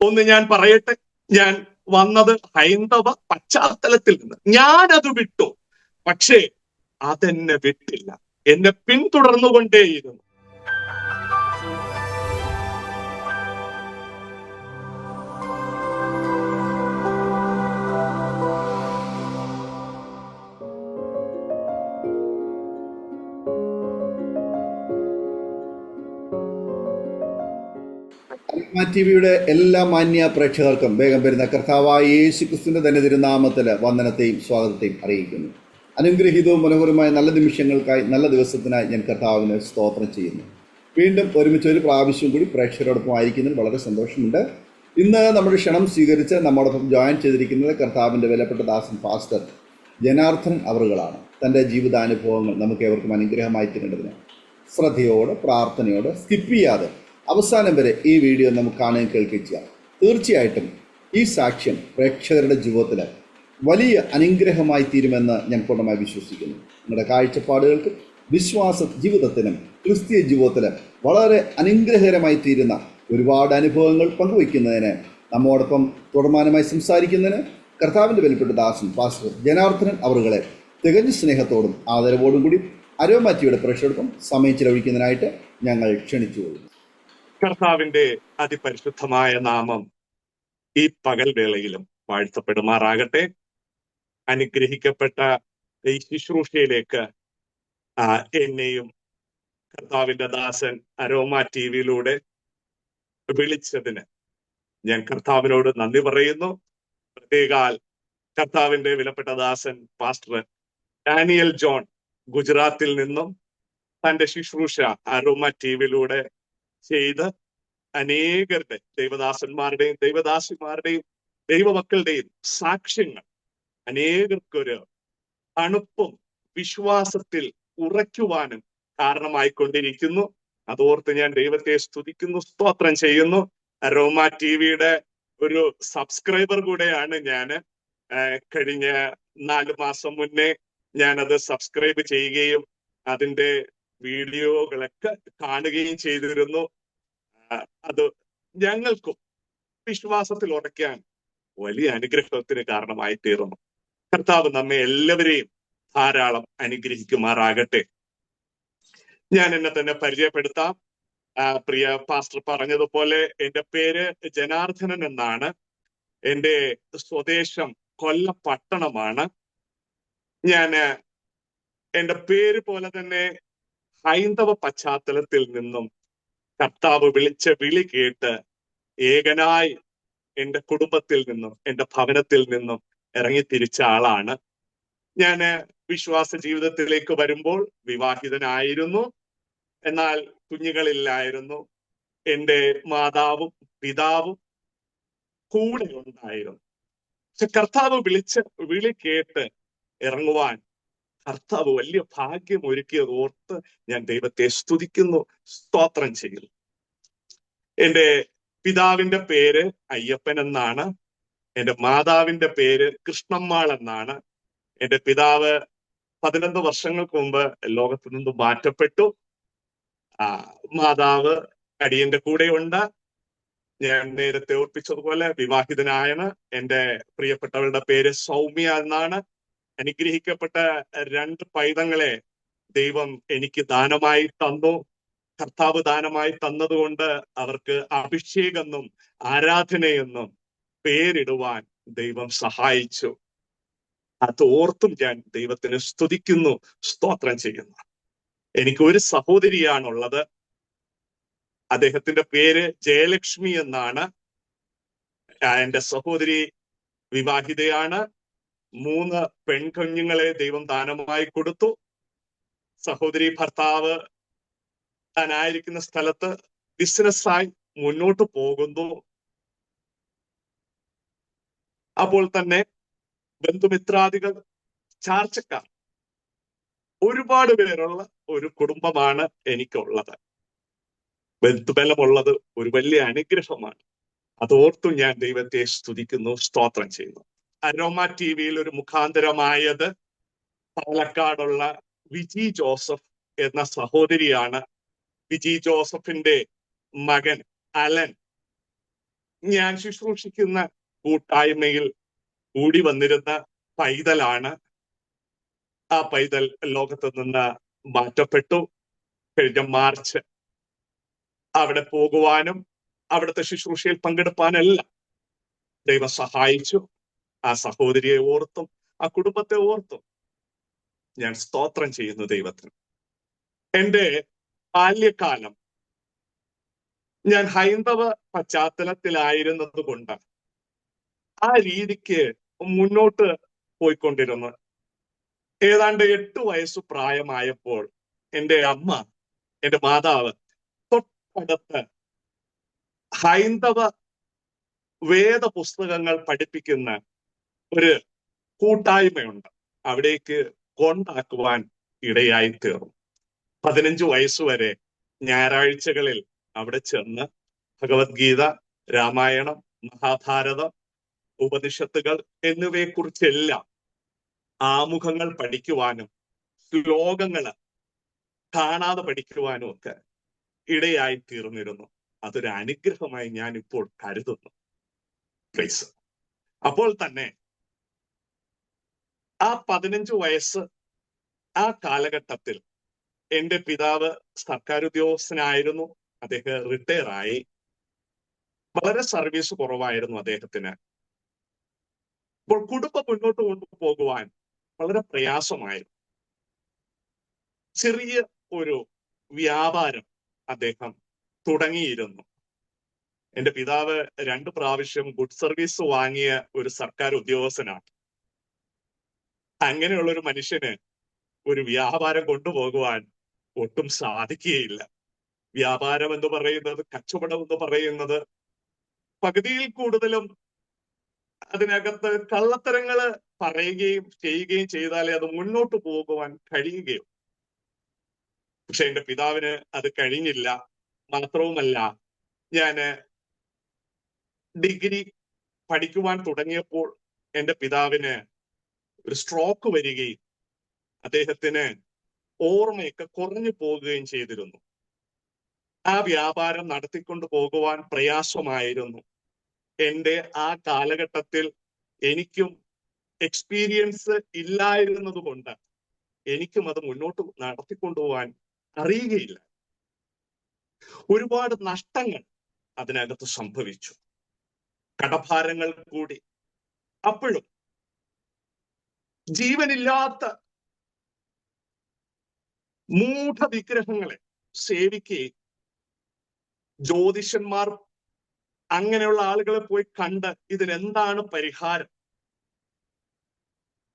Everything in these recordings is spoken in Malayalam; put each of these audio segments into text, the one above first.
ഒന്ന് ഞാൻ പറയട്ടെ, ഞാൻ വന്നത് ഹൈന്ദവ പശ്ചാത്തലത്തിൽ നിന്ന്. ഞാനത് വിട്ടു, പക്ഷേ അതെന്നെ വിട്ടില്ല, എന്നെ പിന്തുടർന്നുകൊണ്ടേയിരുന്നു. ടിവിയുടെ എല്ലാ മാന്യ പ്രേക്ഷകർക്കും വേഗം വരുന്ന കർത്താവായ യേശു ക്രിസ്തുവിന്റെ തന്നെ തിരുനാമത്തിൽ വന്ദനത്തെയും സ്വാഗതത്തെയും അറിയിക്കുന്നു. അനുഗ്രഹീതവും മനോഹരമായ നല്ല നിമിഷങ്ങൾക്കായി, നല്ല ദിവസത്തിനായി ഞാൻ കർത്താവിന് സ്തോത്രം ചെയ്യുന്നു. വീണ്ടും ഒരുമിച്ച് ഒരു പ്രാവശ്യം കൂടി പ്രേക്ഷകരോടൊപ്പം ആയിരിക്കുന്നതിൽ വളരെ സന്തോഷമുണ്ട്. ഇന്ന് നമ്മുടെ ക്ഷണം സ്വീകരിച്ച് നമ്മോടൊപ്പം ജോയിൻ ചെയ്തിരിക്കുന്നത് കർത്താവിൻ്റെ വിലപ്പെട്ട ദാസൻ പാസ്റ്റർ ജനാർദ്ദനൻ അവറുകളാണ്. തൻ്റെ ജീവിതാനുഭവങ്ങൾ നമുക്ക് ഏവർക്കും അനുഗ്രഹമായി തീരേണ്ടതിന് ശ്രദ്ധയോടെ, പ്രാർത്ഥനയോടെ, സ്കിപ്പ് ചെയ്യാതെ അവസാനം വരെ ഈ വീഡിയോ നമുക്ക് കാണുകയും കേൾക്കുകയും ചെയ്യാം. തീർച്ചയായിട്ടും ഈ സാക്ഷ്യം പ്രേക്ഷകരുടെ ജീവിതത്തിൽ വലിയ അനുഗ്രഹമായി തീരുമെന്ന് ഞാൻ പൂർണ്ണമായി വിശ്വസിക്കുന്നു. നിങ്ങളുടെ കാഴ്ചപ്പാടുകൾക്കും വിശ്വാസ ജീവിതത്തിനും ക്രിസ്തീയ ജീവിതത്തിലും വളരെ അനുഗ്രഹകരമായി തീരുന്ന ഒരുപാട് അനുഭവങ്ങൾ പങ്കുവയ്ക്കുന്നതിന് നമ്മോടൊപ്പം തുടർമാനമായി സംസാരിക്കുന്നതിന് കർത്താവിൻ്റെ വിലപ്പെട്ട ദാസൻ പാസ്റ്റർ ജനാർദ്ദനൻ അവറുകളെ തികഞ്ഞ സ്നേഹത്തോടും ആദരവോടും കൂടി അരോമ ടിവിയുടെ പ്രേക്ഷകർക്കും സമയം ചിലവഴിക്കുന്നതിനായിട്ട് ഞങ്ങൾ ക്ഷണിച്ചുകൊള്ളുന്നു. കർത്താവിന്റെ അതിപരിശുദ്ധമായ നാമം ഈ പകൽ വേളയിലും വാഴ്ത്തപ്പെടുമാറാകട്ടെ. അനുഗ്രഹിക്കപ്പെട്ട ഈ ശുശ്രൂഷയിലേക്ക് എന്നെയും കർത്താവിന്റെ ദാസൻ അരോമ ടിവിയിലൂടെ വിളിച്ചതിന് ഞാൻ കർത്താവിനോട് നന്ദി പറയുന്നു. പ്രത്യേകാൽ കർത്താവിന്റെ വിലപ്പെട്ട ദാസൻ പാസ്റ്റർ ഡാനിയൽ ജോൺ ഗുജറാത്തിൽ നിന്നും തന്റെ ശുശ്രൂഷ അരോമ ടിവിയിലൂടെ ചെയ്ത് അനേകരുടെ ദൈവദാസന്മാരുടെയും ദൈവദാസിമാരുടെയും ദൈവമക്കളുടെയും സാക്ഷ്യങ്ങൾ അനേകർക്കൊരു തണുപ്പും വിശ്വാസത്തിൽ ഉറയ്ക്കുവാനും കാരണമായിക്കൊണ്ടിരിക്കുന്നു. അതോർത്ത് ഞാൻ ദൈവത്തെ സ്തുതിക്കുന്നു, സ്തോത്രം ചെയ്യുന്നു. അരോമ ടിവിയുടെ ഒരു സബ്സ്ക്രൈബർ കൂടെയാണ് ഞാൻ. കഴിഞ്ഞ 4 മാസം മുന്നേ ഞാനത് സബ്സ്ക്രൈബ് ചെയ്യുകയും അതിൻ്റെ വീഡിയോകളൊക്കെ കാണുകയും ചെയ്തിരുന്നു. അത് ഞങ്ങൾക്കും വിശ്വാസത്തിൽ ഉറയ്ക്കാൻ വലിയ അനുഗ്രഹത്തിന് കാരണമായി തീർന്നു. കർത്താവ് നമ്മെ എല്ലാവരെയും ധാരാളം അനുഗ്രഹിക്കുമാറാകട്ടെ. ഞാൻ എന്നെ തന്നെ പരിചയപ്പെടുത്താം. പ്രിയ പാസ്റ്റർ പറഞ്ഞതുപോലെ എൻ്റെ പേര് ജനാർദ്ദനൻ എന്നാണ്. എൻ്റെ സ്വദേശം കൊല്ലം പട്ടണമാണ്. ഞാൻ എൻ്റെ പേര് പോലെ തന്നെ ഹൈന്ദവ പശ്ചാത്തലത്തിൽ നിന്നും കർത്താവ് വിളിച്ച വിളി കേട്ട് ഏകനായി എൻ്റെ കുടുംബത്തിൽ നിന്നും എൻ്റെ ഭവനത്തിൽ നിന്നും ഇറങ്ങിത്തിരിച്ച ആളാണ് ഞാൻ. വിശ്വാസ ജീവിതത്തിലേക്ക് വരുമ്പോൾ വിവാഹിതനായിരുന്നു, എന്നാൽ കുഞ്ഞുങ്ങളില്ലായിരുന്നു. എൻ്റെ മാതാവും പിതാവും കൂടെ ഉണ്ടായിരുന്നു. പക്ഷെ കർത്താവ് വിളിച്ച വിളി കേട്ട് ഇറങ്ങുവാൻ കർത്താവ് വലിയ ഭാഗ്യം ഒരുക്കിയത് ഓർത്ത് ഞാൻ ദൈവത്തെ സ്തുതിക്കുന്നു, സ്തോത്രം ചെയ്യുന്നു. എൻ്റെ പിതാവിന്റെ പേര് അയ്യപ്പൻ എന്നാണ്. എൻ്റെ മാതാവിന്റെ പേര് കൃഷ്ണമ്മാൾ എന്നാണ്. എൻ്റെ പിതാവ് 11 വർഷങ്ങൾക്ക് മുമ്പ് ലോകത്തു നിന്ന് മാറ്റപ്പെട്ടു. മാതാവ് അടിയന്റെ കൂടെയുണ്ട്. ഞാൻ നേരത്തെ ഓർപ്പിച്ചതുപോലെ വിവാഹിതനായാണ്. എൻ്റെ പ്രിയപ്പെട്ടവളുടെ പേര് സൗമ്യ എന്നാണ്. അനുഗ്രഹിക്കപ്പെട്ട 2 പൈതങ്ങളെ ദൈവം എനിക്ക് ദാനമായി തന്നു. കർത്താവ് ദാനമായി തന്നതുകൊണ്ട് അവർക്ക് അഭിഷേകെന്നും ആരാധനയെന്നും പേരിടുവാൻ ദൈവം സഹായിച്ചു. അത് ഓർത്തും ഞാൻ ദൈവത്തിന് സ്തുതിക്കുന്നു, സ്തോത്രം ചെയ്യുന്നു. എനിക്ക് ഒരു സഹോദരിയാണുള്ളത്. അദ്ദേഹത്തിന്റെ പേര് ജയലക്ഷ്മി എന്നാണ്. എൻ്റെ സഹോദരി വിവാഹിതയാണ്. 3 പെൺകുഞ്ഞുങ്ങളെ ദൈവം ദാനമായി കൊടുത്തു. സഹോദരി ഭർത്താവ് താനായിരിക്കുന്ന സ്ഥലത്ത് ബിസിനസ്സായി മുന്നോട്ട് പോകുന്നു. അപ്പോൾ തന്നെ ബന്ധുമിത്രാദികൾ, ചാർച്ചക്കാർ, ഒരുപാട് പേരുള്ള ഒരു കുടുംബമാണ് എനിക്കുള്ളത്. ബന്ധുബലമുള്ളത് ഒരു വലിയ അനുഗ്രഹമാണ്. അതോർത്തും ഞാൻ ദൈവത്തെ സ്തുതിക്കുന്നു, സ്തോത്രം ചെയ്യുന്നു. അരോമ ടിവിയിൽ ഒരു മുഖാന്തരമായത് പാലക്കാടുള്ള വിജി ജോസഫ് എന്ന സഹോദരിയാണ്. വിജി ജോസഫിന്റെ മകൻ അലൻ ഞാൻ ശുശ്രൂഷിക്കുന്ന കൂട്ടായ്മയിൽ കൂടി വന്നിരുന്ന പൈതലാണ്. ആ പൈതൽ ലോകത്ത് നിന്ന് മാറ്റപ്പെട്ടു. കഴിഞ്ഞ മാർച്ച് അവിടെ പോകുവാനും അവിടുത്തെ ശുശ്രൂഷയിൽ പങ്കെടുപ്പാനെല്ലാം ദൈവം സഹായിച്ചു. ആ സഹോദരിയെ ഓർത്തും ആ കുടുംബത്തെ ഓർത്തും ഞാൻ സ്തോത്രം ചെയ്യുന്നു ദൈവത്തിന്. എൻ്റെ ബാല്യകാലം ഞാൻ ഹൈന്ദവ പശ്ചാത്തലത്തിലായിരുന്നത് കൊണ്ട് ആ രീതിക്ക് മുന്നോട്ട് പോയിക്കൊണ്ടിരുന്നു. ഏതാണ്ട് 8 വയസ്സ് പ്രായമായപ്പോൾ എൻ്റെ അമ്മ, എൻ്റെ മാതാവ് തൊട്ടടുത്ത് ഹൈന്ദവ വേദ പുസ്തകങ്ങൾ പഠിപ്പിക്കുന്ന ഒരു കൂട്ടായ്മയുണ്ട്, അവിടേക്ക് കൊണ്ടാക്കുവാൻ ഇടയായി തീർന്നു. 15 വയസ്സുവരെ ഞായറാഴ്ചകളിൽ അവിടെ ചെന്ന് ഭഗവത്ഗീത, രാമായണം, മഹാഭാരതം, ഉപനിഷത്തുകൾ എന്നിവയെക്കുറിച്ചെല്ലാം ആമുഖങ്ങൾ പഠിക്കുവാനും ശ്ലോകങ്ങൾ കാണാതെ പഠിക്കുവാനും ഒക്കെ ഇടയായി തീർന്നിരുന്നു. അതൊരു അനുഗ്രഹമായി ഞാൻ ഇപ്പോൾ കരുതുന്നു. പ്ലീസ്. അപ്പോൾ തന്നെ ആ 15 വയസ്സ് ആ കാലഘട്ടത്തിൽ എൻ്റെ പിതാവ് സർക്കാർ ഉദ്യോഗസ്ഥനായിരുന്നു. അദ്ദേഹം റിട്ടയർ ആയി. വളരെ സർവീസ് കുറവായിരുന്നു അദ്ദേഹത്തിന്. അപ്പോൾ കുടുംബം മുന്നോട്ട് കൊണ്ടുപോകുവാൻ വളരെ പ്രയാസമായിരുന്നു. ചെറിയ ഒരു വ്യാപാരം അദ്ദേഹം തുടങ്ങിയിരുന്നു. എൻ്റെ പിതാവ് 2 പ്രാവശ്യം ഗുഡ് സർവീസ് വാങ്ങിയ ഒരു സർക്കാർ ഉദ്യോഗസ്ഥനാണ്. അങ്ങനെയുള്ള ഒരു മനുഷ്യന് ഒരു വ്യാപാരം കൊണ്ടുപോകുവാൻ ഒട്ടും സാധിക്കുകയില്ല. വ്യാപാരം എന്ന് പറയുന്നത്, കച്ചവടം എന്ന് പറയുന്നത് പകുതിയിൽ കൂടുതലും അതിനകത്ത് കള്ളത്തരങ്ങള് പറയുകയും ചെയ്യുകയും ചെയ്താലേ അത് മുന്നോട്ട് പോകുവാൻ കഴിയുകയുള്ളൂ. പക്ഷെ എൻ്റെ പിതാവിന് അത് കഴിഞ്ഞില്ല. മാത്രവുമല്ല, ഞാന് ഡിഗ്രി പഠിക്കുവാൻ തുടങ്ങിയപ്പോൾ എൻ്റെ പിതാവിന് ഒരു സ്ട്രോക്ക് വരികയും അദ്ദേഹത്തിന് ഓർമ്മയൊക്കെ കുറഞ്ഞു പോകുകയും ചെയ്തിരുന്നു. ആ വ്യാപാരം നടത്തിക്കൊണ്ട് പോകുവാൻ പ്രയാസമായിരുന്നു. എൻ്റെ ആ കാലഘട്ടത്തിൽ എനിക്കും എക്സ്പീരിയൻസ് ഇല്ലായിരുന്നത് കൊണ്ട് എനിക്കും അത് മുന്നോട്ട് നടത്തിക്കൊണ്ടുപോകാൻ അറിയുകയില്ല. ഒരുപാട് നഷ്ടങ്ങൾ അതിനകത്ത് സംഭവിച്ചു, കടഭാരങ്ങൾ കൂടി. അപ്പോഴും ജീവനില്ലാത്ത മൂഢവിഗ്രഹങ്ങളെ സേവിക്കുകയും ജ്യോതിഷന്മാർ അങ്ങനെയുള്ള ആളുകളെ പോയി കണ്ട് ഇതിനെന്താണ് പരിഹാരം,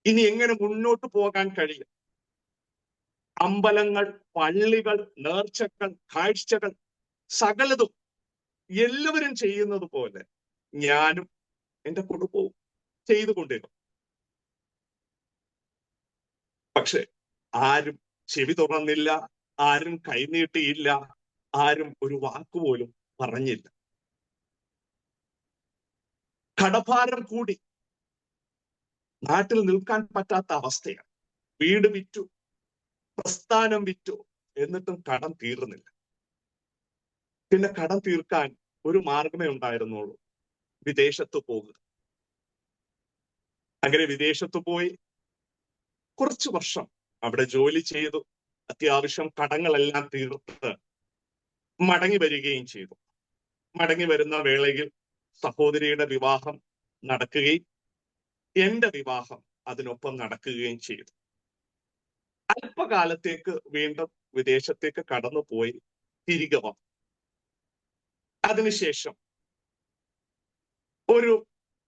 ഇനി എങ്ങനെ മുന്നോട്ട് പോകാൻ കഴിയും, അമ്പലങ്ങൾ, പള്ളികൾ, നേർച്ചകൾ, കാഴ്ചകൾ സകലതും എല്ലാവരും ചെയ്യുന്നത് പോലെ ഞാനും എൻ്റെ കുടുംബവും ചെയ്തുകൊണ്ടിരുന്നു. പക്ഷെ ആരും ചെവി തുറന്നില്ല, ആരും കൈനീട്ടിയില്ല, ആരും ഒരു വാക്കുപോലും പറഞ്ഞില്ല. കടഭാരം കൂടി, നാട്ടിൽ നിൽക്കാൻ പറ്റാത്ത അവസ്ഥയാണ്. വീട് വിറ്റു, പ്രസ്ഥാനം വിറ്റു, എന്നിട്ടും കടം തീർന്നില്ല. പിന്നെ കടം തീർക്കാൻ ഒരു മാർഗമേ ഉണ്ടായിരുന്നുള്ളൂ, വിദേശത്ത് പോകുക. അങ്ങനെ വിദേശത്ത് പോയി കുറച്ചു വർഷം അവിടെ ജോലി ചെയ്തു. അത്യാവശ്യം കടങ്ങളെല്ലാം തീർത്ത് മടങ്ങി വരികയും ചെയ്തു. മടങ്ങി വരുന്ന വേളയിൽ സഹോദരിയുടെ വിവാഹം നടക്കുകയും എൻ്റെ വിവാഹം അതിനൊപ്പം നടക്കുകയും ചെയ്തു. അല്പകാലത്തേക്ക് വീണ്ടും വിദേശത്തേക്ക് കടന്നുപോയി തിരികെ വന്നു. അതിനുശേഷം ഒരു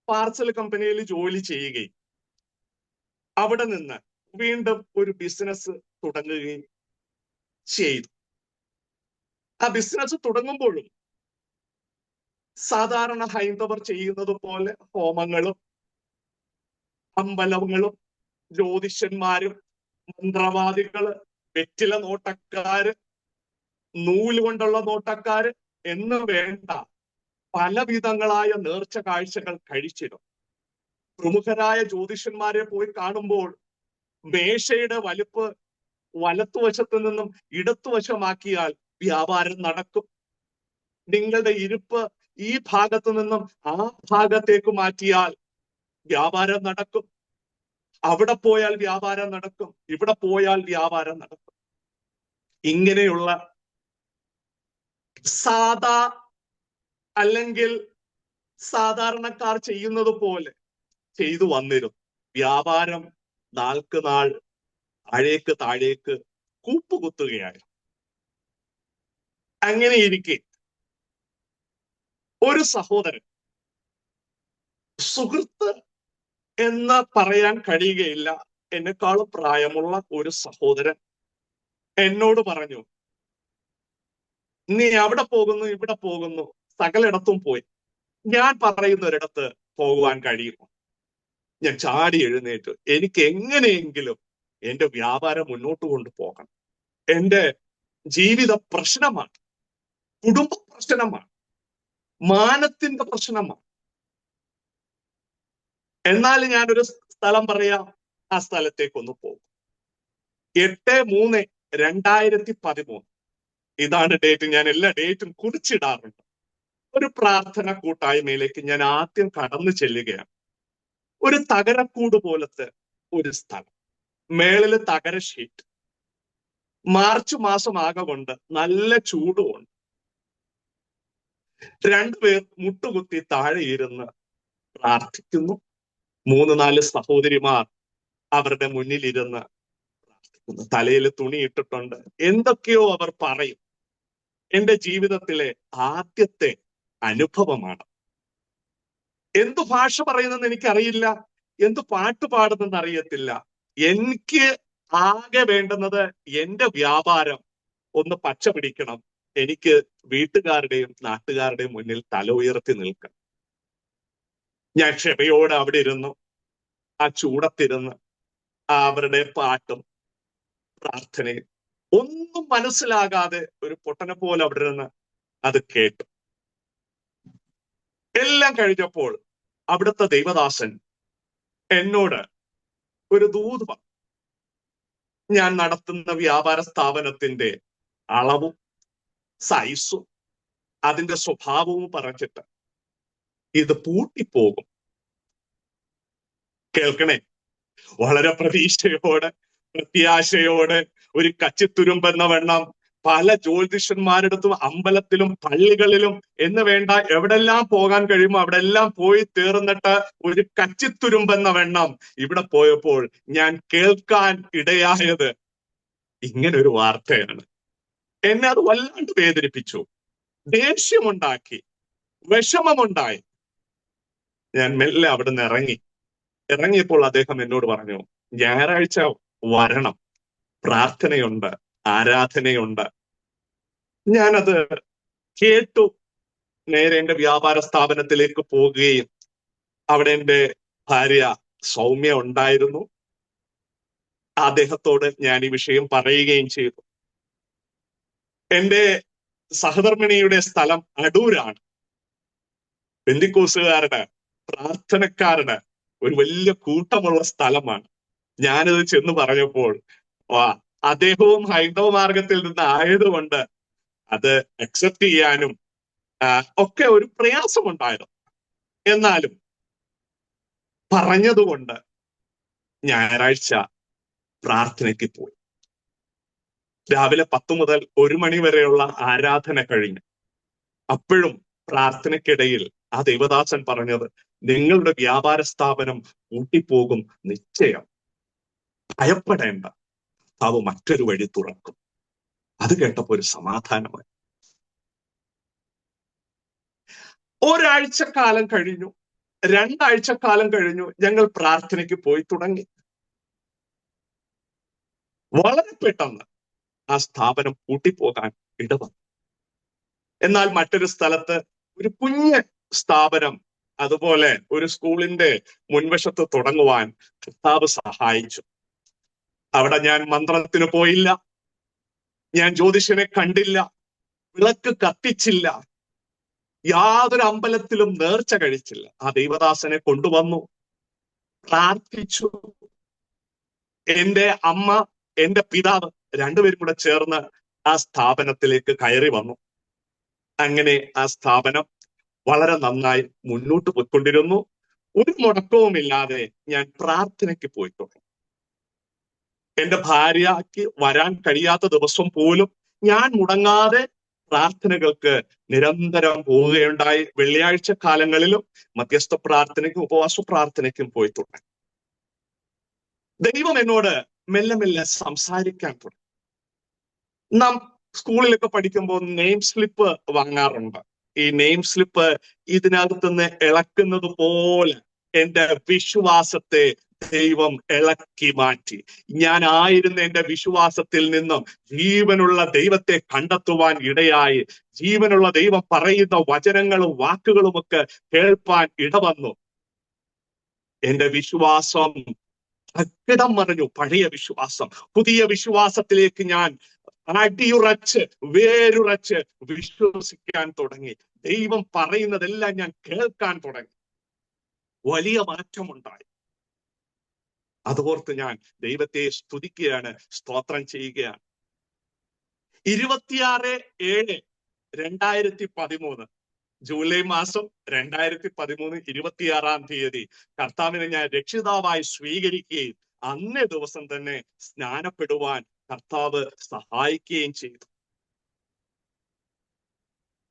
പാർസൽ കമ്പനിയിൽ ജോലി ചെയ്യുകയും അവിടെ നിന്ന് വീണ്ടും ഒരു ബിസിനസ് തുടങ്ങുകയും ചെയ്തു. ആ ബിസിനസ് തുടങ്ങുമ്പോഴും സാധാരണ ഹൈന്ദവർ ചെയ്യുന്നത് പോലെ ഹോമങ്ങളും അമ്പലങ്ങളും ജ്യോതിഷന്മാരും മന്ത്രവാദികള്, വെറ്റില നോട്ടക്കാര്, നൂലുകൊണ്ടുള്ള നോട്ടക്കാര് എന്ന് വേണ്ട പലവിധങ്ങളായ നേർച്ച കാഴ്ചകൾ കഴിച്ചിരുന്നു. പ്രമുഖരായ ജ്യോതിഷന്മാരെ പോയി കാണുമ്പോൾ മേശയുടെ വലിപ്പ് വലത്തുവശത്ത് നിന്നും ഇടത്തുവശമാക്കിയാൽ വ്യാപാരം നടക്കും. നിങ്ങളുടെ ഇരിപ്പ് ഈ ഭാഗത്ത് നിന്നും ആ ഭാഗത്തേക്ക് മാറ്റിയാൽ വ്യാപാരം നടക്കും. അവിടെ പോയാൽ വ്യാപാരം നടക്കും, ഇവിടെ പോയാൽ വ്യാപാരം നടക്കും. ഇങ്ങനെയുള്ള അല്ലെങ്കിൽ സാധാരണക്കാർ ചെയ്യുന്നത് പോലെ ചെയ്തു വന്നിരുന്നു. വ്യാപാരം നാൾക്ക് നാൾ താഴേക്ക് കൂപ്പുകുത്തുകയായിരുന്നു. അങ്ങനെ ഇരിക്കെ ഒരു സഹോദരൻ, സുഹൃത്ത് എന്ന് പറയാൻ കഴിയുകയില്ല, എന്നെക്കാളും പ്രായമുള്ള ഒരു സഹോദരൻ എന്നോട് പറഞ്ഞു, നീ അവിടെ പോകുന്നു ഇവിടെ പോകുന്നു, സകലിടത്തും പോയി, ഞാൻ പറയുന്ന ഒരിടത്ത് പോകുവാൻ കഴിയുമോ? ഞാൻ ചാടി എഴുന്നേറ്റു. എനിക്ക് എങ്ങനെയെങ്കിലും എന്റെ വ്യാപാരം മുന്നോട്ട് കൊണ്ടുപോകണം. എന്റെ ജീവിത പ്രശ്നമാണ്, കുടുംബ പ്രശ്നമാണ്, മാനത്തിന്റെ പ്രശ്നമാണ്. എന്നാൽ ഞാനൊരു സ്ഥലം പറയാം, ആ സ്ഥലത്തേക്കൊന്ന് പോകും. 8/3/2013 ഇതാണ് ഡേറ്റ്. ഞാൻ എല്ലാ ഡേറ്റും കുറിച്ചിടാറുണ്ട്. ഒരു പ്രാർത്ഥന കൂട്ടായ്മയിലേക്ക് ഞാൻ ആദ്യം കടന്നു ചെല്ലുകയാണ്. ഒരു തകരക്കൂട് പോലത്തെ ഒരു സ്ഥലം, മേളില് തകര ഷീറ്റ്. മാർച്ച് മാസം ആകൊണ്ട് നല്ല ചൂടുമുണ്ട്. രണ്ടുപേർ മുട്ടുകുത്തി താഴെ ഇരുന്ന് പ്രാർത്ഥിക്കുന്നു. 3-4 സഹോദരിമാർ അവരുടെ മുന്നിലിരുന്ന് പ്രാർത്ഥിക്കുന്നു. തലയിൽ തുണി ഇട്ടിട്ടുണ്ട്. എന്തൊക്കെയോ അവർ പറയും. എന്റെ ജീവിതത്തിലെ ആദ്യത്തെ അനുഭവമാണ്. എന്തു ഭാഷ പറയുന്നെന്ന് എനിക്കറിയില്ല, എന്തു പാട്ട് പാടുന്നെന്ന് അറിയത്തില്ല. എനിക്ക് ആകെ വേണ്ടുന്നത് എന്റെ വ്യാപാരം ഒന്ന് പച്ച പിടിക്കണം. എനിക്ക് വീട്ടുകാരുടെയും നാട്ടുകാരുടെയും മുന്നിൽ തല ഉയർത്തി നിൽക്കണം. ഞാൻ ക്ഷമയോടെ അവിടെ ഇരുന്നു. ആ ചൂടത്തിരുന്ന് അവരുടെ പാട്ടും പ്രാർത്ഥനയും ഒന്നും മനസ്സിലാകാതെ ഒരു പൊട്ടനെ പോലെ അവിടെ ഇരുന്ന് അത് കേട്ടു. എല്ലാം കഴിഞ്ഞപ്പോൾ അവിടുത്തെ ദൈവദാസൻ എന്നോട് ഒരു ദൂത് പറഞ്ഞു. ഞാൻ നടത്തുന്ന വ്യാപാര സ്ഥാപനത്തിന്റെ അളവും സൈസും അതിന്റെ സ്വഭാവവും പറഞ്ഞിട്ട് ഇത് പൂട്ടിപ്പോകും. കേൾക്കണേ, വളരെ പ്രതീക്ഷയോടെ പ്രത്യാശയോടെ ഒരു കച്ചിത്തുരുമ്പെന്ന വണ്ണം പല ജ്യോതിഷന്മാരെടുത്തും അമ്പലത്തിലും പള്ളികളിലും എന്ന് വേണ്ട എവിടെല്ലാം പോകാൻ കഴിയുമോ അവിടെ എല്ലാം പോയി തീർന്നിട്ട് ഒരു കച്ചിത്തുരുമ്പെന്ന വണ്ണം ഇവിടെ പോയപ്പോൾ ഞാൻ കേൾക്കാൻ ഇടയായത് ഇങ്ങനൊരു വാർത്തയാണ്. എന്നെ അത് വല്ലാണ്ട് വേദനിപ്പിച്ചു, ദേഷ്യമുണ്ടാക്കി, വിഷമമുണ്ടായി. ഞാൻ മെല്ലെ അവിടെ നിന്ന് ഇറങ്ങിയപ്പോൾ അദ്ദേഹം എന്നോട് പറഞ്ഞു, ഞായറാഴ്ച വരണം, പ്രാർത്ഥനയുണ്ട്, ആരാധനയുണ്ട്. ഞാനത് കേട്ടു. നേരെ എന്റെ വ്യാപാര സ്ഥാപനത്തിലേക്ക് പോകുകയും അവിടെ എന്റെ ഭാര്യ സൗമ്യ ഉണ്ടായിരുന്നു. അദ്ദേഹത്തോട് ഞാൻ ഈ വിഷയം പറയുകയും ചെയ്തു. എന്റെ സഹധർമ്മിണിയുടെ സ്ഥലം അടൂരാണ്. പെന്തിക്കോസുകാരുടെ പ്രാർത്ഥനക്കാരുടെ ഒരു വലിയ കൂട്ടമുള്ള സ്ഥലമാണ്. ഞാനത് ചെന്ന് പറഞ്ഞപ്പോൾ അദ്ദേഹവും ഹൈന്ദവ മാർഗത്തിൽ നിന്ന് ആയതുകൊണ്ട് അത് അക്സെപ്റ്റ് ചെയ്യാനും ഒക്കെ ഒരു പ്രയാസമുണ്ടായിരുന്നു. എന്നാലും പറഞ്ഞതുകൊണ്ട് ഞായറാഴ്ച പ്രാർത്ഥനയ്ക്ക് പോയി. രാവിലെ 10 മുതൽ 1 മണി വരെയുള്ള ആരാധന കഴിഞ്ഞു. അപ്പോഴും പ്രാർത്ഥനയ്ക്കിടയിൽ ആ ദൈവദാസൻ പറഞ്ഞത്, നിങ്ങളുടെ വ്യാപാര സ്ഥാപനം പൂട്ടിപ്പോകും നിശ്ചയം, ഭയപ്പെടേണ്ട, കർത്താവ് മറ്റൊരു വഴി തുറക്കും. അത് കേട്ടപ്പോ ഒരു സമാധാനമായി. ഒരാഴ്ചക്കാലം കഴിഞ്ഞു, 2 ആഴ്ചക്കാലം കഴിഞ്ഞു. ഞങ്ങൾ പ്രാർത്ഥനയ്ക്ക് പോയി തുടങ്ങി. വളരെ പെട്ടെന്ന് ആ സ്ഥാപനം പൂട്ടിപ്പോകാൻ ഇടവന്നു. എന്നാൽ മറ്റൊരു സ്ഥലത്ത് ഒരു കുഞ്ഞ് സ്ഥാപനം അതുപോലെ ഒരു സ്കൂളിന്റെ മുൻവശത്ത് തുടങ്ങുവാൻ കർത്താവ് സഹായിച്ചു. അവിടെ ഞാൻ മന്ത്രത്തിന് പോയില്ല, ഞാൻ ജ്യോതിഷനെ കണ്ടില്ല, വിളക്ക് കത്തിച്ചില്ല, യാതൊരു അമ്പലത്തിലും നേർച്ച കഴിച്ചില്ല. ആ ദൈവദാസനെ കൊണ്ടുവന്നു, പ്രാർത്ഥിച്ചു. എന്റെ അമ്മ, എന്റെ പിതാവ് രണ്ടുപേരും കൂടെ ചേർന്ന് ആ സ്ഥാപനത്തിലേക്ക് കയറി വന്നു. അങ്ങനെ ആ സ്ഥാപനം വളരെ നന്നായി മുന്നോട്ട് പോയിക്കൊണ്ടിരുന്നു. ഒരു മുടക്കവുമില്ലാതെ ഞാൻ പ്രാർത്ഥനയ്ക്ക് പോയി തുടങ്ങി. എന്റെ ഭാര്യയ്ക്ക് വരാൻ കഴിയാത്ത ദിവസം പോലും ഞാൻ മുടങ്ങാതെ പ്രാർത്ഥനകൾക്ക് നിരന്തരം പോവുകയുണ്ടായി. വെള്ളിയാഴ്ച കാലങ്ങളിലും മധ്യസ്ഥ പ്രാർത്ഥനയ്ക്കും ഉപവാസ പ്രാർത്ഥനയ്ക്കും പോയി തുടങ്ങി. ദൈവം എന്നോട് മെല്ലെ മെല്ലെ സംസാരിക്കാൻ തുടങ്ങി. നാം സ്കൂളിലൊക്കെ പഠിക്കുമ്പോൾ നെയിം സ്ലിപ്പ് വാങ്ങാറുണ്ട്. ഈ നെയിം സ്ലിപ്പ് ഇതിനകത്തുനിന്ന് ഇളക്കുന്നത് പോലെ എന്റെ വിശ്വാസത്തെ ദൈവം ഇളക്കി മാറ്റി. ഞാൻ ആയിരുന്ന എന്റെ വിശ്വാസത്തിൽ നിന്നും ജീവനുള്ള ദൈവത്തെ കണ്ടെത്തുവാൻ ഇടയായി. ജീവനുള്ള ദൈവം പറയുന്ന വചനങ്ങളും വാക്കുകളും ഒക്കെ കേൾപ്പാൻ ഇടവന്നു. എന്റെ വിശ്വാസം അക്കിടം മറിഞ്ഞു. പഴയ വിശ്വാസം പുതിയ വിശ്വാസത്തിലേക്ക് ഞാൻ അടിയുറച്ച് വേരുറച്ച് വിശ്വസിക്കാൻ തുടങ്ങി. ദൈവം പറയുന്നതെല്ലാം ഞാൻ കേൾക്കാൻ തുടങ്ങി. വലിയ മാറ്റമുണ്ടായി. അതോർത്ത് ഞാൻ ദൈവത്തെ സ്തുതിക്കുകയാണ്, സ്തോത്രം ചെയ്യുകയാണ്. 26/7/2013 ജൂലൈ മാസം 2013 26 കർത്താവിനെ ഞാൻ രക്ഷിതാവായി സ്വീകരിക്കുകയും അന്നേ ദിവസം തന്നെ സ്നാനപ്പെടുവാൻ കർത്താവ് സഹായിക്കുകയും ചെയ്തു.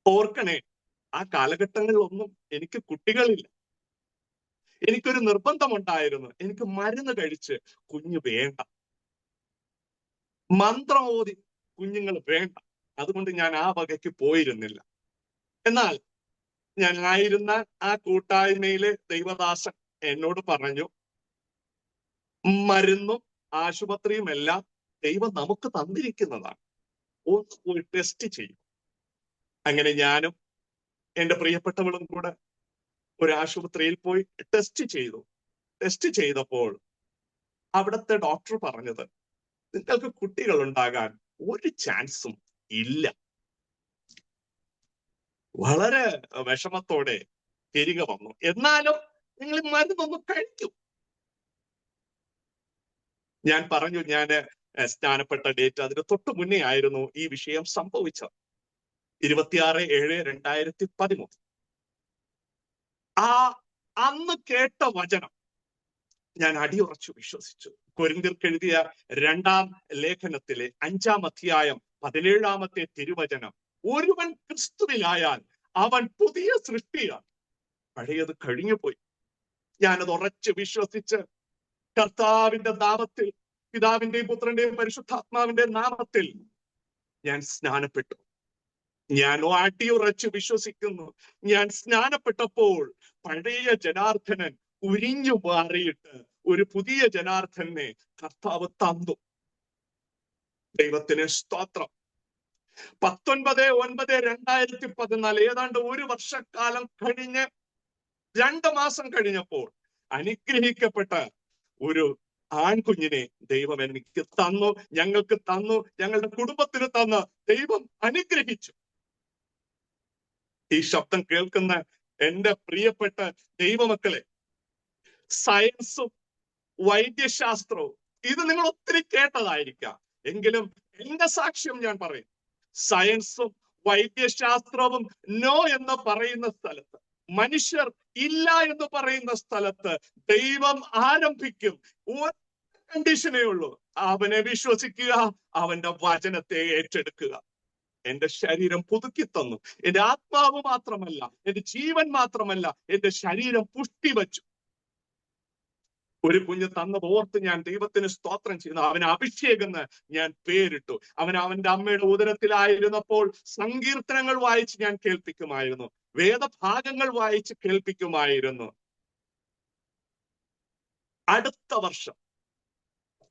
ഓർക്കണേ, ആ കാലഘട്ടങ്ങളിലൊന്നും എനിക്ക് കുട്ടികളില്ല. എനിക്കൊരു നിർബന്ധമുണ്ടായിരുന്നു. എനിക്ക് മരുന്ന് കഴിച്ച് കുഞ്ഞ് വേണ്ട, മന്ത്രം ഓതി കുഞ്ഞുങ്ങൾ വേണ്ട. അതുകൊണ്ട് ഞാൻ ആ വകയ്ക്ക് പോയിരുന്നില്ല. എന്നാൽ ഞാൻ ആയിരുന്ന ആ കൂട്ടായ്മയിലെ ദൈവദാസൻ എന്നോട് പറഞ്ഞു, മരുന്നും ആശുപത്രിയും എല്ലാം ദൈവം നമുക്ക് തന്നിരിക്കുന്നതാണ്, ഒന്ന് പോയി ടെസ്റ്റ് ചെയ്യും. അങ്ങനെ ഞാനും എന്റെ പ്രിയപ്പെട്ടവളും കൂടെ ഒരു ആശുപത്രിയിൽ പോയി ടെസ്റ്റ് ചെയ്തു. ടെസ്റ്റ് ചെയ്തപ്പോൾ അവിടുത്തെ ഡോക്ടർ പറഞ്ഞത്, നിങ്ങൾക്ക് കുട്ടികൾ ഉണ്ടാകാൻ ഒരു ചാൻസും ഇല്ല. വളരെ വിഷമത്തോടെ തിരികെ വന്നു. എന്നാലും നിങ്ങൾ മരുന്നൊന്ന് കഴിക്കൂ. ഞാൻ പറഞ്ഞു, ഞാൻ സ്നാനപ്പെട്ട ഡേറ്റ് അതിന് തൊട്ട് മുന്നേ ആയിരുന്നു ഈ വിഷയം സംഭവിച്ചത്. 26/7/2013. ആ അന്ന് കേട്ട വചനം ഞാൻ അടിയുറച്ചു വിശ്വസിച്ചു. കൊരിന്ത്യർക്ക് എഴുതിയ 2-ാം ലേഖനത്തിലെ 5-ാം അധ്യായം 17-ാമത്തെ തിരുവചനം, ഒരുവൻ ക്രിസ്തുവിലായാൽ അവൻ പുതിയ സൃഷ്ടിയാണ്, പഴയത് കഴിഞ്ഞുപോയി. ഞാനത് ഉറച്ച് വിശ്വസിച്ച് കർത്താവിന്റെ നാമത്തിൽ, പിതാവിന്റെയും പുത്രന്റെയും പരിശുദ്ധാത്മാവിന്റെ നാമത്തിൽ ഞാൻ സ്നാനപ്പെട്ടു. ഞാൻ അടിയുറച്ച് വിശ്വസിക്കുന്നു, ഞാൻ സ്നാനപ്പെട്ടപ്പോൾ പഴയ ജനാർദ്ദനൻ ഉരിഞ്ഞു മാറിയിട്ട് ഒരു പുതിയ ജനാർദ്ദനെ കർത്താവ് തന്നു. ദൈവത്തിന് സ്തോത്രം. 19/9/2014 ഏതാണ്ട് ഒരു വർഷക്കാലം കഴിഞ്ഞ് 2 മാസം കഴിഞ്ഞപ്പോൾ അനുഗ്രഹിക്കപ്പെട്ട ഒരു ആൺകുഞ്ഞിനെ ദൈവം എനിക്ക് തന്നു, ഞങ്ങൾക്ക് തന്നു, ഞങ്ങളുടെ കുടുംബത്തിന് തന്ന് ദൈവം അനുഗ്രഹിച്ചു. ഈ ശബ്ദം കേൾക്കുന്ന എന്റെ പ്രിയപ്പെട്ട ദൈവമക്കളെ, സയൻസും വൈദ്യശാസ്ത്രവും ഇത് നിങ്ങൾ ഒത്തിരി കേട്ടതായിരിക്കാം. എങ്കിലും എന്റെ സാക്ഷ്യം ഞാൻ പറയും. സയൻസും വൈദ്യശാസ്ത്രവും നോ എന്ന് പറയുന്ന സ്ഥലത്ത്, മനുഷ്യർ ഇല്ല എന്ന് പറയുന്ന സ്ഥലത്ത് ദൈവം ആരംഭിക്കും. ഒരു കണ്ടീഷനേ ഉള്ളൂ, അവനെ വിശ്വസിക്കുക, അവന്റെ വചനത്തെ ഏറ്റെടുക്കുക. എന്റെ ശരീരം പുതുക്കി തന്നു. എന്റെ ആത്മാവ് മാത്രമല്ല, എന്റെ ജീവൻ മാത്രമല്ല, എന്റെ ശരീരം പുഷ്ടി വച്ചു. ഒരു കുഞ്ഞ് തന്നത് ഓർത്ത് ഞാൻ ദൈവത്തിന് സ്തോത്രം ചെയ്യുന്നു. അവന് അഭിഷേകം എന്ന് ഞാൻ പേരിട്ടു. അവന്റെ അമ്മയുടെ ഉദരത്തിലായിരുന്നപ്പോൾ സങ്കീർത്തനങ്ങൾ വായിച്ച് ഞാൻ കേൾപ്പിക്കുമായിരുന്നു, വേദഭാഗങ്ങൾ വായിച്ച് കേൾപ്പിക്കുമായിരുന്നു. അടുത്ത വർഷം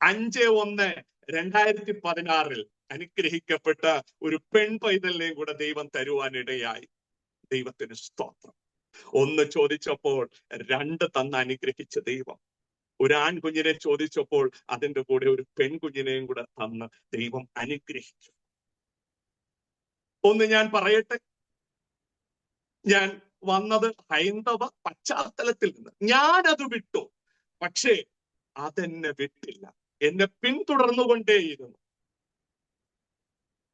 5/1/2016 അനുഗ്രഹിക്കപ്പെട്ട ഒരു പെൺ പൈതലിനെയും കൂടെ ദൈവം തരുവാനിടയായി. ദൈവത്തിന് സ്തോത്രം. 1 ചോദിച്ചപ്പോൾ 2 തന്ന് അനുഗ്രഹിച്ച ദൈവം. ഒരു ആൺകുഞ്ഞിനെ ചോദിച്ചപ്പോൾ അതിന്റെ കൂടെ ഒരു പെൺകുഞ്ഞിനെയും കൂടെ തന്ന് ദൈവം അനുഗ്രഹിച്ചു. ഒന്ന് ഞാൻ പറയട്ടെ, ഞാൻ വന്നത് ഹൈന്ദവ പശ്ചാത്തലത്തിൽ നിന്ന്. ഞാനത് വിട്ടു, പക്ഷേ അതെന്നെ വിട്ടില്ല, എന്നെ പിന്തുടർന്നുകൊണ്ടേയിരുന്നു.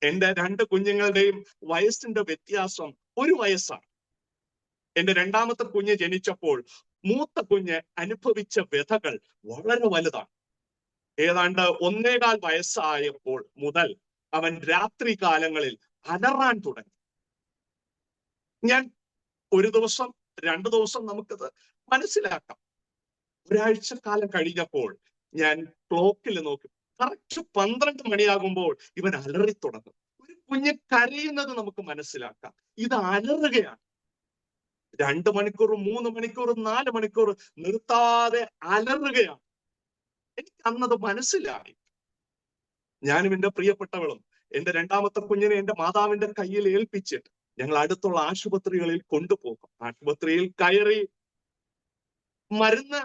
എന്റെ 2 കുഞ്ഞുങ്ങളുടെയും വയസ്സിന്റെ വ്യത്യാസം 1 വയസ്സാണ്. എന്റെ രണ്ടാമത്തെ കുഞ്ഞ് ജനിച്ചപ്പോൾ മൂത്ത കുഞ്ഞ് അനുഭവിച്ച വ്യഥകൾ വളരെ വലുതാണ്. ഏതാണ്ട് 1.25 വയസ്സായപ്പോൾ മുതൽ അവൻ രാത്രി കാലങ്ങളിൽ അലറാൻ തുടങ്ങി. ഞാൻ ഒരു ദിവസം 2 ദിവസം നമുക്കത് മനസ്സിലാക്കാം. ഒരാഴ്ച കാലം കഴിഞ്ഞപ്പോൾ ഞാൻ ക്ലോക്കിൽ നോക്കി, കറക്റ്റ് 12 മണിയാകുമ്പോൾ ഇവൻ അലറി തുടങ്ങും. ഒരു കുഞ്ഞ് കരയുന്നത് നമുക്ക് മനസ്സിലാക്കാം. ഇത് അലറുകയാണ്. 2 മണിക്കൂർ, 3 മണിക്കൂർ, 4 മണിക്കൂർ നിർത്താതെ അലറുകയാണ്. എനിക്ക് അന്നത് മനസ്സിലായി. ഞാനും എന്റെ പ്രിയപ്പെട്ടവളും എന്റെ രണ്ടാമത്തെ കുഞ്ഞിനെ എന്റെ മാതാവിന്റെ കയ്യിൽ ഏൽപ്പിച്ചിട്ട് ഞങ്ങൾ അടുത്തുള്ള ആശുപത്രികളിൽ കൊണ്ടുപോകും. ആശുപത്രിയിൽ കയറി മരുന്ന്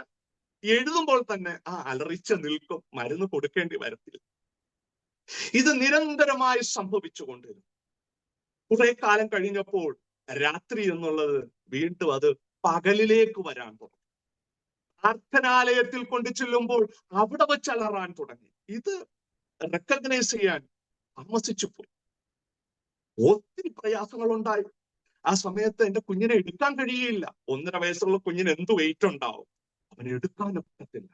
എഴുതുമ്പോൾ തന്നെ ആ അലറിച്ച നിൽക്കും, മരുന്ന് കൊടുക്കേണ്ടി വരത്തില്ല. ഇത് നിരന്തരമായി സംഭവിച്ചുകൊണ്ടിരുന്നു. കുറെ കാലം കഴിഞ്ഞപ്പോൾ രാത്രി എന്നുള്ളത് വീണ്ടും അത് പകലിലേക്ക് വരാൻ തുടങ്ങി. പ്രാർത്ഥനാലയത്തിൽ കൊണ്ടു ചെല്ലുമ്പോൾ അവിടെ വെച്ച് അലറാൻ തുടങ്ങി. ഇത് റെക്കഗ്നൈസ് ചെയ്യാൻ താമസിച്ചു പോയി. ഒത്തിരി പ്രയാസങ്ങൾ ഉണ്ടായി. ആ സമയത്ത് എന്റെ കുഞ്ഞിനെ എടുക്കാൻ കഴിയില്ല. 1.5 വയസ്സുള്ള കുഞ്ഞിന് എന്ത് വെയിറ്റ് ഉണ്ടാവും, അവനെ എടുക്കാൻ ഒക്കത്തില്ല.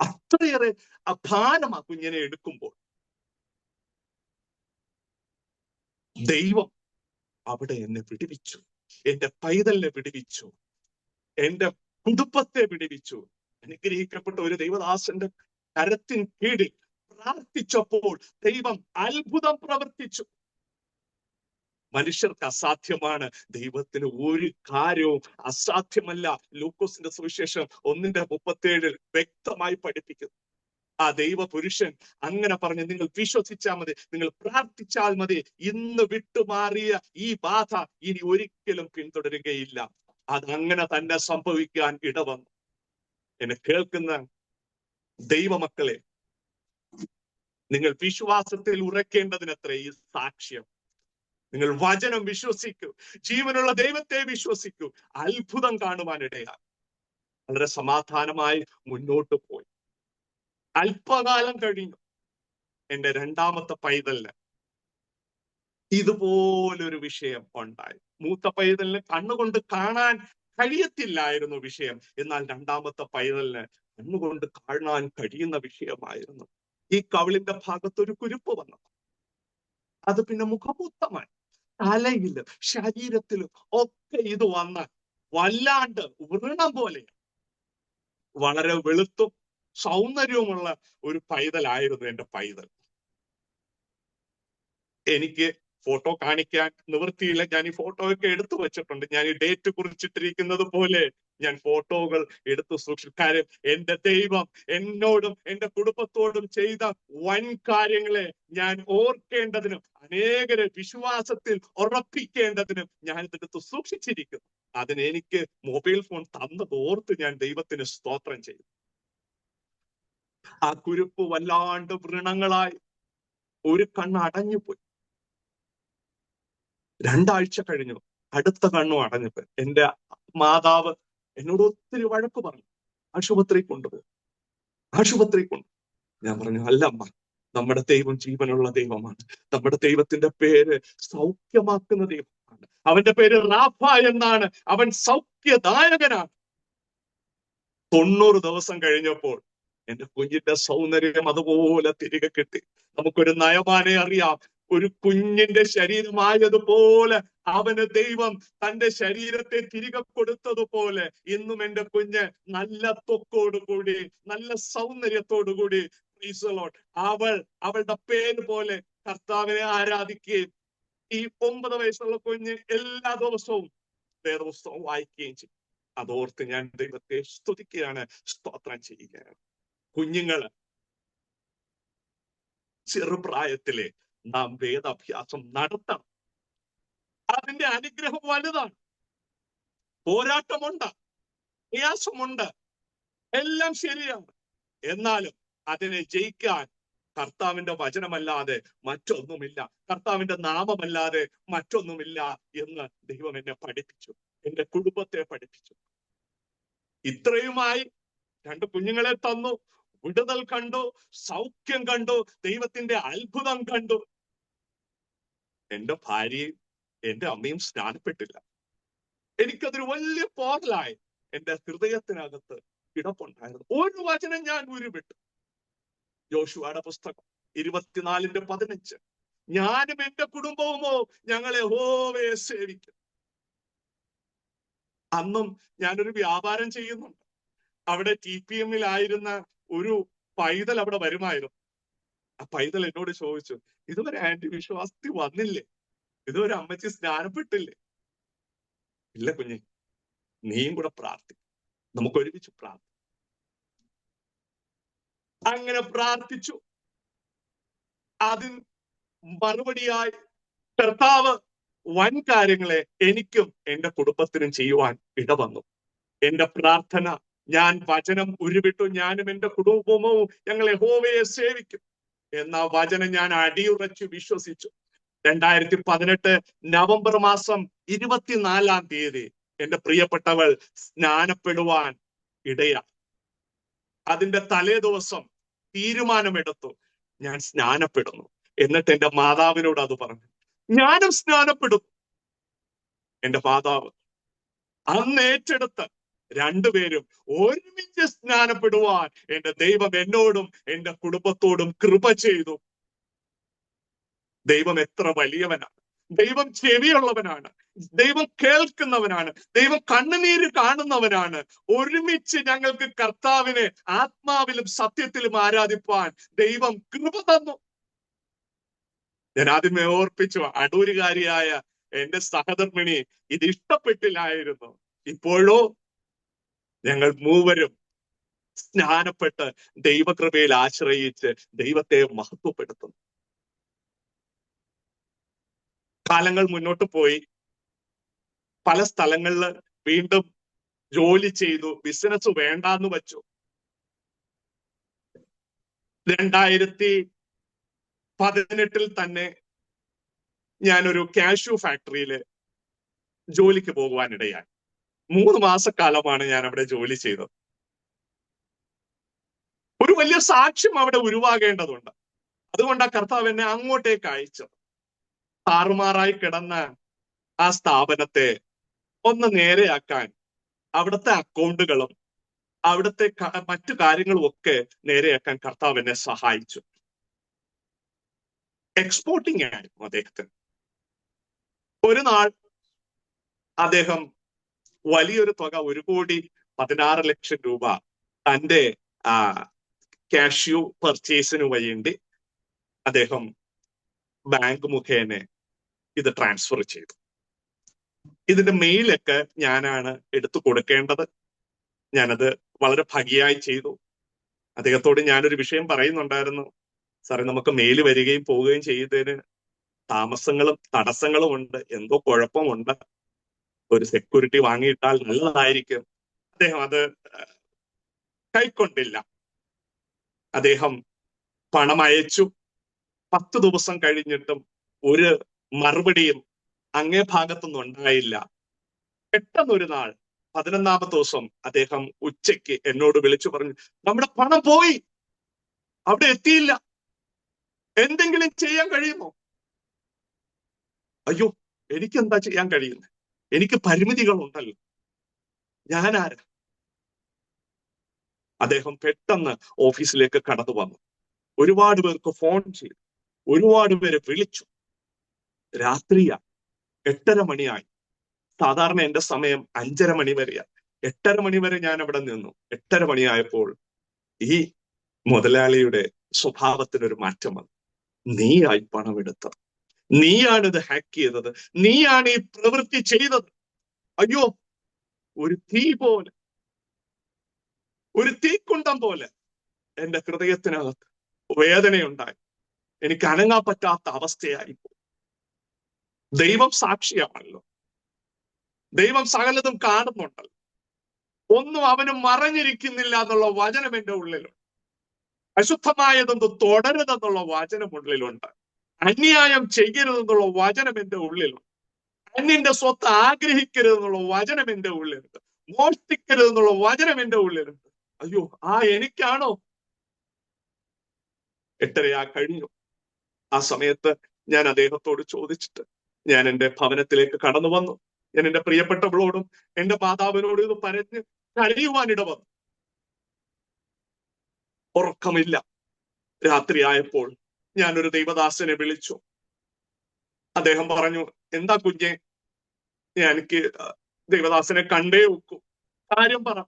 അത്രയേറെ അഭാരം ആ കുഞ്ഞിനെ എടുക്കുമ്പോൾ ദൈവം അവിടെ എന്നെ വിടുവിച്ചു, എന്റെ പൈതലിനെ വിടുവിച്ചു, എന്റെ കുടുംബത്തെ വിടുവിച്ചു. അനുഗ്രഹിക്കപ്പെട്ട ഒരു ദൈവദാസന്റെ കരത്തിന് കീഴിൽ പ്രാർത്ഥിച്ചപ്പോൾ ദൈവം അത്ഭുതം പ്രവർത്തിച്ചു. മനുഷ്യർക്ക് അസാധ്യമാണ്, ദൈവത്തിന് ഒരു കാര്യവും അസാധ്യമല്ല. ലൂക്കോസിന്റെ സുവിശേഷം 1:37 വ്യക്തമായി പഠിപ്പിക്കുന്നു. ആ ദൈവ പുരുഷൻ അങ്ങനെ പറഞ്ഞു, നിങ്ങൾ വിശ്വസിച്ചാൽ മതി, നിങ്ങൾ പ്രാർത്ഥിച്ചാൽ മതി, ഇന്ന് വിട്ടുമാറിയ ഈ ബാധ ഇനി ഒരിക്കലും പിന്തുടരുകയില്ല. അതങ്ങനെ തന്നെ സംഭവിക്കാൻ ഇടവന്നു. എന്നെ കേൾക്കുന്ന ദൈവമക്കളെ, നിങ്ങൾ വിശ്വാസത്തിൽ ഉറക്കേണ്ടതിനത്രേ ഈ സാക്ഷ്യം. നിങ്ങൾ വചനം വിശ്വസിക്കൂ, ജീവനുള്ള ദൈവത്തെ വിശ്വസിക്കൂ, അത്ഭുതം കാണുവാനിടയായി. വളരെ സമാധാനമായി മുന്നോട്ട് പോയി. അല്പകാലം കഴിഞ്ഞു എന്റെ രണ്ടാമത്തെ പൈതലിന് ഇതുപോലൊരു വിഷയം ഉണ്ടായി. മൂത്ത പൈതലിന് കണ്ണുകൊണ്ട് കാണാൻ കഴിയത്തില്ലായിരുന്നു വിഷയം, എന്നാൽ രണ്ടാമത്തെ പൈതലിന് കണ്ണുകൊണ്ട് കാണാൻ കഴിയുന്ന വിഷയമായിരുന്നു. ഈ കവിളിന്റെ ഭാഗത്തൊരു കുരുപ്പ് വന്നു. അത് പിന്നെ മുഖപൂത്തമായി, തലയിലും ശരീരത്തിലും ഒക്കെ ഇത് വന്ന് വല്ലാണ്ട് വ്രണം പോലെ. വളരെ വെളുത്തും സൗന്ദര്യവുമുള്ള ഒരു പൈതലായിരുന്നു എന്റെ പൈതൽ. എനിക്ക് ഫോട്ടോ കാണിക്കാൻ നിവൃത്തിയില്ല. ഞാൻ ഈ ഫോട്ടോ ഒക്കെ എടുത്തു വെച്ചിട്ടുണ്ട്. ഞാൻ ഈ ഡേറ്റ് കുറിച്ചിട്ടിരിക്കുന്നത് പോലെ ഞാൻ ഫോട്ടോകൾ എടുത്തു സൂക്ഷിച്ചു. കാര്യം എന്റെ ദൈവം എന്നോടും എന്റെ കുടുംബത്തോടും ചെയ്ത വൻ കാര്യങ്ങളെ ഞാൻ ഓർക്കേണ്ടതിനും അനേകരെ വിശ്വാസത്തിൽ ഉറപ്പിക്കേണ്ടതിനും ഞാൻ ഇതെടുത്ത് സൂക്ഷിച്ചിരിക്കുന്നു. അതിന് എനിക്ക് മൊബൈൽ ഫോൺ തന്നത് ഓർത്ത് ഞാൻ ദൈവത്തിന് സ്തോത്രം ചെയ്തു. ആ കുരുപ്പ് വല്ലാണ്ട് വ്രണങ്ങളായി ഒരു കണ്ണ് അടഞ്ഞുപോയി. 2 ആഴ്ച കഴിഞ്ഞു അടുത്ത കണ്ണും അടഞ്ഞുപോയി. എന്റെ മാതാവ് എന്നോട് ഒത്തിരി വഴക്ക് പറഞ്ഞു. ആശുപത്രി കൊണ്ടുപോകും. ഞാൻ പറഞ്ഞു, അല്ലമ്മ, നമ്മുടെ ദൈവം ജീവനുള്ള ദൈവമാണ്. നമ്മുടെ ദൈവത്തിന്റെ പേര് സൗഖ്യമാക്കുന്ന ദൈവമാണ്. അവന്റെ പേര് റാഫ എന്നാണ്. അവൻ സൗഖ്യദായകനാണ്. 90 ദിവസം കഴിഞ്ഞപ്പോൾ എന്റെ കുഞ്ഞിന്റെ സൗന്ദര്യം അതുപോലെ തിരികെ കിട്ടി. നമുക്കൊരു നയമാനെ അറിയാം. ഒരു കുഞ്ഞിന്റെ ശരീരമായതുപോലെ അവന് ദൈവം തന്റെ ശരീരത്തെ തിരികെ കൊടുത്തതുപോലെ ഇന്നും എന്റെ കുഞ്ഞ് നല്ല ത്വക്കോടുകൂടി, നല്ല സൗന്ദര്യത്തോടുകൂടി, അവളുടെ പേര് പോലെ കർത്താവിനെ ആരാധിക്കുകയും ഈ 9 വയസ്സുള്ള കുഞ്ഞ് എല്ലാ ദിവസവും വേദപുസ്തകം വായിക്കുകയും ചെയ്യും. അതോർത്ത് ഞാൻ ദൈവത്തെ സ്തുതിക്കുകയാണ്, സ്തോത്രം ചെയ്യുകയാണ്. കുഞ്ഞുങ്ങള് ചെറുപ്രായത്തിലെ നാം വേദാഭ്യാസം നടത്തണം. അതിന്റെ അനുഗ്രഹം വലുതാണ്. പോരാട്ടമുണ്ട്, പ്രയാസമുണ്ട്, എല്ലാം ശരിയാണ്. എന്നാലും അതിനെ ജയിക്കാൻ കർത്താവിന്റെ വചനമല്ലാതെ മറ്റൊന്നുമില്ല, കർത്താവിന്റെ നാമമല്ലാതെ മറ്റൊന്നുമില്ല എന്ന് ദൈവം എന്നെ പഠിപ്പിച്ചു, എന്റെ കുടുംബത്തെ പഠിപ്പിച്ചു. ഇത്രയുമായി 2 കുഞ്ഞുങ്ങളെ തന്നു, വിടുതൽ കണ്ടു, സൗഖ്യം കണ്ടു, ദൈവത്തിന്റെ അത്ഭുതം കണ്ടു. എന്റെ ഭാര്യയും എന്റെ അമ്മയും സ്നാനപ്പെട്ടില്ല. എനിക്കതൊരു വലിയ പോറലായി എന്റെ ഹൃദയത്തിനകത്ത് കിടപ്പുണ്ടായിരുന്നു. ഒരു വചനം ഞാൻ ഉരുവിട്ടു. യോശുവയുടെ പുസ്തകം 24:15. ഞാനും എന്റെ കുടുംബവുമോ ഞങ്ങളെ യഹോവയെ സേവിക്കും. അന്നും ഞാനൊരു വ്യാപാരം ചെയ്യുന്നുണ്ട്. അവിടെ TPM-ലായിരുന്ന ഒരു പൈതൽ അവിടെ വരുമായിരുന്നു. ആ പൈതൽ എന്നോട് ചോദിച്ചു, ഇതുവരെ ആന്റി വിശ്വാസത്തിൽ വന്നില്ലേ? ഇതുവരെ അമ്മച്ചി സ്നാനപ്പെട്ടില്ലേ? ഇല്ല കുഞ്ഞെ, നീയും കൂടെ പ്രാർത്ഥിക്കും, നമുക്ക് ഒരുമിച്ച് പ്രാർത്ഥിക്കും. അങ്ങനെ പ്രാർത്ഥിച്ചു. അതിന് മറുപടിയായി കർത്താവ് വൻ കാര്യങ്ങളെ എനിക്കും എന്റെ കുടുംബത്തിനും ചെയ്യുവാൻ ഇടവന്നു. എന്റെ പ്രാർത്ഥന, ഞാൻ വചനം ഉരുവിട്ടു, ഞാനും എന്റെ കുടുംബവും ഞങ്ങൾ യഹോവയെ സേവിക്കും എന്ന വചനം ഞാൻ അടിയുറച്ചു വിശ്വസിച്ചു. 2018 നവംബർ മാസം 24-ാം തീയതി എന്റെ പ്രിയപ്പെട്ടവൾ സ്നാനപ്പെടുവാൻ ഇടയാ. അതിന്റെ തലേ ദിവസം തീരുമാനമെടുത്തു, ഞാൻ സ്നാനപ്പെടുന്നു. എന്നിട്ട് എന്റെ മാതാവിനോട് അത് പറഞ്ഞു, ഞാനും സ്നാനപ്പെടും. എന്റെ മാതാവ് അന്ന് ഏറ്റെടുത്ത് രണ്ടുപേരും ഒരുമിച്ച് സ്നാനപ്പെടുവാൻ എന്റെ ദൈവം എന്നോടും എന്റെ കുടുംബത്തോടും കൃപ ചെയ്തു. ദൈവം എത്ര വലിയവനാണ്! ദൈവം ചെവിയുള്ളവനാണ്, ദൈവം കേൾക്കുന്നവനാണ്, ദൈവം കണ്ണുനീര് കാണുന്നവനാണ്. ഒരുമിച്ച് ഞങ്ങൾക്ക് കർത്താവിനെ ആത്മാവിലും സത്യത്തിലും ആരാധിപ്പാൻ ദൈവം കൃപ തന്നു. ഞാൻ ആദ്യമേ ഓർപ്പിച്ചു, അടൂരുകാരിയായ എന്റെ സഹധർമ്മിണി ഇത് ഇഷ്ടപ്പെട്ടില്ലായിരുന്നു. ഇപ്പോഴോ ഞങ്ങൾ മൂവരും സ്നാനപ്പെട്ട് ദൈവകൃപയിൽ ആശ്രയിച്ച് ദൈവത്തെ മഹത്വപ്പെടുത്തുന്നു. കാലങ്ങൾ മുന്നോട്ട് പോയി. പല സ്ഥലങ്ങളിൽ വീണ്ടും ജോലി ചെയ്തു. ബിസിനസ് വേണ്ടാന്ന് വെച്ചു. 2018 തന്നെ ഞാനൊരു കാഷ്യൂ ഫാക്ടറിയിൽ ജോലിക്ക് പോകുവാനിടയായി. 3 മാസക്കാലമാണ് ഞാൻ അവിടെ ജോലി ചെയ്തത്. ഒരു വലിയ സാക്ഷ്യം അവിടെ ഉരുവാകേണ്ടതുണ്ട്. അതുകൊണ്ടാണ് കർത്താവ് എന്നെ അങ്ങോട്ടേക്ക് അയച്ചത്. താറുമാറായി കിടന്ന ആ സ്ഥാപനത്തെ ഒന്ന് നേരെയാക്കാൻ, അവിടുത്തെ അക്കൗണ്ടുകളും അവിടുത്തെ മറ്റു കാര്യങ്ങളും ഒക്കെ നേരെയാക്കാൻ കർത്താവ് എന്നെ സഹായിച്ചു. എക്സ്പോർട്ടിംഗ് ആയിരുന്നു അദ്ദേഹത്തിന്. ഒരു നാൾ അദ്ദേഹം വലിയൊരു തുക, 1,16,00,000 രൂപ തന്റെ കാഷ്യൂ പർച്ചേസിന് വേണ്ടി അദ്ദേഹം ബാങ്ക് മുഖേന ഇത് ട്രാൻസ്ഫർ ചെയ്തു. ഇതിന്റെ മെയിലൊക്കെ ഞാനാണ് എടുത്തു കൊടുക്കേണ്ടത്. ഞാനത് വളരെ ഭംഗിയായി ചെയ്തു. അദ്ദേഹത്തോട് ഞാനൊരു വിഷയം പറയുന്നുണ്ടായിരുന്നു, സാറേ നമുക്ക് മെയിൽ വരികയും പോവുകയും ചെയ്യുന്നതിന് താമസങ്ങളും തടസ്സങ്ങളും ഉണ്ട്, എന്തോ കുഴപ്പമുണ്ട്, ഒരു സെക്യൂരിറ്റി വാങ്ങിയിട്ടാൽ നല്ലതായിരിക്കും. അദ്ദേഹം അത് കൈക്കൊണ്ടില്ല. അദ്ദേഹം പണം അയച്ചു. 10 ദിവസം കഴിഞ്ഞിട്ടും ഒരു മറുപടിയും അങ്ങേ ഭാഗത്തൊന്നും ഉണ്ടായില്ല. പെട്ടെന്നൊരു നാൾ 11-ാമത്തെ ദിവസം അദ്ദേഹം ഉച്ചയ്ക്ക് എന്നോട് വിളിച്ചു പറഞ്ഞു, നമ്മുടെ പണം പോയി, അവിടെ എത്തിയില്ല, എന്തെങ്കിലും ചെയ്യാൻ കഴിയുമോ? അയ്യോ, എനിക്കെന്താ ചെയ്യാൻ കഴിയുന്നത്? എനിക്ക് പരിമിതികളുണ്ടല്ലോ, ഞാനാരാ? അദ്ദേഹം പെട്ടെന്ന് ഓഫീസിലേക്ക് കടന്നു വന്നു. ഒരുപാട് പേർക്ക് ഫോൺ ചെയ്തു, ഒരുപാട് പേരെ വിളിച്ചു. രാത്രിയാ, 8:30 മണിയായി. സാധാരണ എന്റെ സമയം 5:30 മണി വരെയാണ്. 8:30 മണി വരെ ഞാൻ അവിടെ നിന്നു. 8:30 മണിയായപ്പോൾ ഈ മുതലാളിയുടെ സ്വഭാവത്തിനൊരു മാറ്റം വന്നു. നീയായി പണം എടുത്തത്, നീയാണ് ഇത് ഹാക്ക് ചെയ്തത്, നീയാണ് ഈ പ്രവൃത്തി ചെയ്തത്. അയ്യോ, ഒരു തീ പോലെ, ഒരു തീക്കുണ്ടം പോലെ എന്റെ ഹൃദയത്തിനകത്ത് വേദനയുണ്ടായി. എനിക്ക് അനങ്ങാൻ പറ്റാത്ത അവസ്ഥയായി. ദൈവം സാക്ഷിയാണല്ലോ, ദൈവം സകലതും കാണുന്നുണ്ടല്ലോ, ഒന്നും അവന് മറഞ്ഞിരിക്കുന്നില്ല എന്നുള്ള വചനം എന്റെ ഉള്ളിലുണ്ട്. അശുദ്ധമായതൊന്നും തുടരുതെന്നുള്ള വചനം ഉള്ളിലുണ്ട്. അന്യായം ചെയ്യരുതെന്നുള്ള വചനം എന്റെ ഉള്ളിലുണ്ട്. അന്യന്റെ സ്വത്ത് ആഗ്രഹിക്കരുതെന്നുള്ള വചനം എന്റെ ഉള്ളിലുണ്ട്. മോഷ്ടിക്കരുതെന്നുള്ള വചനം എന്റെ ഉള്ളിലുണ്ട്. അയ്യോ, എനിക്കാണോ? 8:30 കഴിഞ്ഞു. ആ സമയത്ത് ഞാൻ അദ്ദേഹത്തോട് ചോദിച്ചിട്ട് ഞാൻ എന്റെ ഭവനത്തിലേക്ക് കടന്നു വന്നു. ഞാൻ എന്റെ പ്രിയപ്പെട്ടവളോടും എന്റെ മാതാവിനോടും ഇത് പറഞ്ഞ് കരയുവാനിട വന്നു. ഉറക്കമില്ല. രാത്രിയായപ്പോൾ ഞാനൊരു ദൈവദാസനെ വിളിച്ചു. അദ്ദേഹം പറഞ്ഞു, എന്താ കുഞ്ഞെ, എനിക്ക് ദൈവദാസനെ കണ്ടേ ഒക്കൂ, കാര്യം പറ.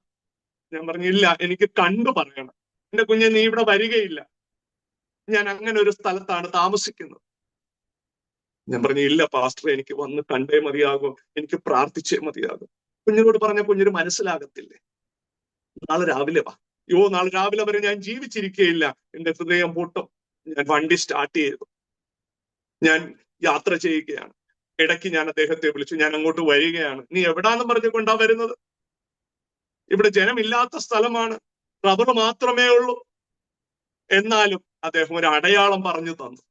ഞാൻ പറഞ്ഞു, ഇല്ല, എനിക്ക് കണ്ടു പറയണം. എന്റെ കുഞ്ഞെ, നീ ഇവിടെ വരികയില്ല, ഞാൻ അങ്ങനെ ഒരു സ്ഥലത്താണ് താമസിക്കുന്നത്. ഞാൻ പറഞ്ഞു, ഇല്ല പാസ്റ്റർ, എനിക്ക് വന്ന് കണ്ടേ മതിയാകും, എനിക്ക് പ്രാർത്ഥിച്ചേ മതിയാകും. കുഞ്ഞിനോട് പറഞ്ഞ കുഞ്ഞിന് മനസ്സിലാകത്തില്ലേ? നാളെ രാവിലെ വാ. നാളെ രാവിലെ വരെ ഞാൻ ജീവിച്ചിരിക്കുകയില്ല, എന്റെ ഹൃദയം പൊട്ടും. ഞാൻ വണ്ടി സ്റ്റാർട്ട് ചെയ്തു, ഞാൻ യാത്ര ചെയ്യുകയാണ്. ഇടയ്ക്ക് ഞാൻ അദ്ദേഹത്തെ വിളിച്ചു, ഞാൻ അങ്ങോട്ട് വരികയാണ്. നീ എവിടാന്ന് പറഞ്ഞുകൊണ്ടാ വരുന്നത്? ഇവിടെ ജനമില്ലാത്ത സ്ഥലമാണ്, റബ്ബർ മാത്രമേ ഉള്ളൂ. എന്നാലും അദ്ദേഹം ഒരു അടയാളം പറഞ്ഞു തന്നു.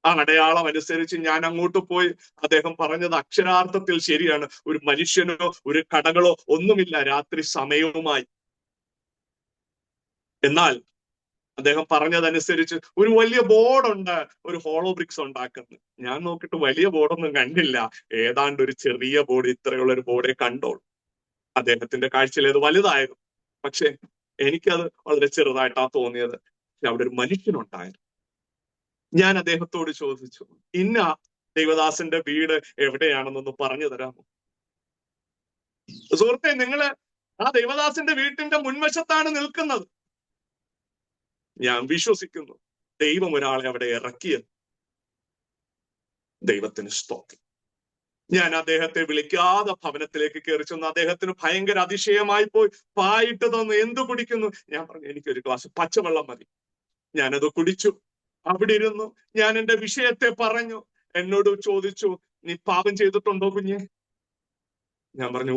ആ അടയാളം അനുസരിച്ച് ഞാൻ അങ്ങോട്ട് പോയി. അദ്ദേഹം പറഞ്ഞത് അക്ഷരാർത്ഥത്തിൽ ശരിയാണ്. ഒരു മനുഷ്യനോ ഒരു കടകളോ ഒന്നുമില്ല, രാത്രി സമയവുമായി. എന്നാൽ അദ്ദേഹം പറഞ്ഞതനുസരിച്ച് ഒരു വലിയ ബോർഡുണ്ട്, ഒരു ഹോളോ ബ്രിക്സ് ഉണ്ടാക്കുന്നത്. ഞാൻ നോക്കിയിട്ട് വലിയ ബോർഡൊന്നും കണ്ടില്ല, ഏതാണ്ട് ഒരു ചെറിയ ബോർഡ്, ഇത്രയുള്ള ഒരു ബോർഡേ കണ്ടോളൂ. അദ്ദേഹത്തിന്റെ കാഴ്ചയിൽ അത് വലുതായിരുന്നു, പക്ഷെ എനിക്കത് വളരെ ചെറുതായിട്ടാ തോന്നിയത്. അവിടെ ഒരു മനുഷ്യനുണ്ടായിരുന്നു. ഞാൻ അദ്ദേഹത്തോട് ചോദിച്ചു, ഇന്ന ദൈവദാസന്റെ വീട് എവിടെയാണെന്നൊന്ന് പറഞ്ഞു തരാമോ? സുഹൃത്തെ, നിങ്ങള് ആ ദൈവദാസന്റെ വീട്ടിന്റെ മുൻവശത്താണ് നിൽക്കുന്നത്. ഞാൻ വിശ്വസിക്കുന്നു ദൈവം ഒരാളെ അവിടെ ഇറക്കിയത്. ദൈവത്തിന് സ്തോത്രം. ഞാൻ അദ്ദേഹത്തെ വിളിക്കാതെ ഭവനത്തിലേക്ക് കയറി ചെന്നു. അദ്ദേഹത്തിന് ഭയങ്കര അതിശയമായി പോയി. പായിട്ട് തന്നു, എന്തു കുടിക്കുന്നു? ഞാൻ പറഞ്ഞു, എനിക്കൊരു ഗ്ലാസ് പച്ചവെള്ളം മതി. ഞാനത് കുടിച്ചു. അവിടെ ഇരുന്നു ഞാൻ എന്റെ വിഷയത്തെ പറഞ്ഞു. എന്നോട് ചോദിച്ചു, നീ പാപം ചെയ്തിട്ടുണ്ടോ കുഞ്ഞെ? ഞാൻ പറഞ്ഞു,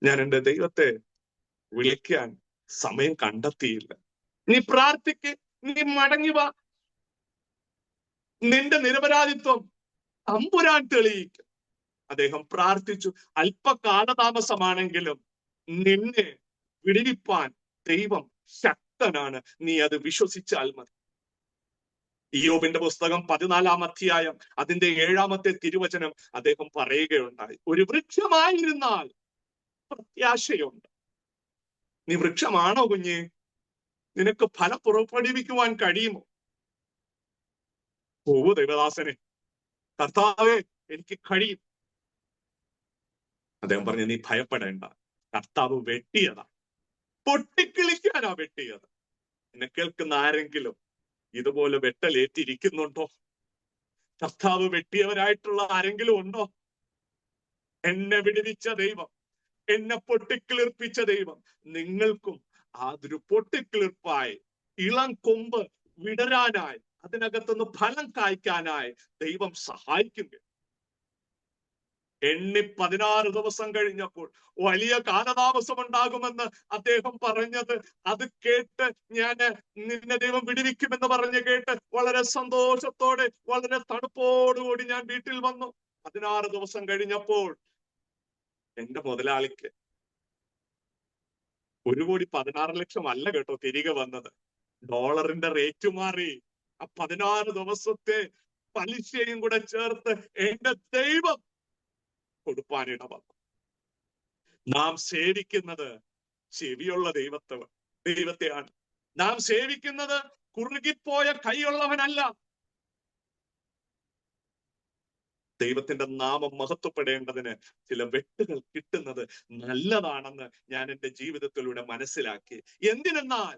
ഞാൻ എന്റെ ദൈവത്തെ വിളിക്കാൻ സമയം കണ്ടെത്തിയില്ല. നീ പ്രാർത്ഥിക്ക്, നീ മടങ്ങി വാ, നിന്റെ നിരപരാധിത്വം തമ്പുരാൻ തെളിയിക്കും. അദ്ദേഹം പ്രാർത്ഥിച്ചു. അല്പകാലതാമസമാണെങ്കിലും നിന്നെ വിടുവിപ്പാൻ ദൈവം ശക്തനാണ്, നീ അത് വിശ്വസിച്ചാൽ മതി. ഇയ്യോബിന്റെ പുസ്തകം 14-ാം അധ്യായം അതിന്റെ 7-ാമത്തെ തിരുവചനം അദ്ദേഹം പറയുകയുണ്ടായി, ഒരു വൃക്ഷമായിരുന്നാൽ പ്രത്യാശയുണ്ട്. നീ വൃക്ഷമാണോ കുഞ്ഞെ? നിനക്ക് ഫലം പുറപ്പെടുവിക്കുവാൻ കഴിയുമോ? ദൈവദാസനെ, കർത്താവേ, എനിക്ക് കഴിയും. അദ്ദേഹം പറഞ്ഞു, നീ ഭയപ്പെടേണ്ട, കർത്താവ് വെട്ടിയതാ, പൊട്ടിക്കിളിക്കാനാ വെട്ടിയത്. എന്നെ കേൾക്കുന്ന ആരെങ്കിലും ഇതുപോലെ വെട്ടലേറ്റിരിക്കുന്നുണ്ടോ? കർത്താവ് വെട്ടിയവരായിട്ടുള്ള ആരെങ്കിലും ഉണ്ടോ? എന്നെ വിടുവിച്ച ദൈവം, എന്നെ പൊട്ടിക്കിളിർപ്പിച്ച ദൈവം നിങ്ങൾക്കും അതൊരു പൊട്ടിക്കിളിർപ്പായി, ഇളം കൊമ്പ് വിടരാനായി, അതിനകത്തുനിന്ന് ഫലം കായ്ക്കാനായി ദൈവം സഹായിക്കുക. 16 ദിവസം കഴിഞ്ഞപ്പോൾ വലിയ കാലതാമസം ഉണ്ടാകുമെന്ന് അദ്ദേഹം പറഞ്ഞത് അത് കേട്ട് ഞാൻ നിന്നെ ദൈവം വിടുവിക്കുമെന്ന് പറഞ്ഞ് കേട്ട് വളരെ സന്തോഷത്തോടെ വളരെ തണുപ്പോടുകൂടി ഞാൻ വീട്ടിൽ വന്നു. 16 ദിവസം കഴിഞ്ഞപ്പോൾ എന്റെ മുതലാളിക്ക് 1,16,00,000 അല്ല കേട്ടോ തിരികെ വന്നത്. ഡോളറിന്റെ റേറ്റ് മാറി. ആ 16 ദിവസത്തെ പലിശയും കൂടെ ചേർത്ത് എന്റെ ദൈവം കൊടുപ്പാനിട വന്നു. നാം സേവിക്കുന്നത് ചെവിയുള്ള ദൈവത്തെയാണ്. നാം സേവിക്കുന്നത് കുറുകിപ്പോയ കൈയുള്ളവനല്ല. ദൈവത്തിന്റെ നാമം മഹത്വപ്പെടേണ്ടതിന് ചില വെട്ടുകൾ കിട്ടുന്നത് നല്ലതാണെന്ന് ഞാൻ എന്റെ ജീവിതത്തിലൂടെ മനസ്സിലാക്കി. എന്തിനെന്നാൽ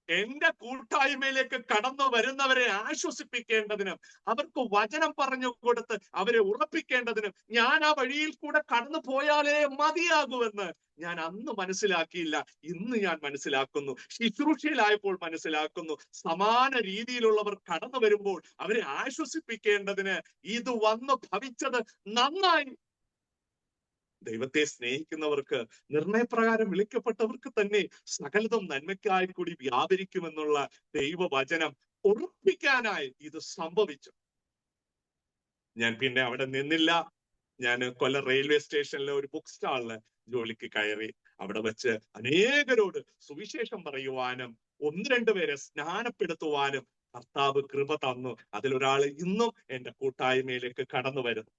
എന്റെ കൂട്ടായ്മയിലേക്ക് കടന്നു വരുന്നവരെ ആശ്വസിപ്പിക്കേണ്ടതിനും അവർക്ക് വചനം പറഞ്ഞു കൊടുത്ത് അവരെ ഉറപ്പിക്കേണ്ടതിനും ഞാൻ ആ വഴിയിൽ കൂടെ കടന്നു പോയാലേ മതിയാകുമെന്ന് ഞാൻ അന്ന് മനസ്സിലാക്കിയില്ല. ഇന്ന് ഞാൻ മനസ്സിലാക്കുന്നു, ശുശ്രൂഷയിലായപ്പോൾ മനസ്സിലാക്കുന്നു. സമാന രീതിയിലുള്ളവർ കടന്നു വരുമ്പോൾ അവരെ ആശ്വസിപ്പിക്കേണ്ടതിന് ഇത് വന്നു ഭവിച്ചത് നന്നായി. ദൈവത്തെ സ്നേഹിക്കുന്നവർക്ക്, നിർണയപ്രകാരം വിളിക്കപ്പെട്ടവർക്ക് തന്നെ സകലതും നന്മയ്ക്കായി കൂടി വ്യാപരിക്കുമെന്നുള്ള ദൈവവചനം ഉറപ്പിക്കാനായി ഇത് സംഭവിച്ചു. ഞാൻ പിന്നെ അവിടെ നിന്നില്ല. ഞാൻ കൊല്ലം റെയിൽവേ സ്റ്റേഷനിലെ ഒരു ബുക്ക് സ്റ്റാളില് ജോലിക്ക് കയറി. അവിടെ വെച്ച് അനേകരോട് സുവിശേഷം പറയുവാനും 1-2 പേരെ സ്നാനപ്പെടുത്തുവാനും കർത്താവ് കൃപ തന്നു. അതിലൊരാൾ ഇന്നും എന്റെ കൂട്ടായ്മയിലേക്ക് കടന്നു വരുന്നു.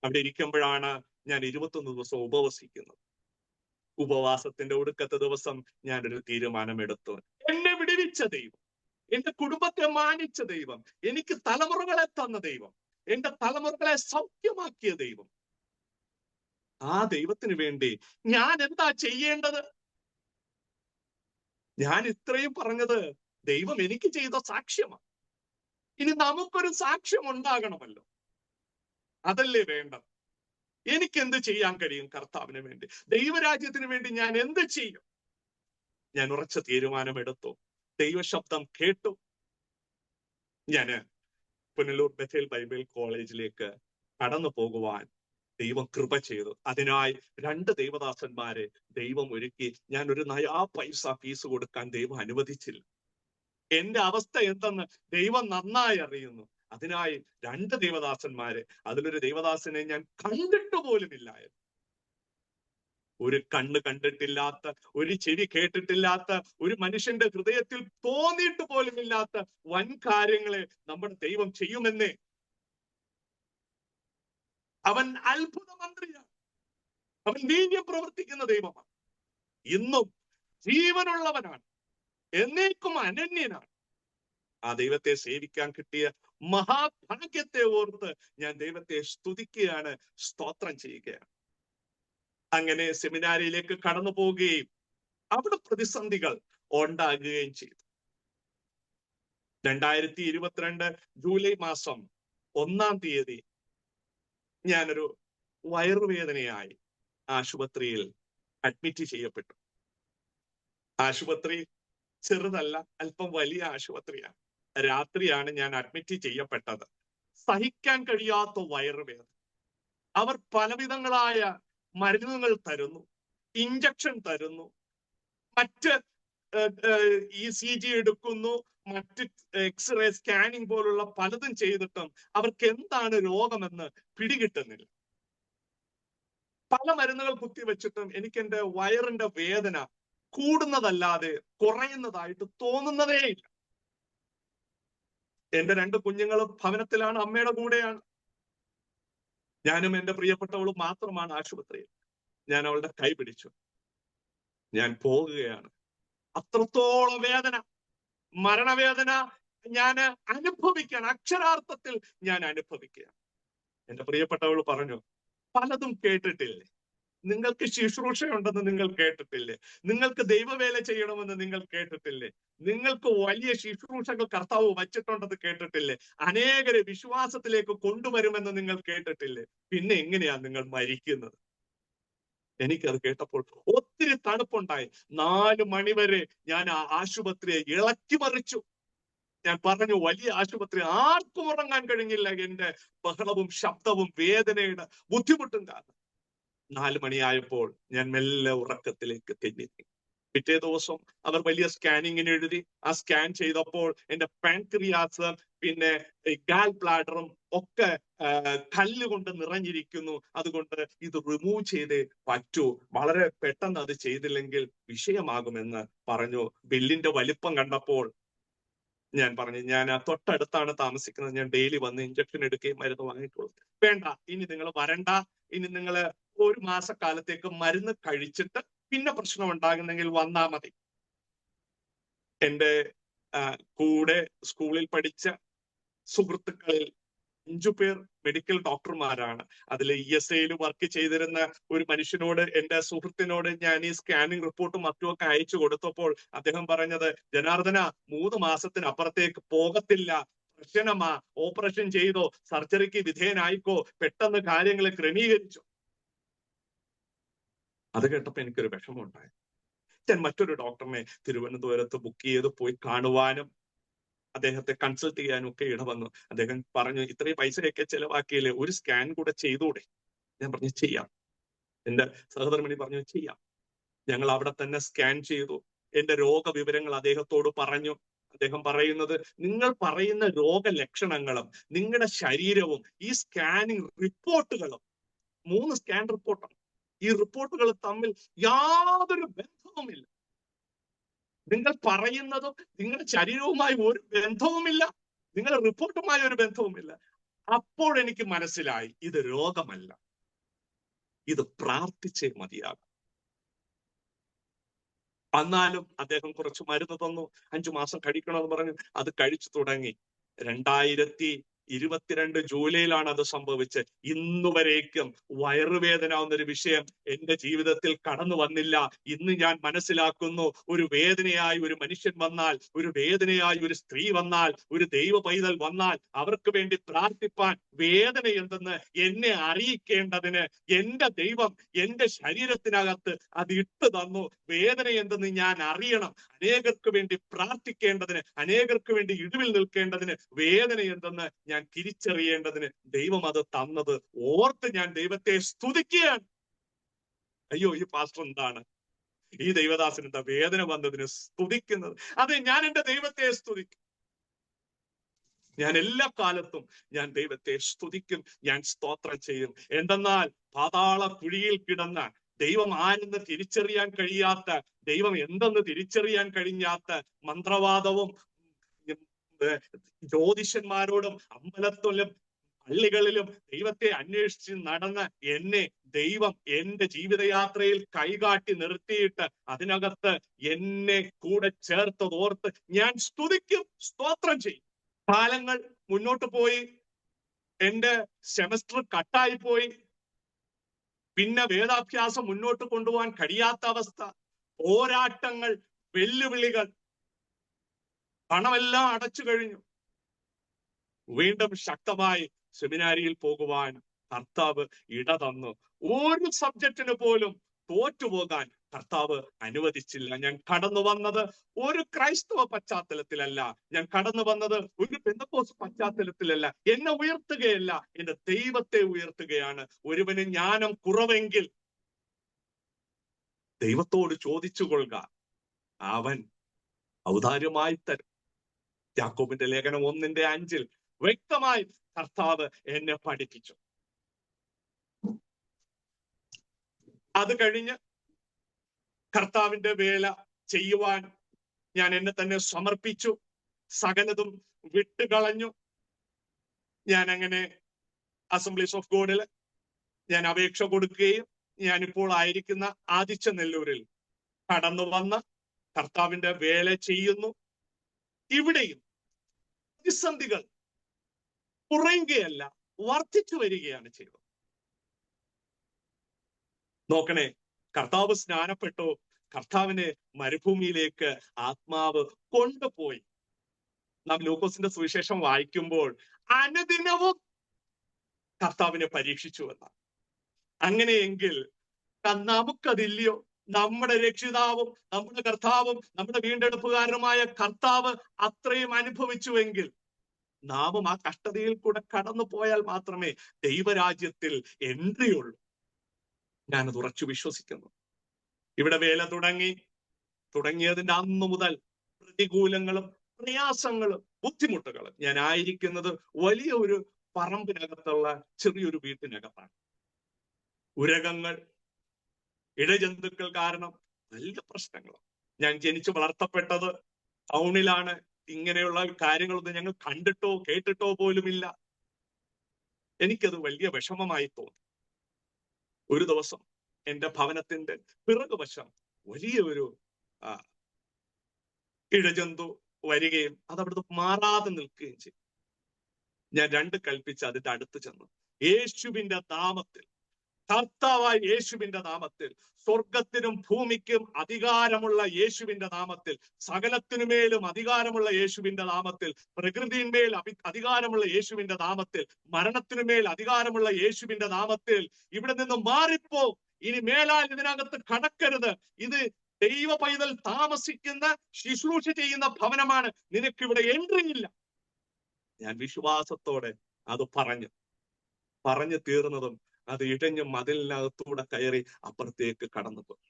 അവിടെ ഇരിക്കുമ്പോഴാണ് ഞാൻ 21 ദിവസം ഉപവസിക്കുന്നത്. ഉപവാസത്തിന്റെ ഒടുക്കത്തെ ദിവസം ഞാനൊരു തീരുമാനമെടുത്തു. എന്നെ വിടുവിച്ച ദൈവം, എന്റെ കുടുംബത്തെ മാനിച്ച ദൈവം, എനിക്ക് തലമുറകളെ തന്ന ദൈവം, എന്റെ തലമുറകളെ സൗഖ്യമാക്കിയ ദൈവം, ആ ദൈവത്തിന് വേണ്ടി ഞാൻ എന്താ ചെയ്യേണ്ടത്? ഞാൻ ഇത്രയും പറഞ്ഞത് ദൈവം എനിക്ക് ചെയ്ത സാക്ഷ്യമാണ്. ഇനി നമുക്കൊരു സാക്ഷ്യം ഉണ്ടാകണമല്ലോ. അതല്ലേ വേണ്ടത്. എനിക്ക് എന്ത് ചെയ്യാൻ കഴിയും കർത്താവിന് വേണ്ടി? ദൈവരാജ്യത്തിന് വേണ്ടി ഞാൻ എന്ത് ചെയ്യും? ഞാൻ ഉറച്ച തീരുമാനമെടുത്തു. ദൈവശബ്ദം കേട്ടു. ഞാന് പുനലൂർ ബഥേൽ ബൈബിൾ കോളേജിലേക്ക് കടന്നു പോകുവാൻ ദൈവം കൃപ ചെയ്തു. അതിനായി 2 ദൈവദാസന്മാരെ ദൈവം ഒരുക്കി. ഞാൻ ഒരു നയാ പൈസ ഫീസ് കൊടുക്കാൻ ദൈവം അനുവദിച്ചില്ല. എന്റെ അവസ്ഥ എന്തെന്ന് ദൈവം നന്നായി അറിയുന്നു. അതിനായി 2 ദൈവദാസന്മാരെ, അതിലൊരു ദൈവദാസനെ ഞാൻ കണ്ടിട്ട് പോലുമില്ലായിരുന്നു. ഒരു കണ്ണ് കണ്ടിട്ടില്ലാത്ത, ഒരു ചെവി കേട്ടിട്ടില്ലാത്ത, ഒരു മനുഷ്യന്റെ ഹൃദയത്തിൽ തോന്നിയിട്ട് പോലുമില്ലാത്ത വൻ കാര്യങ്ങളെ നമ്മുടെ ദൈവം ചെയ്യുമെന്നേ. അവൻ അത്ഭുത മന്ത്രിയാണ്. അവൻ വീര്യം പ്രവർത്തിക്കുന്ന ദൈവമാണ്. ഇന്നും ജീവനുള്ളവനാണ്. എന്നേക്കും അനന്യനാണ്. ആ ദൈവത്തെ സേവിക്കാൻ കിട്ടിയ മഹാഭാഗ്യത്തെ ഓർത്ത് ഞാൻ ദൈവത്തെ സ്തുതിക്കുകയാണ്, സ്തോത്രം ചെയ്യുകയാണ്. അങ്ങനെ സെമിനാരിയിലേക്ക് കടന്നു പോവുകയും അവിടെ പ്രതിസന്ധികൾ ഉണ്ടാകുകയും ചെയ്തു. 2022 ജൂലൈ മാസം 1-ാം തീയതി ഞാനൊരു വയറുവേദനയായി ആശുപത്രിയിൽ അഡ്മിറ്റ് ചെയ്യപ്പെട്ടു. ആശുപത്രി ചെറുതല്ല, അല്പം വലിയ ആശുപത്രിയാണ്. രാത്രിയാണ് ഞാൻ അഡ്മിറ്റ് ചെയ്യപ്പെട്ടത്. സഹിക്കാൻ കഴിയാത്ത വയറുവേദന. അവർ പലവിധങ്ങളായ മരുന്നുകൾ തരുന്നു, ഇഞ്ചക്ഷൻ തരുന്നു, മറ്റ് ECG എടുക്കുന്നു, മറ്റ് എക്സ്റേ സ്കാനിങ് പോലുള്ള പലതും ചെയ്തിട്ടും അവർക്ക് എന്താണ് രോഗമെന്ന് പിടികിട്ടുന്നില്ല. പല മരുന്നുകൾ കുത്തിവെച്ചിട്ടും എനിക്ക് എന്റെ വയറിന്റെ വേദന കൂടുന്നതല്ലാതെ കുറയുന്നതായിട്ട് തോന്നുന്നതേയില്ല. എന്റെ 2 കുഞ്ഞുങ്ങളും ഭവനത്തിലാണ്, അമ്മയുടെ കൂടെയാണ്. ഞാനും എന്റെ പ്രിയപ്പെട്ടവളും മാത്രമാണ് ആശുപത്രിയിൽ. ഞാൻ അവളുടെ കൈ പിടിച്ചു. ഞാൻ പോകുകയാണ്. അത്രത്തോളം വേദന, മരണവേദന ഞാൻ അനുഭവിക്കുകയാണ്. അക്ഷരാർത്ഥത്തിൽ ഞാൻ അനുഭവിക്കുകയാണ്. എന്റെ പ്രിയപ്പെട്ടവൾ പറഞ്ഞു, പലതും കേട്ടിട്ടില്ലേ? നിങ്ങൾക്ക് ശുശ്രൂഷയുണ്ടെന്ന് നിങ്ങൾ കേട്ടിട്ടില്ലേ? നിങ്ങൾക്ക് ദൈവവേല ചെയ്യണമെന്ന് നിങ്ങൾ കേട്ടിട്ടില്ലേ? നിങ്ങൾക്ക് വലിയ ശുശ്രൂഷകൾ കർത്താവ് വച്ചിട്ടുണ്ടെന്ന് കേട്ടിട്ടില്ലേ? അനേകരെ വിശ്വാസത്തിലേക്ക് കൊണ്ടുവരുമെന്ന് നിങ്ങൾ കേട്ടിട്ടില്ലേ? പിന്നെ എങ്ങനെയാ നിങ്ങൾ മരിക്കുന്നത്? എനിക്കത് കേട്ടപ്പോൾ ഒത്തിരി തണുപ്പുണ്ടായി. 4 മണി വരെ ഞാൻ ആ ആശുപത്രിയെ ഇളക്കി മറിച്ചു. ഞാൻ പറഞ്ഞു, വലിയ ആശുപത്രി, ആർക്കും ഉറങ്ങാൻ കഴിഞ്ഞില്ല. എന്റെ ബഹളവും ശബ്ദവും വേദനയുടെ ബുദ്ധിമുട്ടും കാരണം 4 മണിയായപ്പോൾ ഞാൻ മെല്ലെ ഉറക്കത്തിലേക്ക് തെന്നി. പിറ്റേ ദിവസം അവർ വലിയ സ്കാനിങ്ങിന് എഴുതി. ആ സ്കാൻ ചെയ്തപ്പോൾ എന്റെ പാൻക്രിയാസ്, പിന്നെ ഗാൽ ബ്ലാഡറും ഒക്കെ കല്ലുകൊണ്ട് നിറഞ്ഞിരിക്കുന്നു. അതുകൊണ്ട് ഇത് റിമൂവ് ചെയ്തേ പറ്റൂ. വളരെ പെട്ടെന്ന് അത് ചെയ്തില്ലെങ്കിൽ വിഷയമാകുമെന്ന് പറഞ്ഞു. ബില്ലിന്റെ വലിപ്പം കണ്ടപ്പോൾ ഞാൻ പറഞ്ഞു, ഞാൻ തൊട്ടടുത്താണ് താമസിക്കുന്നത്, ഞാൻ ഡെയിലി വന്ന് ഇഞ്ചക്ഷൻ എടുക്കുകയും മരുന്ന് വാങ്ങിയിട്ടുള്ളൂ. വേണ്ട, ഇനി നിങ്ങൾ വരണ്ട. ഇനി നിങ്ങൾ 1 മാസക്കാലത്തേക്ക് മരുന്ന് കഴിച്ചിട്ട് പിന്നെ പ്രശ്നം ഉണ്ടാകുന്നെങ്കിൽ വന്നാ മതി. എന്റെ കൂടെ സ്കൂളിൽ പഠിച്ച സുഹൃത്തുക്കളിൽ 5 പേർ മെഡിക്കൽ ഡോക്ടർമാരാണ്. അതിൽ ESIയിൽ വർക്ക് ചെയ്തിരുന്ന ഒരു മനുഷ്യനോട്, എന്റെ സുഹൃത്തിനോട് ഞാൻ ഈ സ്കാനിങ് റിപ്പോർട്ടും മറ്റുമൊക്കെ അയച്ചു കൊടുത്തപ്പോൾ അദ്ദേഹം പറഞ്ഞത്, ജനാർദ്ദന, 3 മാസത്തിനപ്പുറത്തേക്ക് പോകത്തില്ല, പ്രശ്നമാ, ഓപ്പറേഷൻ ചെയ്തോ, സർജറിക്ക് വിധേയനായിക്കോ, പെട്ടെന്ന് കാര്യങ്ങൾ ക്രമീകരിച്ചു. അത് കേട്ടപ്പോ എനിക്കൊരു വിഷമം ഉണ്ടായി. ഞാൻ മറ്റൊരു ഡോക്ടറിനെ തിരുവനന്തപുരത്ത് ബുക്ക് ചെയ്ത് പോയി കാണുവാനും അദ്ദേഹത്തെ കൺസൾട്ട് ചെയ്യാനും ഒക്കെ ഇടവന്നു. അദ്ദേഹം പറഞ്ഞു, ഇത്രയും പൈസയൊക്കെ ചെലവാക്കിയില്ലേ, ഒരു സ്കാൻ കൂടെ ചെയ്തൂടെ? ഞാൻ പറഞ്ഞു, ചെയ്യാം. എന്റെ സഹധർമ്മിണി പറഞ്ഞു, ചെയ്യാം. ഞങ്ങൾ അവിടെ തന്നെ സ്കാൻ ചെയ്തു. എന്റെ രോഗവിവരങ്ങൾ അദ്ദേഹത്തോട് പറഞ്ഞു. അദ്ദേഹം പറയുന്നത്, നിങ്ങൾ പറയുന്ന രോഗലക്ഷണങ്ങളും നിങ്ങളുടെ ശരീരവും ഈ സ്കാനിങ് റിപ്പോർട്ടുകളും, 3 സ്കാൻ റിപ്പോർട്ടാണ്, ഈ റിപ്പോർട്ടുകൾ തമ്മിൽ യാതൊരു ബന്ധവുമില്ല. നിങ്ങൾ പറയുന്നതും നിങ്ങളുടെ ശരീരവുമായി ഒരു ബന്ധവുമില്ല, നിങ്ങളുടെ റിപ്പോർട്ടുമായി ഒരു ബന്ധവുമില്ല. അപ്പോഴെനിക്ക് മനസ്സിലായി ഇത് രോഗമല്ല, ഇത് പ്രാർത്ഥിച്ചേ മതിയാകും. എന്നാലും അദ്ദേഹം കുറച്ച് മരുന്ന് തന്നു, 5 മാസം കഴിക്കണമെന്ന് പറഞ്ഞു. അത് കഴിച്ചു തുടങ്ങി. 2022 ജൂലൈയിലാണ് അത് സംഭവിച്ചത്. ഇന്നുവരേക്കും വയറുവേദന എന്നൊരു വിഷയം എന്റെ ജീവിതത്തിൽ കടന്നു വന്നില്ല. ഇന്ന് ഞാൻ മനസ്സിലാക്കുന്നു, ഒരു വേദനയായി ഒരു മനുഷ്യൻ വന്നാൽ, ഒരു വേദനയായി ഒരു സ്ത്രീ വന്നാൽ, ഒരു ദൈവ പൈതൽ വന്നാൽ, അവർക്ക് വേണ്ടി പ്രാർത്ഥിപ്പാൻ വേദന എന്തെന്ന് എന്നെ അറിയിക്കേണ്ടതിന് എന്റെ ദൈവം എന്റെ ശരീരത്തിനകത്ത് അത് ഇട്ട് തന്നു. വേദന എന്തെന്ന് ഞാൻ അറിയണം, അനേകർക്ക് വേണ്ടി പ്രാർത്ഥിക്കേണ്ടതിന്, അനേകർക്ക് വേണ്ടി ഇടിവിൽ നിൽക്കേണ്ടതിന്, വേദന എന്തെന്ന് ഞാൻ തിരിച്ചറിയേണ്ടതിന് ദൈവം അത് തന്നത് ഓർത്ത് ഞാൻ ദൈവത്തെ സ്തുതിക്കുകയാണ്. അയ്യോ, ഈ പാസ്റ്റർ എന്താണ്, ഈ ദൈവദാസൻ എന്താ വേദന വന്നതിന് സ്തുതിക്കുന്നത്? അതെ, ഞാൻ എന്റെ ദൈവത്തെ സ്തുതിക്കും. ഞാൻ എല്ലാ കാലത്തും ഞാൻ ദൈവത്തെ സ്തുതിക്കും, ഞാൻ സ്തോത്രം ചെയ്യും. എന്തെന്നാൽ പാതാള കുഴിയിൽ കിടന്ന ദൈവം ആരെന്ന് തിരിച്ചറിയാൻ കഴിയാത്ത, ദൈവം എന്തെന്ന് തിരിച്ചറിയാൻ കഴിഞ്ഞാത്ത മന്ത്രവാദവും ജ്യോതിഷന്മാരോടും അമ്പലത്തിലും പള്ളികളിലും ദൈവത്തെ അന്വേഷിച്ച് നടന്ന എന്നെ ദൈവം എന്റെ ജീവിതയാത്രയിൽ കൈകാട്ടി നിർത്തിയിട്ട് അതിനകത്ത് എന്നെ കൂടെ ചേർത്തതോർത്ത് ഞാൻ സ്തുതിക്കും, സ്തോത്രം ചെയ്യും. കാലങ്ങൾ മുന്നോട്ട് പോയി, എന്റെ സെമസ്റ്റർ കട്ടായി പോയി. പിന്നെ വേദാഭ്യാസം മുന്നോട്ട് കൊണ്ടുപോകാൻ കഴിയാത്ത അവസ്ഥ, പോരാട്ടങ്ങൾ, വെല്ലുവിളികൾ, പണമെല്ലാം അടച്ചു കഴിഞ്ഞു. വീണ്ടും ശക്തമായി സെമിനാരിയിൽ പോകുവാൻ കർത്താവ് ഇട തന്നു. ഒരു സബ്ജക്റ്റിന് പോലും തോറ്റുപോകാൻ കർത്താവ് അനുവദിച്ചില്ല. ഞാൻ കടന്നു വന്നത് ഒരു ക്രൈസ്തവ പശ്ചാത്തലത്തിലല്ല, ഞാൻ കടന്നു വന്നത് ഒരു പെന്തക്കോസ്ത് പശ്ചാത്തലത്തിലല്ല. എന്നെ ഉയർത്തുകയല്ല, എന്റെ ദൈവത്തെ ഉയർത്തുകയാണ്. ഒരുവന് ജ്ഞാനം കുറവെങ്കിൽ ദൈവത്തോട് ചോദിച്ചു കൊള്ളുക, അവൻ ഔദാര്യമായി തരും. യാക്കോബിന്റെ ലേഖനം 1:5 വ്യക്തമായി കർത്താവ് എന്നെ പഠിപ്പിച്ചു. അത് കഴിഞ്ഞ് കർത്താവിന്റെ വേല ചെയ്യുവാൻ ഞാൻ എന്നെ തന്നെ സമർപ്പിച്ചു, സകലതും വിട്ടുകളഞ്ഞു. ഞാൻ അങ്ങനെ അസംബ്ലീസ് ഓഫ് ഗോഡിൽ ഞാൻ അപേക്ഷ കൊടുക്കുകയും ഞാനിപ്പോൾ ആയിരിക്കുന്ന ആദിച്ചനെല്ലൂരിൽ കടന്നു വന്ന് കർത്താവിന്റെ വേല ചെയ്യുന്നു. ഇവിടെയും പ്രതിസന്ധികൾ കുറയുകയല്ല, വർദ്ധിച്ചു വരികയാണ് ചെയ്തത്. നോക്കണേ, കർത്താവ് സ്നാനപ്പെട്ടു, കർത്താവിനെ മരുഭൂമിയിലേക്ക് ആത്മാവ് കൊണ്ടുപോയി. നാം ലൂക്കോസിന്റെ സുവിശേഷം വായിക്കുമ്പോൾ അനുദിനവും കർത്താവിനെ പരീക്ഷിച്ചു എന്നാണ്. അങ്ങനെയെങ്കിൽ നമുക്കതില്ലയോ? നമ്മുടെ രക്ഷിതാവും നമ്മുടെ കർത്താവും നമ്മുടെ വീണ്ടെടുപ്പുകാരനുമായ കർത്താവ് അത്രയും അനുഭവിച്ചുവെങ്കിൽ നാമും ആ കഷ്ടതയിൽ കൂടെ കടന്നു പോയാൽ മാത്രമേ ദൈവരാജ്യത്തിൽ എൻട്രി ഉള്ളൂ. ഞാനത് ഉറച്ചു വിശ്വസിക്കുന്നു. ഇവിടെ വേല തുടങ്ങിയതിന്റെ അന്നു മുതൽ പ്രതികൂലങ്ങളും പ്രയാസങ്ങളും ബുദ്ധിമുട്ടുകളും. ഞാൻ ആയിരിക്കുന്നത് വലിയ ഒരു പറമ്പിനകത്തുള്ള ചെറിയൊരു വീട്ടിനകത്താണ്. ഉരകങ്ങൾ, ഇഴജന്തുക്കൾ കാരണം വലിയ പ്രശ്നങ്ങൾ. ഞാൻ ജനിച്ചു വളർത്തപ്പെട്ടത് ടൗണിലാണ്. ഇങ്ങനെയുള്ള കാര്യങ്ങളൊന്നും ഞങ്ങൾ കണ്ടിട്ടോ കേട്ടിട്ടോ പോലുമില്ല. എനിക്കത് വലിയ വിഷമമായി തോന്നി. ഒരു ദിവസം എന്റെ ഭവനത്തിന്റെ പിറകുവശം വലിയ ഒരു ഇഴജന്തു വരികയും അത് അവിടുന്ന് മാറാതെ നിൽക്കുകയും ചെയ്തു. ഞാൻ 2 കൽപ്പിച്ച് അതിന്റെ അടുത്ത് ചെന്നു. യേശുവിന്റെ നാമത്തിൽ, കർത്താവായ യേശുവിന്റെ നാമത്തിൽ, സ്വർഗത്തിനും ഭൂമിക്കും അധികാരമുള്ള യേശുവിന്റെ നാമത്തിൽ, സകലത്തിനുമേലും അധികാരമുള്ള യേശുവിന്റെ നാമത്തിൽ, പ്രകൃതിയിന്മേൽ അധികാരമുള്ള യേശുവിന്റെ നാമത്തിൽ, മരണത്തിനുമേൽ അധികാരമുള്ള യേശുവിന്റെ നാമത്തിൽ ഇവിടെ നിന്ന് മാറിപ്പോ. ഇനി മേലാൽ ഇതിനകത്ത് കടക്കരുത്. ഇത് ദൈവ പൈതൽ താമസിക്കുന്ന, ശുശ്രൂഷ ചെയ്യുന്ന ഭവനമാണ്. നിനക്കിവിടെ എൻട്രി ഇല്ല. ഞാൻ വിശ്വാസത്തോടെ അത് പറഞ്ഞു തീർന്നതും അത് ഇഴഞ്ഞ് മതിലിനകത്തൂടെ കയറി അപ്പുറത്തേക്ക് കടന്നുപോയി.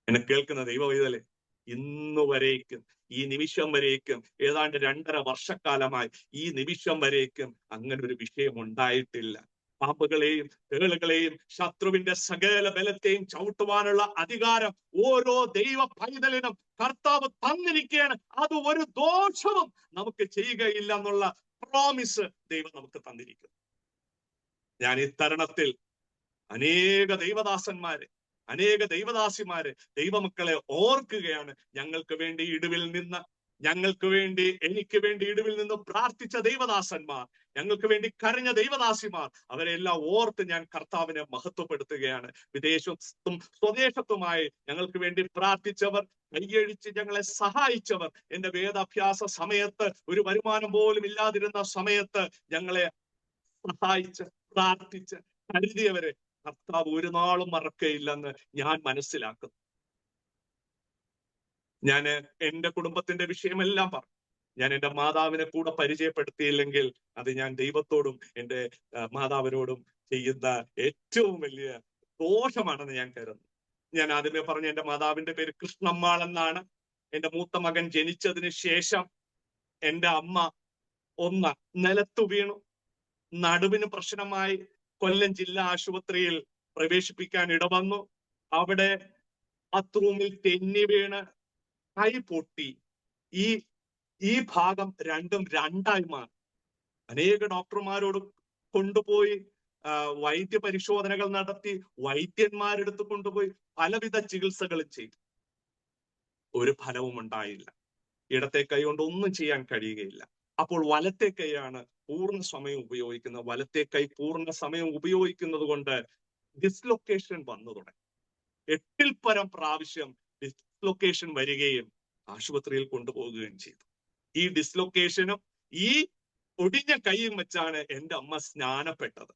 എന്നെ കേൾക്കുന്ന ദൈവ പൈതലേ, ഇന്നുവരേക്കും, ഈ നിമിഷം വരേക്കും, ഏതാണ്ട് 2.5 വർഷക്കാലമായി ഈ നിമിഷം വരേക്കും അങ്ങനെ ഒരു വിഷയം ഉണ്ടായിട്ടില്ല. പാമ്പുകളെയും തേളുകളെയും ശത്രുവിന്റെ സകല ബലത്തെയും ചവിട്ടുവാനുള്ള അധികാരം ഓരോ ദൈവ പൈതലിനും കർത്താവ് തന്നിരിക്കുകയാണ്. അത് ഒരു ദോഷവും നമുക്ക് ചെയ്യുകയില്ല എന്നുള്ള പ്രോമിസ് ദൈവം നമുക്ക് തന്നിരിക്കുന്നു. ഞാൻ ഈ തരുണത്തിൽ അനേക ദൈവദാസന്മാരെ, അനേക ദൈവദാസിമാരെ, ദൈവമക്കളെ ഓർക്കുകയാണ്. ഞങ്ങൾക്ക് വേണ്ടി ഇടിവിൽ നിന്ന്, ഞങ്ങൾക്ക് വേണ്ടി, എനിക്ക് വേണ്ടി ഇടിവിൽ നിന്ന് പ്രാർത്ഥിച്ച ദൈവദാസന്മാർ, ഞങ്ങൾക്ക് വേണ്ടി കരഞ്ഞ ദൈവദാസിമാർ, അവരെല്ലാം ഓർത്ത് ഞാൻ കർത്താവിനെ മഹത്വപ്പെടുത്തുകയാണ്. വിദേശത്തും സ്വദേശത്തുമായി ഞങ്ങൾക്ക് വേണ്ടി പ്രാർത്ഥിച്ചവർ, കൈയഴിച്ച് ഞങ്ങളെ സഹായിച്ചവർ, എന്റെ വേദാഭ്യാസ സമയത്ത് ഒരു വരുമാനം പോലും ഇല്ലാതിരുന്ന സമയത്ത് ഞങ്ങളെ സഹായിച്ച് പ്രാർത്ഥിച്ച് കരുതിയവരെ കർത്താവ് ഒരു നാളും മറക്കയില്ലെന്ന് ഞാൻ മനസ്സിലാക്കുന്നു. ഞാൻ എന്റെ കുടുംബത്തിന്റെ വിഷയമെല്ലാം പറഞ്ഞു. ഞാൻ എന്റെ മാതാവിനെ കൂടെ പരിചയപ്പെടുത്തിയില്ലെങ്കിൽ അത് ഞാൻ ദൈവത്തോടും എന്റെ മാതാവിനോടും ചെയ്യുന്ന ഏറ്റവും വലിയ ദോഷമാണെന്ന് ഞാൻ കരുതുന്നു. ഞാൻ ആദ്യമേ പറഞ്ഞ എന്റെ മാതാവിന്റെ പേര് കൃഷ്ണമ്മാൾ എന്നാണ്. എന്റെ മൂത്ത മകൻ ജനിച്ചതിന് ശേഷം എന്റെ അമ്മ ഒന്ന് നിലത്തു വീണു, നടുവിന് പ്രശ്നമായി കൊല്ലം ജില്ലാ ആശുപത്രിയിൽ പ്രവേശിപ്പിക്കാൻ ഇടവന്നു. അവിടെ ബാത്റൂമിൽ തെന്നി വീണ് കൈ പൊട്ടി. ഈ ഭാഗം രണ്ടും രണ്ടായി മാറി. അനേക ഡോക്ടർമാരോട് കൊണ്ടുപോയി വൈദ്യ പരിശോധനകൾ നടത്തി, വൈദ്യന്മാരെടുത്ത് കൊണ്ടുപോയി പലവിധ ചികിത്സകളും ചെയ്തു. ഒരു ഫലവും ഉണ്ടായില്ല. ഇടത്തെ കൈ കൊണ്ട് ഒന്നും ചെയ്യാൻ കഴിയുകയില്ല. അപ്പോൾ വലത്തെ കൈയാണ് പൂർണ്ണ സമയം ഉപയോഗിക്കുന്നത്. വലത്തെ കൈ പൂർണ്ണ സമയം ഉപയോഗിക്കുന്നത് കൊണ്ട് ഡിസ്ലൊക്കേഷൻ വന്നു തുടങ്ങി. 8ൽ പരം പ്രാവശ്യം ഡിസ്ലൊക്കേഷൻ വരികയും ആശുപത്രിയിൽ കൊണ്ടുപോവുകയും ചെയ്തു. ഈ ഡിസ്ലൊക്കേഷനും ഈ ഒടിഞ്ഞ കൈയും വെച്ചാണ് എന്റെ അമ്മ സ്നാനപ്പെട്ടത്.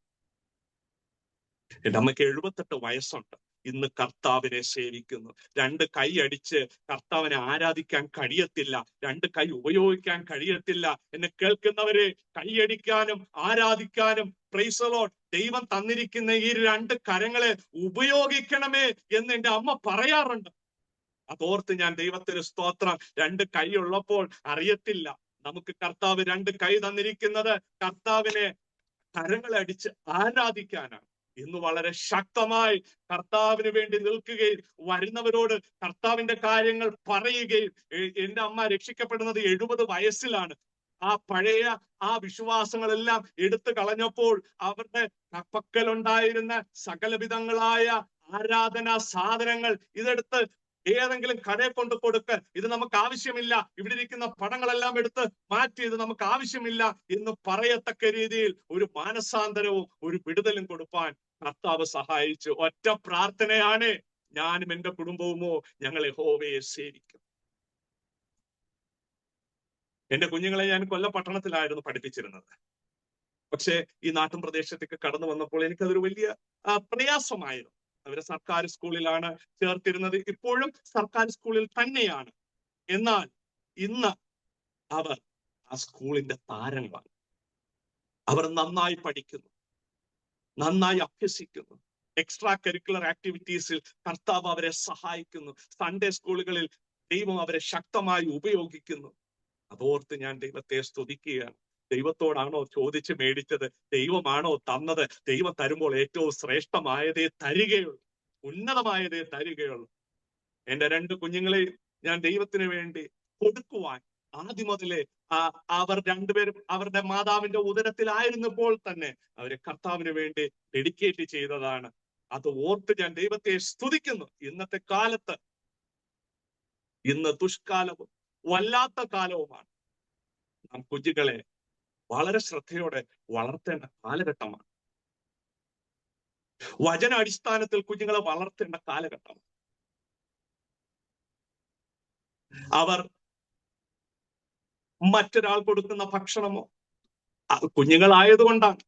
എന്റെ അമ്മയ്ക്ക് 78 വയസ്സുണ്ട്. ഇന്ന് കർത്താവിനെ സേവിക്കുന്നു. 2 കൈ അടിച്ച് കർത്താവിനെ ആരാധിക്കാൻ കഴിയത്തില്ല, 2 കൈ ഉപയോഗിക്കാൻ കഴിയത്തില്ല. എന്നെ കേൾക്കുന്നവരെ, കൈയടിക്കാനും ആരാധിക്കാനും പ്രൈസ് ദി ലോർഡ് ദൈവം തന്നിരിക്കുന്ന ഈ 2 കരങ്ങളെ ഉപയോഗിക്കണമേ എന്ന് എന്റെ അമ്മ പറയാറുണ്ട്. അതോർത്ത് ഞാൻ ദൈവത്തിന് സ്തോത്രം. 2 കൈ ഉള്ളപ്പോൾ അറിയത്തില്ല നമുക്ക് കർത്താവ് 2 കൈ തന്നിരിക്കുന്നത് കർത്താവിനെ കരങ്ങളടിച്ച് ആരാധിക്കാനാണ്. ഇന്ന് വളരെ ശക്തമായി കർത്താവിന് വേണ്ടി നിൽക്കുകയും വരുന്നവരോട് കർത്താവിന്റെ കാര്യങ്ങൾ പറയുകയും. എന്റെ അമ്മ രക്ഷിക്കപ്പെടുന്നത് 70 വയസ്സിലാണ്. ആ പഴയ വിശ്വാസങ്ങളെല്ലാം എടുത്തു കളഞ്ഞപ്പോൾ അവരുടെ പക്കലുണ്ടായിരുന്ന സകലവിധങ്ങളായ ആരാധനാ സാധനങ്ങൾ ഇതെടുത്ത് ഏതെങ്കിലും കടയെ കൊണ്ട് കൊടുക്ക്, ഇത് നമുക്ക് ആവശ്യമില്ല, ഇവിടെ ഇരിക്കുന്ന പടങ്ങളെല്ലാം എടുത്ത് മാറ്റി, ഇത് നമുക്ക് ആവശ്യമില്ല എന്ന് പറയത്തക്ക രീതിയിൽ ഒരു മാനസാന്തരവും ഒരു വിടുതലും കൊടുപ്പാൻ കർത്താവ് സഹായിച്ചു. ഒറ്റ പ്രാർത്ഥനയാണ്, ഞാനും എന്റെ കുടുംബവുമോ ഞങ്ങൾ യഹോവയെ സേവിക്കും. എന്റെ കുഞ്ഞുങ്ങളെ ഞാൻ കൊല്ലം പട്ടണത്തിലായിരുന്നു പഠിപ്പിച്ചിരുന്നത്. പക്ഷെ ഈ നാട്ടും പ്രദേശത്തേക്ക് കടന്നു വന്നപ്പോൾ എനിക്കതൊരു വലിയ പ്രയാസമായിരുന്നു. അവരെ സർക്കാർ സ്കൂളിലാണ് ചേർത്തിരുന്നത്. ഇപ്പോഴും സർക്കാർ സ്കൂളിൽ തന്നെയാണ്. എന്നാൽ ഇന്ന് അവർ ആ സ്കൂളിന്റെ താരങ്ങളാണ്. അവർ നന്നായി പഠിക്കുന്നു, നന്നായി അഭ്യസിക്കുന്നു. എക്സ്ട്രാ കരിക്കുലർ ആക്ടിവിറ്റീസിൽ കർത്താവ് അവരെ സഹായിക്കുന്നു. സൺഡേ സ്കൂളുകളിൽ ദൈവം അവരെ ശക്തമായി ഉപയോഗിക്കുന്നു. അതോർത്ത് ഞാൻ ദൈവത്തെ സ്തുതിക്കുകയാണ്. ദൈവത്തോടാണോ ചോദിച്ച് മേടിച്ചത്? ദൈവമാണോ തന്നത്? ദൈവം തരുമ്പോൾ ഏറ്റവും ശ്രേഷ്ഠമായതേ തരികയുള്ളൂ, ഉന്നതമായതേ തരികയുള്ളൂ. എന്റെ 2 കുഞ്ഞുങ്ങളെയും ഞാൻ ദൈവത്തിന് വേണ്ടി കൊടുക്കുവാൻ ആദ്യം മുതലേ അവർ 2 പേരും അവരുടെ മാതാവിന്റെ ഉദരത്തിലായിരുന്നപ്പോൾ തന്നെ അവരെ കർത്താവിന് വേണ്ടി ഡെഡിക്കേറ്റ് ചെയ്തതാണ്. അത് ഓർത്ത് ഞാൻ ദൈവത്തെ സ്തുതിക്കുന്നു. ഇന്നത്തെ കാലത്ത്, ഇന്ന് ദുഷ്കാലവും വല്ലാത്ത കാലവുമാണ്. നാം കുഞ്ഞുങ്ങളെ വളരെ ശ്രദ്ധയോടെ വളർത്തേണ്ട കാലഘട്ടമാണ്. വചന അടിസ്ഥാനത്തിൽ കുഞ്ഞുങ്ങളെ വളർത്തേണ്ട കാലഘട്ടമാണ്. അവർ മറ്റൊരാൾ കൊടുക്കുന്ന ഭക്ഷണമോ, കുഞ്ഞുങ്ങളായതുകൊണ്ടാണ്,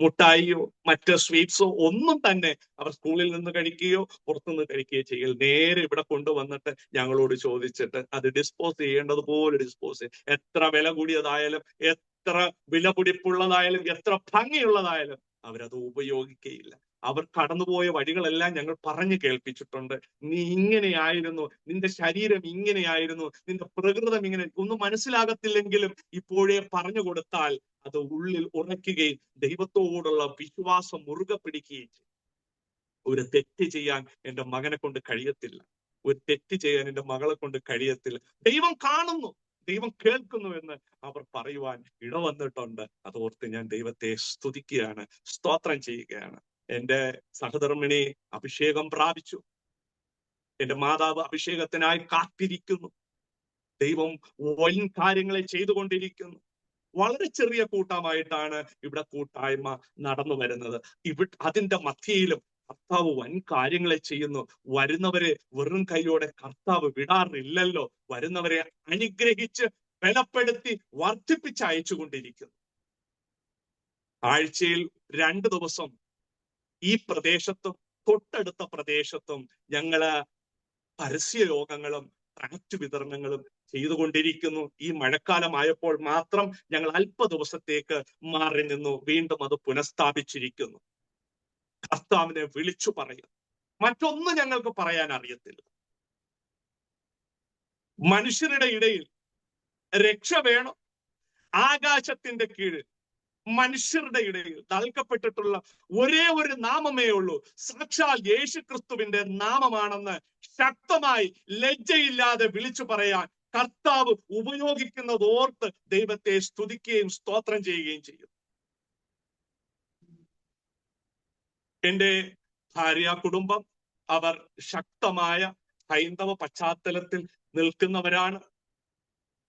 മുട്ടായിയോ മറ്റ് സ്വീറ്റ്സോ ഒന്നും തന്നെ അവർ സ്കൂളിൽ നിന്ന് കഴിക്കുകയോ പുറത്തുനിന്ന് കഴിക്കുകയോ ചെയ്യൽ. നേരെ ഇവിടെ കൊണ്ടുവന്നിട്ട് ഞങ്ങളോട് ചോദിച്ചിട്ട് അത് ഡിസ്പോസ് ചെയ്യേണ്ടതുപോലെ ഡിസ്പോസ് ചെയ്യും. എത്ര വില കൂടിയതായാലും, എത്ര വിലപിടിപ്പുള്ളതായാലും, എത്ര ഭംഗിയുള്ളതായാലും അവരത് ഉപയോഗിക്കുകയില്ല. അവർ കടന്നുപോയ വഴികളെല്ലാം ഞങ്ങൾ പറഞ്ഞു കേൾപ്പിച്ചിട്ടുണ്ട്. നീ ഇങ്ങനെയായിരുന്നു, നിന്റെ ശരീരം ഇങ്ങനെയായിരുന്നു, നിന്റെ പ്രകൃതം ഇങ്ങനെ. ഒന്നും മനസ്സിലാകത്തില്ലെങ്കിലും ഇപ്പോഴേ പറഞ്ഞു കൊടുത്താൽ അത് ഉള്ളിൽ ഉറയ്ക്കുകയും ദൈവത്തോടുള്ള വിശ്വാസം മുറുകെ പിടിക്കുകയും ചെയ്യും. ഒരു തെറ്റ് ചെയ്യാൻ എന്റെ മകനെ കൊണ്ട് കഴിയത്തില്ല, ഒരു തെറ്റ് ചെയ്യാൻ എന്റെ മകളെ കൊണ്ട് കഴിയത്തില്ല. ദൈവം കാണുന്നു, ദൈവം കേൾക്കുന്നു എന്ന് അവർ പറയുവാൻ ഇടവന്നിട്ടുണ്ട്. അതോർത്ത് ഞാൻ ദൈവത്തെ സ്തുതിക്കുകയാണ്, സ്തോത്രം ചെയ്യുകയാണ്. എന്റെ സഹധർമ്മിണി അഭിഷേകം പ്രാപിച്ചു. എന്റെ മാതാവ് അഭിഷേകത്തിനായി കാത്തിരിക്കുന്നു. ദൈവം വൻ കാര്യങ്ങളെ ചെയ്തുകൊണ്ടിരിക്കുന്നു. വളരെ ചെറിയ കൂട്ടമായിട്ടാണ് ഇവിടെ കൂട്ടായ്മ നടന്നു വരുന്നത്. അതിന്റെ മധ്യയിലും കർത്താവ് വൻ കാര്യങ്ങളെ ചെയ്യുന്നു. വരുന്നവരെ വെറും കൈയോടെ കർത്താവ് വിടാറില്ലല്ലോ. വരുന്നവരെ അനുഗ്രഹിച്ച് ബലപ്പെടുത്തി വർദ്ധിപ്പിച്ച് അയച്ചുകൊണ്ടിരിക്കുന്നു. ആഴ്ചയിൽ 2 ദിവസം ഈ പ്രദേശത്തും തൊട്ടടുത്ത പ്രദേശത്തും ഞങ്ങള് പരസ്യ യോഗങ്ങളും ട്രാക്ട് വിതരണങ്ങളും ചെയ്തുകൊണ്ടിരിക്കുന്നു. ഈ മഴക്കാലമായപ്പോൾ മാത്രം ഞങ്ങൾ അല്പ ദിവസത്തേക്ക് മാറി നിന്നു. വീണ്ടും അത് പുനഃസ്ഥാപിച്ചിരിക്കുന്നു. കർത്താവിനെ വിളിച്ചു പറയുന്നു. മറ്റൊന്നും ഞങ്ങൾക്ക് പറയാൻ അറിയത്തില്ല. മനുഷ്യരുടെ ഇടയിൽ രക്ഷ വേണം. ആകാശത്തിന്റെ കീഴിൽ മനുഷ്യരുടെ ഇടയിൽ നൽകപ്പെട്ടിട്ടുള്ള ഒരേ ഒരു നാമമേ ഉള്ളൂ. സാക്ഷാൽ യേശുക്രിസ്തുവിന്റെ നാമമാണെന്ന് ശക്തമായി ലജ്ജയില്ലാതെ വിളിച്ചു പറയാൻ കർത്താവ് ഉപയോഗിക്കുന്നത് ഓർത്ത് ദൈവത്തെ സ്തുതിക്കുകയും സ്തോത്രം ചെയ്യുകയും ചെയ്യും. എന്റെ ഭാര്യ കുടുംബം അവർ ശക്തമായ ഹൈന്ദവ പശ്ചാത്തലത്തിൽ നിൽക്കുന്നവരാണ്.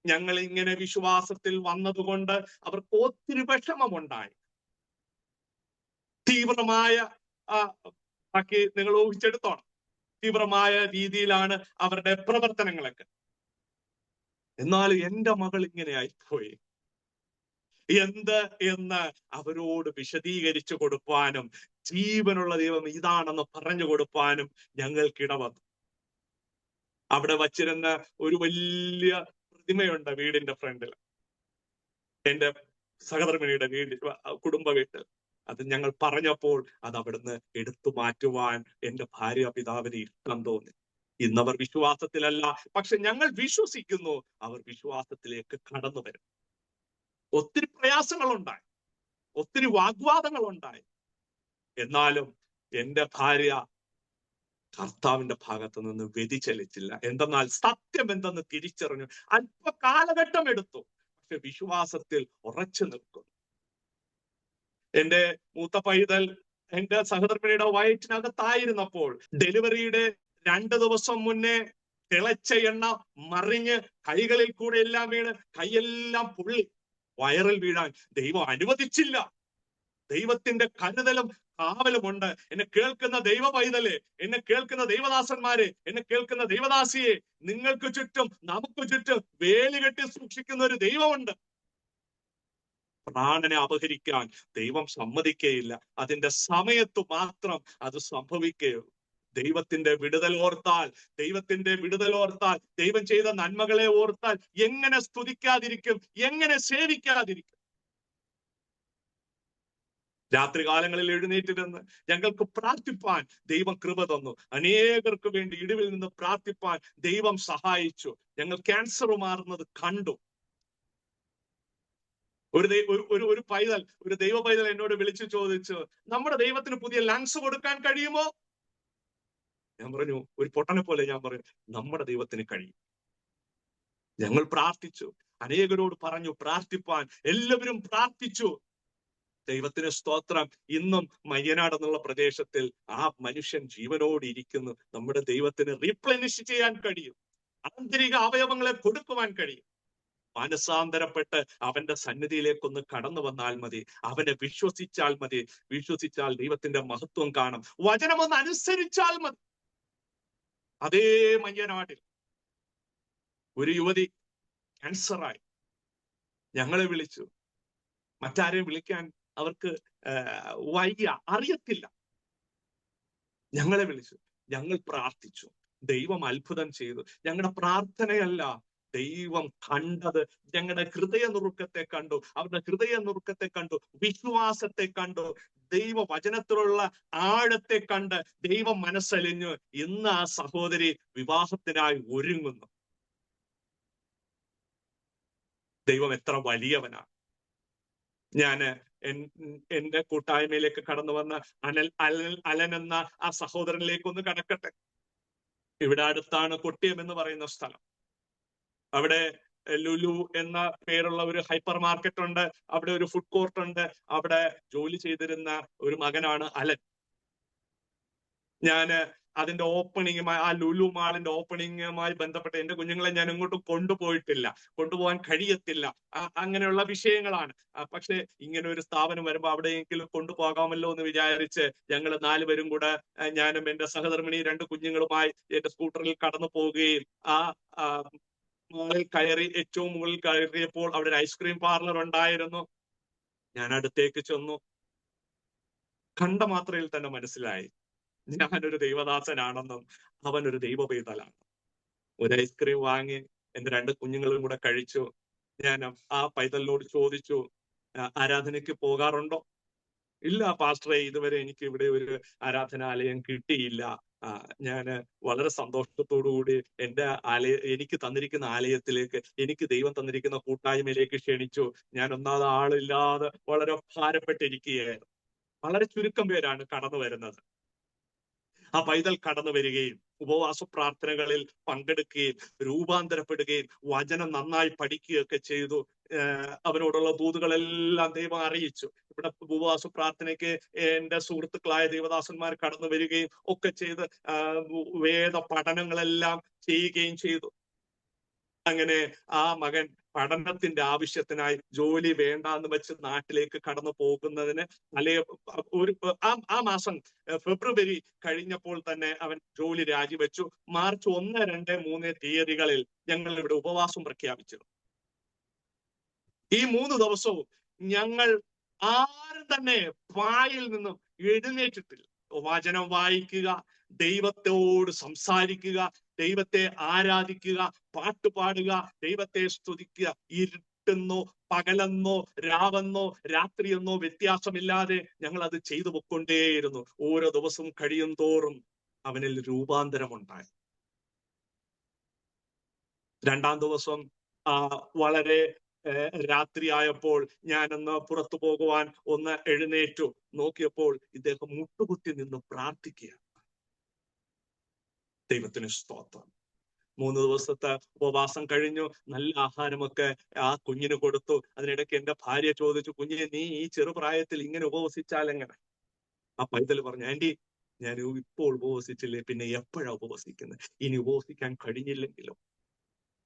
ഞങ്ങൾ ഇങ്ങനെ വിശ്വാസത്തിൽ വന്നതുകൊണ്ട് അവർക്ക് ഒത്തിരി വിഷമമുണ്ടായി. തീവ്രമായ ബാക്കി നിങ്ങൾ ഊഹിച്ചെടുത്തോണം. തീവ്രമായ രീതിയിലാണ് അവരുടെ പ്രവർത്തനങ്ങളൊക്കെ. എന്നാൽ എന്റെ മകൾ ഇങ്ങനെ ആയിപ്പോയി. എന്ത് എന്ന് അവരോട് വിശദീകരിച്ചു കൊടുക്കാനും ജീവനുള്ള ദൈവം ഇതാണെന്ന് പറഞ്ഞു കൊടുക്കാനും ഞങ്ങൾക്കിട വന്നു. അവിടെ വച്ചിരുന്ന ഒരു വലിയ പ്രതിമയുണ്ട് വീടിന്റെ ഫ്രണ്ടിൽ, എന്റെ സഹധർമ്മിണിയുടെ കുടുംബ വീട്ടിൽ. അത് ഞങ്ങൾ പറഞ്ഞപ്പോൾ അത് അവിടുന്ന് എടുത്തു മാറ്റുവാൻ എന്റെ ഭാര്യ പിതാവിന് ഇഷ്ടം തോന്നി. ഇന്നവർ വിശ്വാസത്തിലല്ല, പക്ഷെ ഞങ്ങൾ വിശ്വസിക്കുന്നു അവർ വിശ്വാസത്തിലേക്ക് കടന്നു വരും. ഒത്തിരി പ്രയാസങ്ങളുണ്ടായി, ഒത്തിരി വാഗ്വാദങ്ങളുണ്ടായി. എന്നാലും എന്റെ ഭാര്യ കർത്താവിന്റെ ഭാഗത്ത് നിന്ന് വ്യതിചലിച്ചില്ല. എന്തെന്നാൽ സത്യം എന്തെന്ന് തിരിച്ചറിഞ്ഞു. അല്പ കാലഘട്ടം എടുത്തു, പക്ഷെ വിശ്വാസത്തിൽ ഉറച്ചു നിൽക്കുന്നു. എന്റെ മൂത്ത പൈതൽ എന്റെ സഹധർമ്മിണിയുടെ വയറ്റിനകത്തായിരുന്നപ്പോൾ ഡെലിവറിയുടെ 2 ദിവസം മുന്നേ തിളച്ച എണ്ണ മറിഞ്ഞ് കൈകളിൽ കൂടെ എല്ലാം വീണ് കൈയെല്ലാം പൊള്ളി വയറിൽ വീഴാൻ ദൈവം അനുവദിച്ചില്ല. ദൈവത്തിന്റെ കരുതലും കാവലുമുണ്ട്. എന്നെ കേൾക്കുന്ന ദൈവ പൈതലെ, എന്നെ കേൾക്കുന്ന ദൈവദാസന്മാരെ, എന്നെ കേൾക്കുന്ന ദൈവദാസിയെ, നിങ്ങൾക്ക് ചുറ്റും നമുക്ക് ചുറ്റും വേലി കെട്ടി സൂക്ഷിക്കുന്ന ഒരു ദൈവമുണ്ട്. പ്രാണനെ അപഹരിക്കാൻ ദൈവം സമ്മതിക്കുകയില്ല. അതിന്റെ സമയത്ത് മാത്രം അത് സംഭവിക്കുകയുള്ളൂ. ദൈവത്തിന്റെ വിടുതൽ ഓർത്താൽ, ദൈവം ചെയ്ത നന്മകളെ ഓർത്താൽ എങ്ങനെ സ്തുതിക്കാതിരിക്കും, എങ്ങനെ സേവിക്കാതിരിക്കും? രാത്രികാലങ്ങളിൽ എഴുന്നേറ്റിരുന്ന് ഞങ്ങൾക്ക് പ്രാർത്ഥിപ്പാൻ ദൈവം കൃപ തന്നു. അനേകർക്ക് വേണ്ടി ഇടിവിൽ നിന്ന് പ്രാർത്ഥിപ്പാൻ ദൈവം സഹായിച്ചു. ഞങ്ങൾ ക്യാൻസർ മാറുന്നത് കണ്ടു. ഒരു പൈതൽ, ഒരു ദൈവ പൈതൽ എന്നോട് വിളിച്ചു ചോദിച്ചു, നമ്മുടെ ദൈവത്തിന് പുതിയ ലങ്സ് കൊടുക്കാൻ കഴിയുമോ? ഞാൻ പറഞ്ഞു, ഒരു പൊട്ടനെ പോലെ ഞാൻ പറഞ്ഞു, നമ്മുടെ ദൈവത്തിന് കഴിയും. ഞങ്ങൾ പ്രാർത്ഥിച്ചു, അനേകരോട് പറഞ്ഞു പ്രാർത്ഥിപ്പാൻ. എല്ലാവരും പ്രാർത്ഥിച്ചു. ദൈവത്തിന് സ്തോത്രം. ഇന്നും മയ്യനാട് എന്നുള്ള പ്രദേശത്തിൽ ആ മനുഷ്യൻ ജീവനോട് ഇരിക്കുന്നു. നമ്മുടെ ദൈവത്തിന് റീപ്ലെനിഷ് ചെയ്യാൻ കഴിയും. ആന്തരിക അവയവങ്ങളെ കൊടുക്കുവാൻ കഴിയും. മാനസാന്തരപ്പെട്ട് അവന്റെ സന്നിധിയിലേക്കൊന്ന് കടന്നു വന്നാൽ മതി. അവനെ വിശ്വസിച്ചാൽ മതി. വിശ്വസിച്ചാൽ ദൈവത്തിന്റെ മഹത്വം കാണും. വചനമൊന്ന് അനുസരിച്ചാൽ മതി. അതേ മയ്യനാട്ടിൽ ഒരു യുവതി ക്യാൻസറായി ഞങ്ങളെ വിളിച്ചു. മറ്റാരെയും വിളിക്കാൻ അവർക്ക് വയ്യ, അറിയത്തില്ല. ഞങ്ങളെ വിളിച്ചു, ഞങ്ങൾ പ്രാർത്ഥിച്ചു. ദൈവം അത്ഭുതം ചെയ്തു. ഞങ്ങളുടെ പ്രാർത്ഥനയല്ല, ദൈവം കണ്ടത്. ഞങ്ങളുടെ ഹൃദയ നുറുക്കത്തെ കണ്ടു, അവരുടെ ഹൃദയ നുറുക്കത്തെ കണ്ടു, വിശ്വാസത്തെ കണ്ടു, ദൈവ വചനത്തിലുള്ള ആഴത്തെ കണ്ട് ദൈവം മനസ്സലിഞ്ഞു. ഇന്ന് ആ സഹോദരി വിവാഹത്തിനായി ഒരുങ്ങുന്നു. ദൈവം എത്ര വലിയവനാണ്. ഞാന് എന്റെ കൂട്ടായ്മയിലേക്ക് കടന്നു വന്ന അലൻ എന്ന ആ സഹോദരനിലേക്ക് ഒന്ന് കടക്കട്ടെ. ഇവിടെ അടുത്താണ് കൊട്ടിയം എന്ന് പറയുന്ന സ്ഥലം. അവിടെ ലുലു എന്ന പേരുള്ള ഒരു ഹൈപ്പർ മാർക്കറ്റ് ഉണ്ട്, അവിടെ ഒരു ഫുഡ് കോർട്ട് ഉണ്ട്. അവിടെ ജോലി ചെയ്തിരുന്ന ഒരു മകനാണ് അലൻ. ഞാന് അതിന്റെ ഓപ്പണിങ്ങുമായി, ആ ലുലു മാളിന്റെ ഓപ്പണിങ്ങുമായി ബന്ധപ്പെട്ട് എന്റെ കുഞ്ഞുങ്ങളെ ഞാൻ ഇങ്ങോട്ടും കൊണ്ടുപോയിട്ടില്ല, കൊണ്ടുപോകാൻ കഴിയത്തില്ല, അങ്ങനെയുള്ള വിഷയങ്ങളാണ്. പക്ഷെ ഇങ്ങനെ ഒരു സ്ഥാപനം വരുമ്പോൾ അവിടെയെങ്കിലും കൊണ്ടുപോകാമല്ലോ എന്ന് വിചാരിച്ച് ഞങ്ങൾ 4 പേരും കൂടെ, ഞാനും എന്റെ സഹധർമ്മിണി 2 കുഞ്ഞുങ്ങളുമായി എന്റെ സ്കൂട്ടറിൽ കടന്നു പോവുകയും ആ മുകളിൽ കയറി, ഏറ്റവും മുകളിൽ കയറിയപ്പോൾ അവിടെ ഒരു ഐസ്ക്രീം പാർലർ ഉണ്ടായിരുന്നു. ഞാൻ അടുത്തേക്ക് ചെന്നു. കണ്ട മാത്രയിൽ തന്നെ മനസ്സിലായി ഞാനൊരു ദൈവദാസനാണെന്നും അവനൊരു ദൈവ പൈതലാണ്. ഒരു ഐസ്ക്രീം വാങ്ങി എന്റെ 2 കുഞ്ഞുങ്ങളും കൂടെ കഴിച്ചു. ഞാൻ ആ പൈതലിനോട് ചോദിച്ചു, ആരാധനയ്ക്ക് പോകാറുണ്ടോ? ഇല്ല പാസ്റ്ററെ, ഇതുവരെ എനിക്ക് ഇവിടെ ഒരു ആരാധനാലയം കിട്ടിയില്ല. ഞാന് വളരെ സന്തോഷത്തോടു കൂടി എന്റെ എനിക്ക് തന്നിരിക്കുന്ന ആലയത്തിലേക്ക്, എനിക്ക് ദൈവം തന്നിരിക്കുന്ന കൂട്ടായ്മയിലേക്ക് ക്ഷണിച്ചു. ഞാൻ ഒന്നാമത് ആളില്ലാതെ വളരെ ഭാരപ്പെട്ടിരിക്കുകയായിരുന്നു. വളരെ ചുരുക്കം പേരാണ് കടന്നു വരുന്നത്. ആ പൈതൽ കടന്നു വരികയും ഉപവാസ പ്രാർത്ഥനകളിൽ പങ്കെടുക്കുകയും രൂപാന്തരപ്പെടുകയും വചനം നന്നായി പഠിക്കുകയൊക്കെ ചെയ്തു. അവരോടുള്ള ദൂതുകളെല്ലാം ദൈവം അറിയിച്ചു. ഇവിടെ ഉപവാസ പ്രാർത്ഥനയ്ക്ക് എന്റെ സുഹൃത്തുക്കളായ ദൈവദാസന്മാർ കടന്നു വരികയും ഒക്കെ ചെയ്ത് വേദ പഠനങ്ങളെല്ലാം ചെയ്യുകയും ചെയ്തു. അങ്ങനെ ആ മകൻ പഠനത്തിന്റെ ആവശ്യത്തിനായി ജോലി വേണ്ട എന്ന് വെച്ച് നാട്ടിലേക്ക് കടന്നു പോകുന്നതിന് ആ മാസം ഫെബ്രുവരി കഴിഞ്ഞപ്പോൾ തന്നെ അവൻ ജോലി രാജിവെച്ചു. മാർച്ച് 1, 2, 3 തീയതികളിൽ ഞങ്ങൾ ഇവിടെ ഉപവാസം പ്രഖ്യാപിച്ചിരുന്നു. ഈ 3 ദിവസവും ഞങ്ങൾ ആരും തന്നെ പായിൽ നിന്നും എഴുന്നേറ്റിട്ടില്ല. വചനം വായിക്കുക, ദൈവത്തോട് സംസാരിക്കുക, ദൈവത്തെ ആരാധിക്കുക, പാട്ടുപാടുക, ദൈവത്തെ സ്തുതിക്കുക. ഇരുട്ടെന്നോ പകലെന്നോ രാവെന്നോ രാത്രിയെന്നോ വ്യത്യാസമില്ലാതെ ഞങ്ങൾ അത് ചെയ്തു പൊക്കൊണ്ടേയിരുന്നു. ഓരോ ദിവസവും കഴിയും തോറും അവനിൽ രൂപാന്തരമുണ്ടായി. 2-ാം ദിവസം വളരെ രാത്രിയായപ്പോൾ ഞാനൊന്ന് പുറത്തു പോകുവാൻ ഒന്ന് എഴുന്നേറ്റു. നോക്കിയപ്പോൾ ഇദ്ദേഹം മുട്ടുകുത്തി നിന്ന് പ്രാർത്ഥിക്കുക. ദൈവത്തിന് സ്തോത്രം. 3 ദിവസത്തെ ഉപവാസം കഴിഞ്ഞു. നല്ല ആഹാരമൊക്കെ ആ കുഞ്ഞിന് കൊടുത്തു. അതിനിടയ്ക്ക് എന്റെ ഭാര്യ ചോദിച്ചു, കുഞ്ഞിനെ നീ ഈ ചെറുപ്രായത്തിൽ ഇങ്ങനെ ഉപവസിച്ചാൽ എങ്ങനെ? ആ പൈതൽ പറഞ്ഞു, ആന്റി ഞാൻ ഇപ്പോൾ ഉപവസിച്ചില്ലേ പിന്നെ എപ്പോഴാ ഉപവസിക്കുന്നത്? ഇനി ഉപവസിക്കാൻ കഴിഞ്ഞില്ലെങ്കിലോ?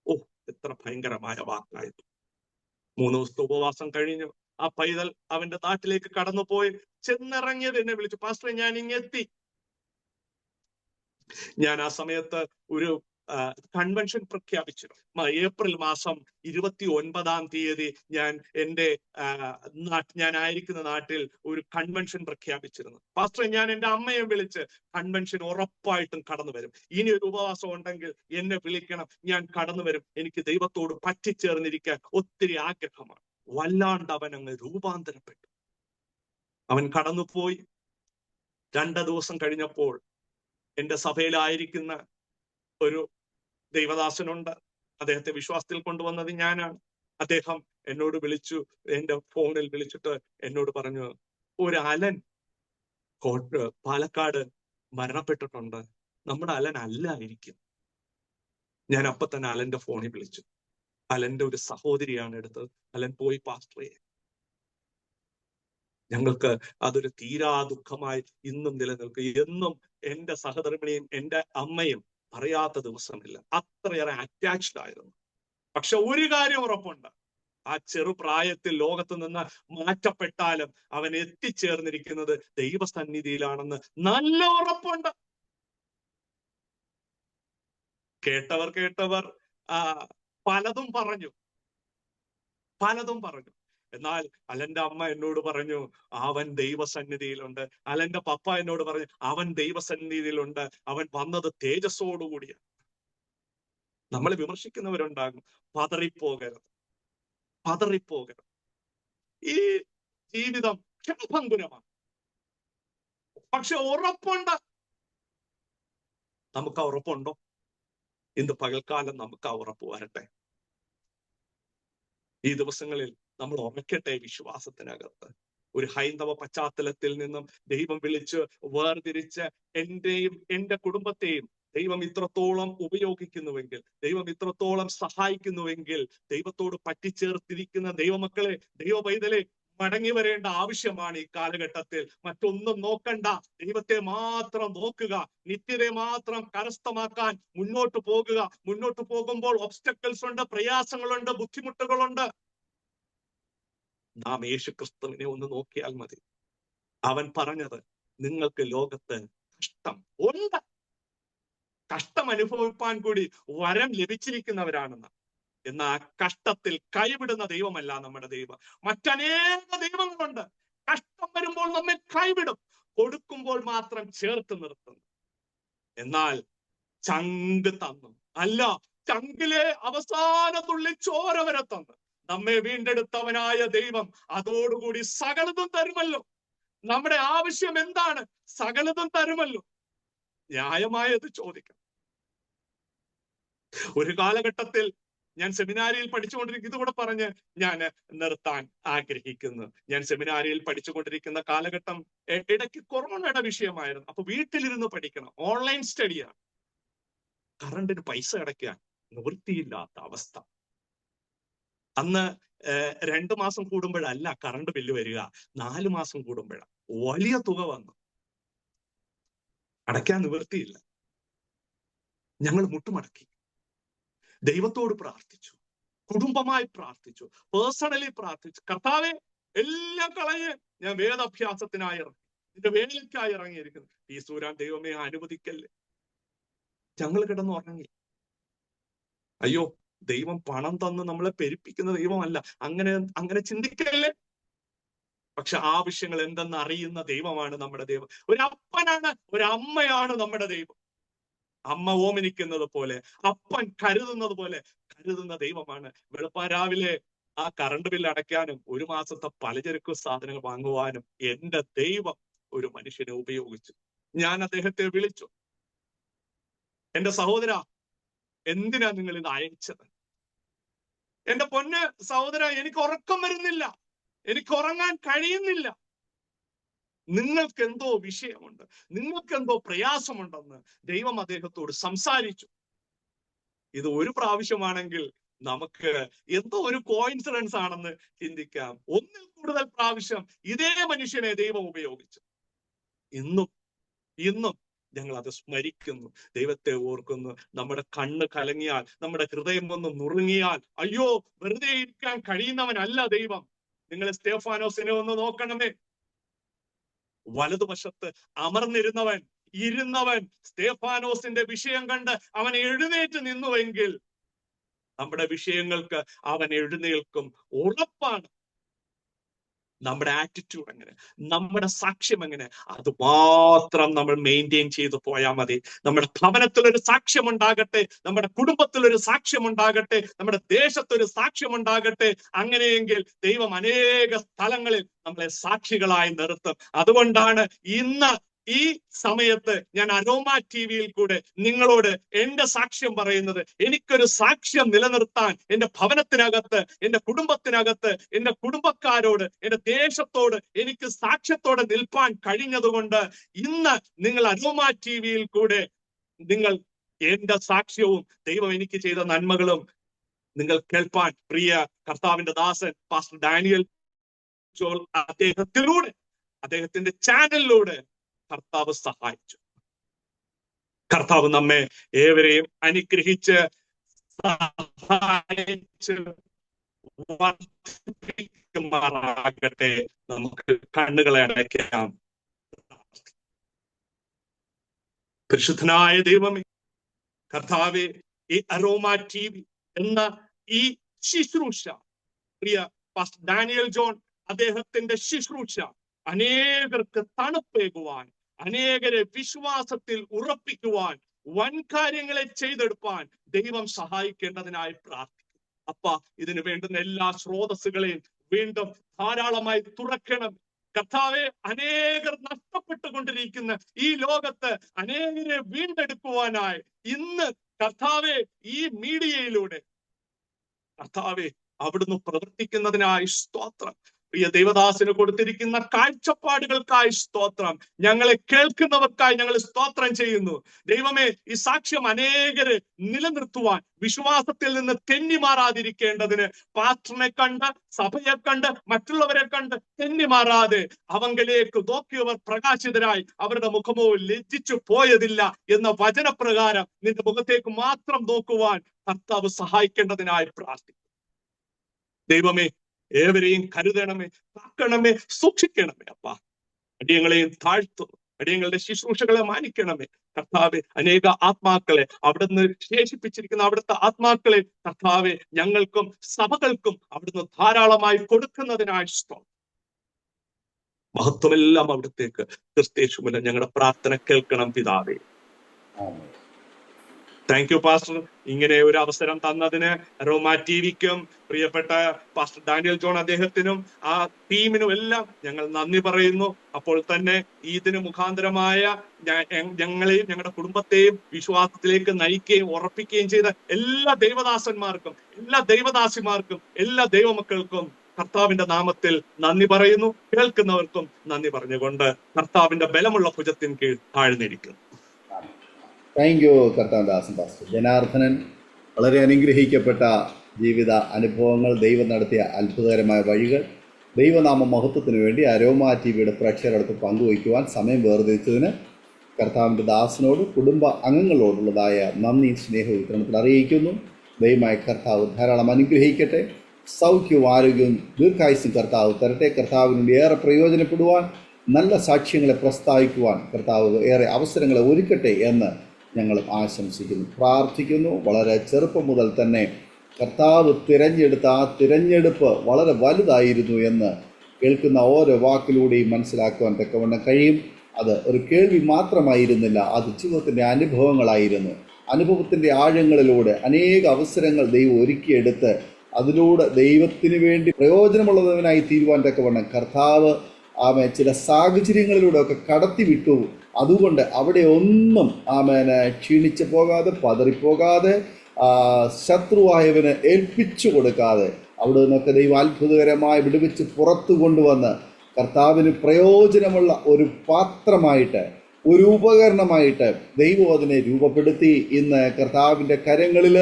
ഓ, എത്ര ഭയങ്കരമായ വാക്കായിരുന്നു. 3 ദിവസത്തെ ഉപവാസം കഴിഞ്ഞു. ആ പൈതൽ അവന്റെ നാട്ടിലേക്ക് കടന്നുപോയി. ചെന്നിറങ്ങിയത് എന്നെ വിളിച്ചു, പാസ്റ്റർ ഞാൻ ഇങ്ങെത്തി. ഞാൻ ആ സമയത്ത് ഒരു കൺവെൻഷൻ പ്രഖ്യാപിച്ചിരുന്നു. ഏപ്രിൽ മാസം 29-ാം തീയതി ഞാൻ ആയിരിക്കുന്ന നാട്ടിൽ ഒരു കൺവെൻഷൻ പ്രഖ്യാപിച്ചിരുന്നു. പാസ്റ്റർ ഞാൻ എന്റെ അമ്മയെ വിളിച്ച്, കൺവെൻഷൻ ഉറപ്പായിട്ടും കടന്നു വരും. ഇനി ഒരു ഉപവാസം ഉണ്ടെങ്കിൽ എന്നെ വിളിക്കണം, ഞാൻ കടന്നു വരും. എനിക്ക് ദൈവത്തോട് പറ്റിച്ചേർന്നിരിക്കാൻ ഒത്തിരി ആഗ്രഹമാണ്. വല്ലാണ്ട് അവൻ അങ്ങ് രൂപാന്തരപ്പെട്ടു. അവൻ കടന്നുപോയി. 2 ദിവസം കഴിഞ്ഞപ്പോൾ എന്റെ സഭയിലായിരിക്കുന്ന ഒരു ദൈവദാസനുണ്ട്. അദ്ദേഹത്തെ വിശ്വാസത്തിൽ കൊണ്ടുവന്നത് ഞാനാണ്. അദ്ദേഹം എന്നോട് വിളിച്ചു, എന്റെ ഫോണിൽ വിളിച്ചിട്ട് എന്നോട് പറഞ്ഞു, ഒരു അലൻ പാലക്കാട് മരണപ്പെട്ടിട്ടുണ്ട്, നമ്മുടെ അലൻ അല്ലായിരിക്കും. ഞാൻ അപ്പൊ തന്നെ അലന്റെ ഫോണിൽ വിളിച്ചു. അലന്റെ ഒരു സഹോദരിയാണ് എടുത്തത്. അലൻ പോയി പാസ്റ്ററെ. ഞങ്ങൾക്ക് അതൊരു തീരാ ദുഃഖമായി ഇന്നും നിലനിൽക്കും. എന്നും എന്റെ സഹധർമ്മിണിയും എന്റെ അമ്മയും പറയാത്ത ദിവസമില്ല. അത്രയേറെ അറ്റാച്ച്ഡ് ആയിരുന്നു. പക്ഷെ ഒരു കാര്യം ഉറപ്പുണ്ട്, ആ ചെറുപ്രായത്തിൽ ലോകത്ത് നിന്ന് മാറ്റപ്പെട്ടാലും അവൻ എത്തിച്ചേർന്നിരിക്കുന്നത് ദൈവസന്നിധിയിലാണെന്ന് നല്ല ഉറപ്പുണ്ട്. കേട്ടവർ പലതും പറഞ്ഞു. എന്നാൽ അലന്റെ അമ്മ എന്നോട് പറഞ്ഞു, അവൻ ദൈവസന്നിധിയിലുണ്ട്. അലന്റെ പപ്പ എന്നോട് പറഞ്ഞു, അവൻ ദൈവസന്നിധിയിലുണ്ട്. അവൻ വന്നത് തേജസ്സോടുകൂടിയാണ്. നമ്മളെ വിമർശിക്കുന്നവരുണ്ടാകും. പതറിപ്പോകരുത്. ഈ ജീവിതം ക്ഷണഭങ്കുരമാണ്. പക്ഷെ ഉറപ്പുണ്ട്. നമുക്ക് ആ ഉറപ്പുണ്ടോ? ഇന്ന് പകൽക്കാലം നമുക്ക് ആ ഉറപ്പ് വരട്ടെ. ഈ ദിവസങ്ങളിൽ നമ്മൾ ഉറക്കട്ടെ വിശ്വാസത്തിനകത്ത്. ഒരു ഹൈന്ദവ പശ്ചാത്തലത്തിൽ നിന്നും ദൈവം വിളിച്ച് വേർതിരിച്ച് എന്റെയും എന്റെ കുടുംബത്തെയും ദൈവം ഇത്രത്തോളം ഉപയോഗിക്കുന്നുവെങ്കിൽ, ദൈവം ഇത്രത്തോളം സഹായിക്കുന്നുവെങ്കിൽ, ദൈവത്തോട് പറ്റിച്ചേർത്തിരിക്കുന്ന ദൈവമക്കളെ, ദൈവ പൈതലെ, മടങ്ങി വരേണ്ട ആവശ്യമാണ് ഈ കാലഘട്ടത്തിൽ. മറ്റൊന്നും നോക്കണ്ട, ദൈവത്തെ മാത്രം നോക്കുക, നിത്യതയെ മാത്രം കരസ്ഥമാക്കാൻ മുന്നോട്ട് പോകുക. മുന്നോട്ട് പോകുമ്പോൾ ഒബ്സ്റ്റക്കിൾസ് ഉണ്ട്, പ്രയാസങ്ങളുണ്ട്, ബുദ്ധിമുട്ടുകളുണ്ട്. നാം യേശുക്രിസ്തുവിനെ ഒന്ന് നോക്കിയാൽ മതി. അവൻ പറഞ്ഞത്, നിങ്ങൾക്ക് ലോകത്ത് കഷ്ടം ഉണ്ട്, കഷ്ടം അനുഭവിപ്പാൻ കൂടി വരം ലഭിച്ചിരിക്കുന്നവരാണെന്ന്. എന്നാൽ ആ കഷ്ടത്തിൽ കൈവിടുന്ന ദൈവമല്ല നമ്മുടെ ദൈവം. മറ്റനേക ദൈവങ്ങളുണ്ട്. കഷ്ടം വരുമ്പോൾ നമ്മെ കൈവിടും, കൊടുക്കുമ്പോൾ മാത്രം ചേർത്ത് നിർത്തുന്നു. എന്നാൽ ചങ്ക് തന്നു, അല്ല, ചങ്കിലെ അവസാന തുള്ളി ചോര വരെ തന്നു നമ്മെ വീണ്ടെടുത്തവനായ ദൈവം അതോടുകൂടി സകലതും തരുമല്ലോ. നമ്മുടെ ആവശ്യം എന്താണ്? സകലതും തരുമല്ലോ. ന്യായമായത് ചോദിക്കണം. ഒരു കാലഘട്ടത്തിൽ ഞാൻ സെമിനാരിയിൽ പഠിച്ചുകൊണ്ടിരിക്കുന്ന, ഇതുകൂടെ പറഞ്ഞ് ഞാൻ നിർത്താൻ ആഗ്രഹിക്കുന്നു. ഞാൻ സെമിനാരിയിൽ പഠിച്ചുകൊണ്ടിരിക്കുന്ന കാലഘട്ടം ഇടയ്ക്ക് കൊറോണയുടെ വിഷയമായിരുന്നു. അപ്പൊ വീട്ടിലിരുന്ന് പഠിക്കണം, ഓൺലൈൻ സ്റ്റഡിയാണ്. കറണ്ടിന് പൈസ അടയ്ക്കാൻ നിവൃത്തിയില്ലാത്ത അവസ്ഥ. അന്ന് 2 മാസം കൂടുമ്പോഴല്ല കറണ്ട് ബില്ല് വരിക, 4 മാസം കൂടുമ്പോഴാണ്. വലിയ തുക വന്നു, അടയ്ക്കാൻ നിവൃത്തിയില്ല. ഞങ്ങൾ മുട്ടുമടക്കി ദൈവത്തോട് പ്രാർത്ഥിച്ചു, കുടുംബമായി പ്രാർത്ഥിച്ചു, പേഴ്സണലി പ്രാർത്ഥിച്ചു. കർത്താവെ, എല്ലാം കളഞ്ഞ് ഞാൻ വേദാഭ്യാസത്തിനായി ഇറങ്ങി, നിന്റെ വേലയ്ക്കായി ഇറങ്ങിയിരിക്കുന്നു. ഈ സൂരാൻ ദൈവമേ അനുവദിക്കല്ലേ. ഞങ്ങൾ കിടന്നുറങ്ങി. അയ്യോ, ദൈവം പണം തന്ന് നമ്മളെ പെരുപ്പിക്കുന്ന ദൈവമല്ല, അങ്ങനെ ചിന്തിക്കല്ലേ. പക്ഷെ ആവശ്യങ്ങൾ എന്തെന്ന് അറിയുന്ന ദൈവമാണ് നമ്മുടെ ദൈവം. ഒരപ്പനാണ്, ഒരമ്മയാണ് നമ്മുടെ ദൈവം. അമ്മ ഓമനിക്കുന്നത് പോലെ, അപ്പൻ കരുതുന്നത് പോലെ കരുതുന്ന ദൈവമാണ്. വെളുപ്പാരാവിലെ ആ കറണ്ട് ബില്ല് അടയ്ക്കാനും 1 മാസത്തെ പലചരക്ക് സാധനങ്ങൾ വാങ്ങുവാനും എന്റെ ദൈവം ഒരു മനുഷ്യനെ ഉപയോഗിച്ചു. ഞാൻ അദ്ദേഹത്തെ വിളിച്ചു, എന്റെ സഹോദര, എന്തിനാ നിങ്ങൾ ഇത് അയച്ചത്? എന്റെ പൊന്ന് സഹോദര, എനിക്ക് ഉറക്കം വരുന്നില്ല, എനിക്ക് ഉറങ്ങാൻ കഴിയുന്നില്ല. നിങ്ങൾക്ക് എന്തോ വിഷയമുണ്ട്, നിങ്ങൾക്ക് എന്തോ പ്രയാസമുണ്ടെന്ന് ദൈവം അദ്ദേഹത്തോട് സംസാരിച്ചു. ഇത് ഒരു പ്രാവശ്യമാണെങ്കിൽ നമുക്ക് എന്തോ ഒരു കോയിൻസിഡൻസ് ആണെന്ന് ചിന്തിക്കാം. 1-ൽ കൂടുതൽ പ്രാവശ്യം ഇതേ മനുഷ്യനെ ദൈവം ഉപയോഗിച്ചു. ഇന്നും ഞങ്ങൾ അത് സ്മരിക്കുന്നു, ദൈവത്തെ ഓർക്കുന്നു. നമ്മുടെ കണ്ണ് കലങ്ങിയാൽ, നമ്മുടെ ഹൃദയം ഒന്ന് നുറുങ്ങിയാൽ, അയ്യോ, വെറുതെ ഇരിക്കാൻ കഴിയുന്നവനല്ല ദൈവം. നിങ്ങൾ സ്തേഫാനോസിനെ ഒന്ന് നോക്കണമേ. വലതുവശത്ത് ഇരുന്നവൻ സ്തേഫാനോസിന്റെ വിഷയം കണ്ട് അവൻ എഴുന്നേറ്റ് നിന്നുവെങ്കിൽ നമ്മുടെ വിഷയങ്ങൾക്ക് അവൻ എഴുന്നേൽക്കും, ഉറപ്പാണ്. നമ്മുടെ ആറ്റിറ്റ്യൂഡ് എങ്ങനെ, നമ്മുടെ സാക്ഷ്യം എങ്ങനെ, അത് മാത്രം നമ്മൾ മെയിൻറ്റെയിൻ ചെയ്തു പോയാൽ മതി. നമ്മുടെ ഭവനത്തിലൊരു സാക്ഷ്യം ഉണ്ടാകട്ടെ, നമ്മുടെ കുടുംബത്തിലൊരു സാക്ഷ്യം ഉണ്ടാകട്ടെ, നമ്മുടെ ദേശത്തൊരു സാക്ഷ്യം ഉണ്ടാകട്ടെ. അങ്ങനെയെങ്കിൽ ദൈവം അനേക സ്ഥലങ്ങളിൽ നമ്മളെ സാക്ഷികളായി നിർത്തും. അതുകൊണ്ടാണ് ഇന്ന് ഈ സമയത്ത് ഞാൻ അരോമ ടിവിയിൽ കൂടെ നിങ്ങളോട് എന്റെ സാക്ഷ്യം പറയുന്നത്. എനിക്കൊരു സാക്ഷ്യം നിലനിർത്താൻ എന്റെ ഭവനത്തിനകത്ത്, എന്റെ കുടുംബത്തിനകത്ത്, എന്റെ കുടുംബക്കാരോട്, എന്റെ ദേശത്തോട് എനിക്ക് സാക്ഷ്യത്തോടെ നിൽപ്പാൻ കഴിഞ്ഞതുകൊണ്ട് ഇന്ന് നിങ്ങൾ അരോമ ടിവിയിൽ കൂടെ നിങ്ങൾ എന്റെ സാക്ഷ്യവും ദൈവം എനിക്ക് ചെയ്ത നന്മകളും നിങ്ങൾ കേൾപ്പാൻ പ്രിയ കർത്താവിന്റെ ദാസൻ പാസ്റ്റർ ഡാനിയൽ ജോൾ അദ്ദേഹത്തിന്റെ ചാനലിലൂടെ കർത്താവ് സഹായിച്ചു. കർത്താവ് നമ്മെ ഏവരെയും അനുഗ്രഹിച്ച് സഹായിച്ച് വർദ്ധിപ്പിക്കുമാറാകട്ടെ. നമുക്ക് കണ്ണുകളെ അടയ്ക്കാം. പരിശുദ്ധനായ ദൈവമേ, കർത്താവെ, ഈ അരോമ ടിവി എന്ന ഈ ശുശ്രൂഷ, പ്രിയ പാസ്റ്റർ ഡാനിയൽ ജോൺ അദ്ദേഹത്തിന്റെ ശുശ്രൂഷ അനേകർക്ക് തണുപ്പേകുവാൻ, അനേകരെ വിശ്വാസത്തിൽ ഉറപ്പിക്കുവാൻ, വൻ കാര്യങ്ങളെ ചെയ്തെടുപ്പാൻ ദൈവം സഹായിക്കേണ്ടതിനായി പ്രാർത്ഥിക്കും. അപ്പ ഇതിന് വേണ്ടുന്ന എല്ലാ സ്രോതസ്സുകളെയും വീണ്ടും ധാരാളമായി തുറക്കണം. കർത്താവെ, അനേകർ നഷ്ടപ്പെട്ടുകൊണ്ടിരിക്കുന്ന ഈ ലോകത്ത് അനേകരെ വീണ്ടെടുക്കുവാനായി ഇന്ന് കർത്താവെ ഈ മീഡിയയിലൂടെ കർത്താവെ അവിടുന്ന് പ്രവർത്തിക്കുന്നതിനായി സ്തോത്രം. പ്രിയ ദൈവദാസന് കൊടുത്തിരിക്കുന്ന കാഴ്ചപ്പാടുകൾക്കായി സ്തോത്രം. ഞങ്ങളെ കേൾക്കുന്നവർക്കായി ഞങ്ങൾ സ്തോത്രം ചെയ്യുന്നു. ദൈവമേ, ഈ സാക്ഷ്യം അനേകര് നിലനിർത്തുവാൻ, വിശ്വാസത്തിൽ നിന്ന് തെന്നിമാറാതിരിക്കേണ്ടതിന് പാസ്റ്ററിനെ കണ്ട്, സഭയെ കണ്ട്, മറ്റുള്ളവരെ കണ്ട് തെന്നിമാറാതെ അവങ്കലേക്ക് നോക്കിയവർ പ്രകാശിതരായി അവരുടെ മുഖമോ ലജ്ജിച്ചു പോയതില്ല എന്ന വചനപ്രകാരം നിന്റെ മുഖത്തേക്ക് മാത്രം നോക്കുവാൻ കർത്താവ് സഹായിക്കേണ്ടതിനായി പ്രാർത്ഥിക്കും. ദൈവമേ, ഏവരെയും കരുതണമേ, കാക്കണമേ, സൂക്ഷിക്കണമേ. അപ്പ അടിയങ്ങളെയും താഴ്ത്തുന്നു, അടിയങ്ങളുടെ ശുശ്രൂഷകളെ മാനിക്കണമേ കർത്താവെ. അനേക ആത്മാക്കളെ അവിടുന്ന് ശേഷിപ്പിച്ചിരിക്കുന്ന അവിടുത്തെ ആത്മാക്കളെ കർത്താവെ ഞങ്ങൾക്കും സഭകൾക്കും അവിടുന്ന് ധാരാളമായി കൊടുക്കുന്നതിനായി സ്തോത്രം. മഹത്വമെല്ലാം അവിടുത്തേക്ക് ക്രിസ്തേശുവിനെ ഞങ്ങളുടെ പ്രാർത്ഥന കേൾക്കണം പിതാവേ. താങ്ക് യു പാസ്റ്റർ, ഇങ്ങനെ ഒരു അവസരം തന്നതിന് റോമ ടിവിക്കും പ്രിയപ്പെട്ട പാസ്റ്റർ ഡാനിയൽ ജോൺ അദ്ദേഹത്തിനും ആ ടീമിനും എല്ലാം ഞങ്ങൾ നന്ദി പറയുന്നു. അപ്പോൾ തന്നെ ഇതിന് മുഖാന്തരമായ ഞങ്ങളെയും ഞങ്ങളുടെ കുടുംബത്തെയും വിശ്വാസത്തിലേക്ക് നയിക്കുകയും ഉറപ്പിക്കുകയും ചെയ്ത എല്ലാ ദൈവദാസന്മാർക്കും, എല്ലാ ദൈവദാസിമാർക്കും, എല്ലാ ദൈവമക്കൾക്കും കർത്താവിന്റെ നാമത്തിൽ നന്ദി പറയുന്നു. കേൾക്കുന്നവർക്കും നന്ദി പറഞ്ഞുകൊണ്ട് കർത്താവിന്റെ ബലമുള്ള ഭുജത്തിൻ കീഴ് താഴ്ന്നിരിക്കുന്നു. താങ്ക് യു കർത്താവദാസൻ പാസ്റ്റർ ജനാർദ്ദനൻ. വളരെ അനുഗ്രഹിക്കപ്പെട്ട ജീവിത അനുഭവങ്ങൾ, ദൈവം നടത്തിയ അത്ഭുതകരമായ വഴികൾ, ദൈവനാമ മഹത്വത്തിന് വേണ്ടി അരോമ ടിവിയുടെ പ്രേക്ഷകരടുത്ത് പങ്കുവയ്ക്കുവാൻ സമയം വേർതിരിച്ചതിന് കർത്താവിൻ്റെ ദാസനോട് കുടുംബ അംഗങ്ങളോടുള്ളതായ നന്ദി സ്നേഹവും വിതരണത്തിൽ അറിയിക്കുന്നു. ദൈവമായ കർത്താവ് ധാരാളം അനുഗ്രഹിക്കട്ടെ. സൗഖ്യവും ആരോഗ്യവും ദീർഘായുസ്സും കർത്താവ് തരട്ടെ. കർത്താവിനുവേണ്ടി ഏറെ പ്രയോജനപ്പെടുവാൻ, നല്ല സാക്ഷ്യങ്ങളെ പ്രസ്താവിക്കുവാൻ കർത്താവ് ഏറെ അവസരങ്ങളെ ഒരുക്കട്ടെ എന്ന് ഞങ്ങൾ ആശംസിക്കുന്നു, പ്രാർത്ഥിക്കുന്നു. വളരെ ചെറുപ്പം മുതൽ തന്നെ കർത്താവ് തിരഞ്ഞെടുത്ത ആ തിരഞ്ഞെടുപ്പ് വളരെ വലുതായിരുന്നു എന്ന് കേൾക്കുന്ന ഓരോ വാക്കിലൂടെയും മനസ്സിലാക്കുവാൻ തക്കവണ്ണം കഴിയും. അത് ഒരു കേൾവി മാത്രമായിരുന്നില്ല, അത് ജീവിതത്തിൻ്റെ അനുഭവങ്ങളായിരുന്നു. അനുഭവത്തിൻ്റെ ആഴങ്ങളിലൂടെ അനേക അവസരങ്ങൾ ദൈവം ഒരുക്കിയെടുത്ത് അതിലൂടെ ദൈവത്തിന് വേണ്ടി പ്രയോജനമുള്ളതിനായി തീരുവാൻ തക്കവണ്ണം കർത്താവ് ചില സാഹചര്യങ്ങളിലൂടെയൊക്കെ കടത്തിവിട്ടു. അതുകൊണ്ട് അവിടെ ഒന്നും ക്ഷീണിച്ചു പോകാതെ, പതറിപ്പോകാതെ, ശത്രുവായവന് ഏൽപ്പിച്ചു കൊടുക്കാതെ അവിടെ നിന്നൊക്കെ ദൈവം അത്ഭുതകരമായി വിടുവിച്ച് പുറത്തു കൊണ്ടുവന്ന് കർത്താവിന് പ്രയോജനമുള്ള ഒരു പാത്രമായിട്ട്, ഒരു ഉപകരണമായിട്ട് ദൈവം അതിനെ രൂപപ്പെടുത്തി ഇന്ന് കർത്താവിൻ്റെ കരങ്ങളിൽ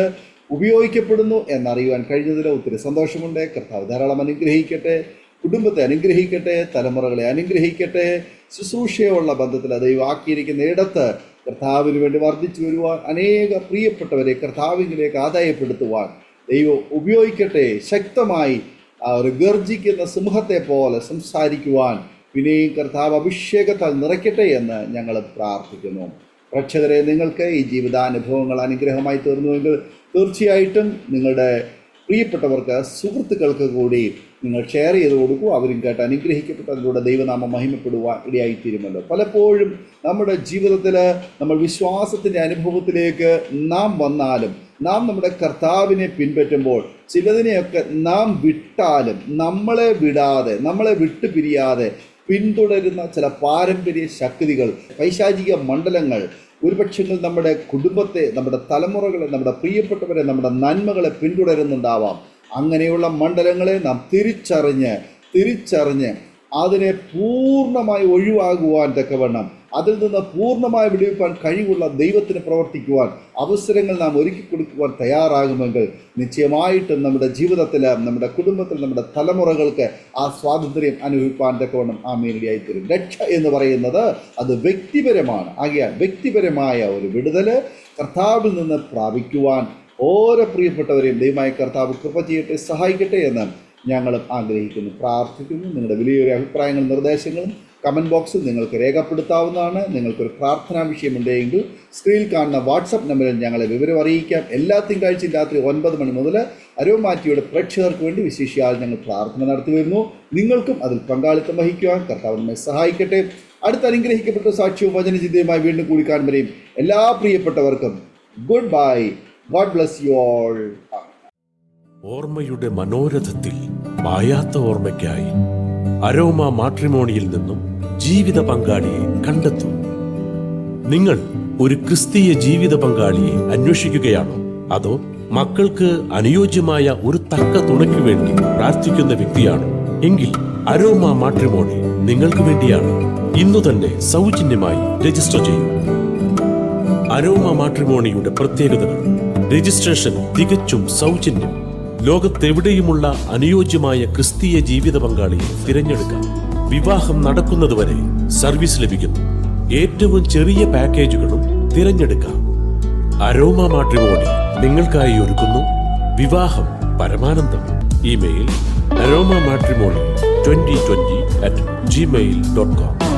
ഉപയോഗിക്കപ്പെടുന്നു എന്നറിയുവാൻ കഴിഞ്ഞതിൽ ഒത്തിരി സന്തോഷമുണ്ട്. കർത്താവ് ധാരാളം അനുഗ്രഹിക്കട്ടെ, കുടുംബത്തെ അനുഗ്രഹിക്കട്ടെ, തലമുറകളെ അനുഗ്രഹിക്കട്ടെ. ശുശ്രൂഷയുള്ള ബന്ധത്തിൽ ദൈവം ആക്കിയിരിക്കുന്ന ഇടത്ത് കർത്താവിന് വേണ്ടി വർദ്ധിച്ചു വരുവാൻ, അനേക പ്രിയപ്പെട്ടവരെ കർത്താവിലേക്ക് ആദായപ്പെടുത്തുവാൻ ദൈവം ഉപയോഗിക്കട്ടെ. ശക്തമായി ഒരു ഗർജിക്കുന്ന സിംഹത്തെ പോലെ സംസാരിക്കുവാൻ പിന്നെയും കർത്താവ് അഭിഷേകത്താൽ നിറയ്ക്കട്ടെ എന്ന് ഞങ്ങൾ പ്രാർത്ഥിക്കുന്നു. പ്രേക്ഷകരെ, നിങ്ങൾക്ക് ഈ ജീവിതാനുഭവങ്ങൾ അനുഗ്രഹമായി തീർന്നുവെങ്കിൽ തീർച്ചയായിട്ടും നിങ്ങളുടെ പ്രിയപ്പെട്ടവർക്ക്, സുഹൃത്തുക്കൾക്ക് കൂടി നിങ്ങൾ ഷെയർ ചെയ്ത് കൊടുക്കൂ. അവരും കേട്ട് അനുഗ്രഹിക്കപ്പെട്ടതിലൂടെ ദൈവനാമം മഹിമപ്പെടുവാൻ ഇടയായിത്തീരുമല്ലോ. പലപ്പോഴും നമ്മുടെ ജീവിതത്തിൽ നമ്മൾ വിശ്വാസത്തിൻ്റെ അനുഭവത്തിലേക്ക് നാം വന്നാലും, നാം നമ്മുടെ കർത്താവിനെ പിൻപറ്റുമ്പോൾ ചിലതിനെയൊക്കെ നാം വിട്ടാലും നമ്മളെ വിടാതെ, നമ്മളെ വിട്ടുപിരിയാതെ പിന്തുടരുന്ന ചില പാരമ്പര്യ ശക്തികൾ, പൈശാചിക മണ്ഡലങ്ങൾ ഒരുപക്ഷങ്ങൾ നമ്മുടെ കുടുംബത്തെ, നമ്മുടെ തലമുറകളെ, നമ്മുടെ പ്രിയപ്പെട്ടവരെ, നമ്മുടെ നന്മകളെ പിന്തുടരുന്നുണ്ടാവാം. അങ്ങനെയുള്ള മണ്ഡലങ്ങളെ നാം തിരിച്ചറിഞ്ഞ് അതിനെ പൂർണ്ണമായി ഒഴിവാകുവാൻ തക്കവണ്ണം, അതിൽ നിന്ന് പൂർണ്ണമായി വിടുവിപ്പാൻ കഴിവുള്ള ദൈവത്തിന് പ്രവർത്തിക്കുവാൻ അവസരങ്ങൾ നാം ഒരുക്കി കൊടുക്കുവാൻ തയ്യാറാകുമെങ്കിൽ നിശ്ചയമായിട്ടും നമ്മുടെ ജീവിതത്തിൽ, നമ്മുടെ കുടുംബത്തിൽ, നമ്മുടെ തലമുറകൾക്ക് ആ സ്വാതന്ത്ര്യം അനുഭവിപ്പാൻ തക്കവണ്ണം ആമേനിടയായി തീരും. രക്ഷ എന്ന് പറയുന്നത് അത് വ്യക്തിപരമാണ്. ആകയാൽ വ്യക്തിപരമായ ഒരു വിടുതൽ കർത്താവിൽ നിന്ന് പ്രാപിക്കുവാൻ ഓരോ പ്രിയപ്പെട്ടവരെയും ദൈവമായ കർത്താവ് കൃപ ചെയ്യട്ടെ, സഹായിക്കട്ടെ എന്ന് ഞങ്ങളും ആഗ്രഹിക്കുന്നു, പ്രാർത്ഥിക്കുന്നു. നിങ്ങളുടെ വലിയൊരു അഭിപ്രായങ്ങളും നിർദ്ദേശങ്ങളും കമൻറ്റ് ബോക്സിൽ നിങ്ങൾക്ക് രേഖപ്പെടുത്താവുന്നതാണ്. നിങ്ങൾക്കൊരു പ്രാർത്ഥനാ വിഷയമുണ്ടെങ്കിൽ സ്ക്രീനിൽ കാണുന്ന വാട്സപ്പ് നമ്പറിൽ ഞങ്ങളെ വിവരം അറിയിക്കാം. എല്ലാ തിങ്കളാഴ്ചയും രാത്രി 9 മണി മുതൽ അരോമ ടിവിയുടെ പ്രേക്ഷകർക്ക് വേണ്ടി വിശേഷിയാൽ ഞങ്ങൾ പ്രാർത്ഥന നടത്തി വരുന്നു. നിങ്ങൾക്കും അതിൽ പങ്കാളിത്തം വഹിക്കുവാൻ കർത്താവ് നമ്മെ സഹായിക്കട്ടെ. അടുത്ത അനുഗ്രഹിക്കപ്പെട്ട സാക്ഷ്യവും വചനചിന്തയുമായി വീണ്ടും കൂടി കാണുമ്പോഴേയും എല്ലാ പ്രിയപ്പെട്ടവർക്കും good bye. God bless you all. ഓർമ്മയുടെ മനോരഥത്തിൽ മായാത്ത ഓർമ്മയ്ക്കായി അരോമ മാട്രിമോണിയിൽ നിന്നും ജീവിത പങ്കാളിയെ കണ്ടെത്തൂ. നിങ്ങൾ ഒരു ക്രിസ്തീയ ജീവിത പങ്കാളിയെ അന്വേഷിക്കുകയാണോ? അതോ മക്കൾക്ക് അനുയോജ്യമായ ഒരു തക്ക തുണയ്ക്ക് വേണ്ടി പ്രാർത്ഥിക്കുന്ന വ്യക്തിയാണോ? എങ്കിൽ അരോമ മാട്രിമോണി നിങ്ങൾക്ക് വേണ്ടിയാണ്. ഇന്നു തന്നെ സൗജന്യമായി രജിസ്റ്റർ ചെയ്യൂ. അരോമ മാട്രിമോണിയുടെ പ്രത്യേകതകൾ: രജിസ്ട്രേഷൻ തികച്ചും സൗജന്യം. ലോകത്തെവിടെയുമുള്ള അനുയോജ്യമായ ക്രിസ്തീയ ജീവിത പങ്കാളിയെ തിരഞ്ഞെടുക്കാം. വിവാഹം നടക്കുന്നതുവരെ സർവീസ് ലഭിക്കുന്നു. ഏറ്റവും ചെറിയ പാക്കേജുകളും തിരഞ്ഞെടുക്കാം. അരോമ മാട്രിമോണി നിങ്ങൾക്കായി ഒരുക്കുന്നു വിവാഹം പരമാനന്ദം. Email aroma matrimony2020@gmail.com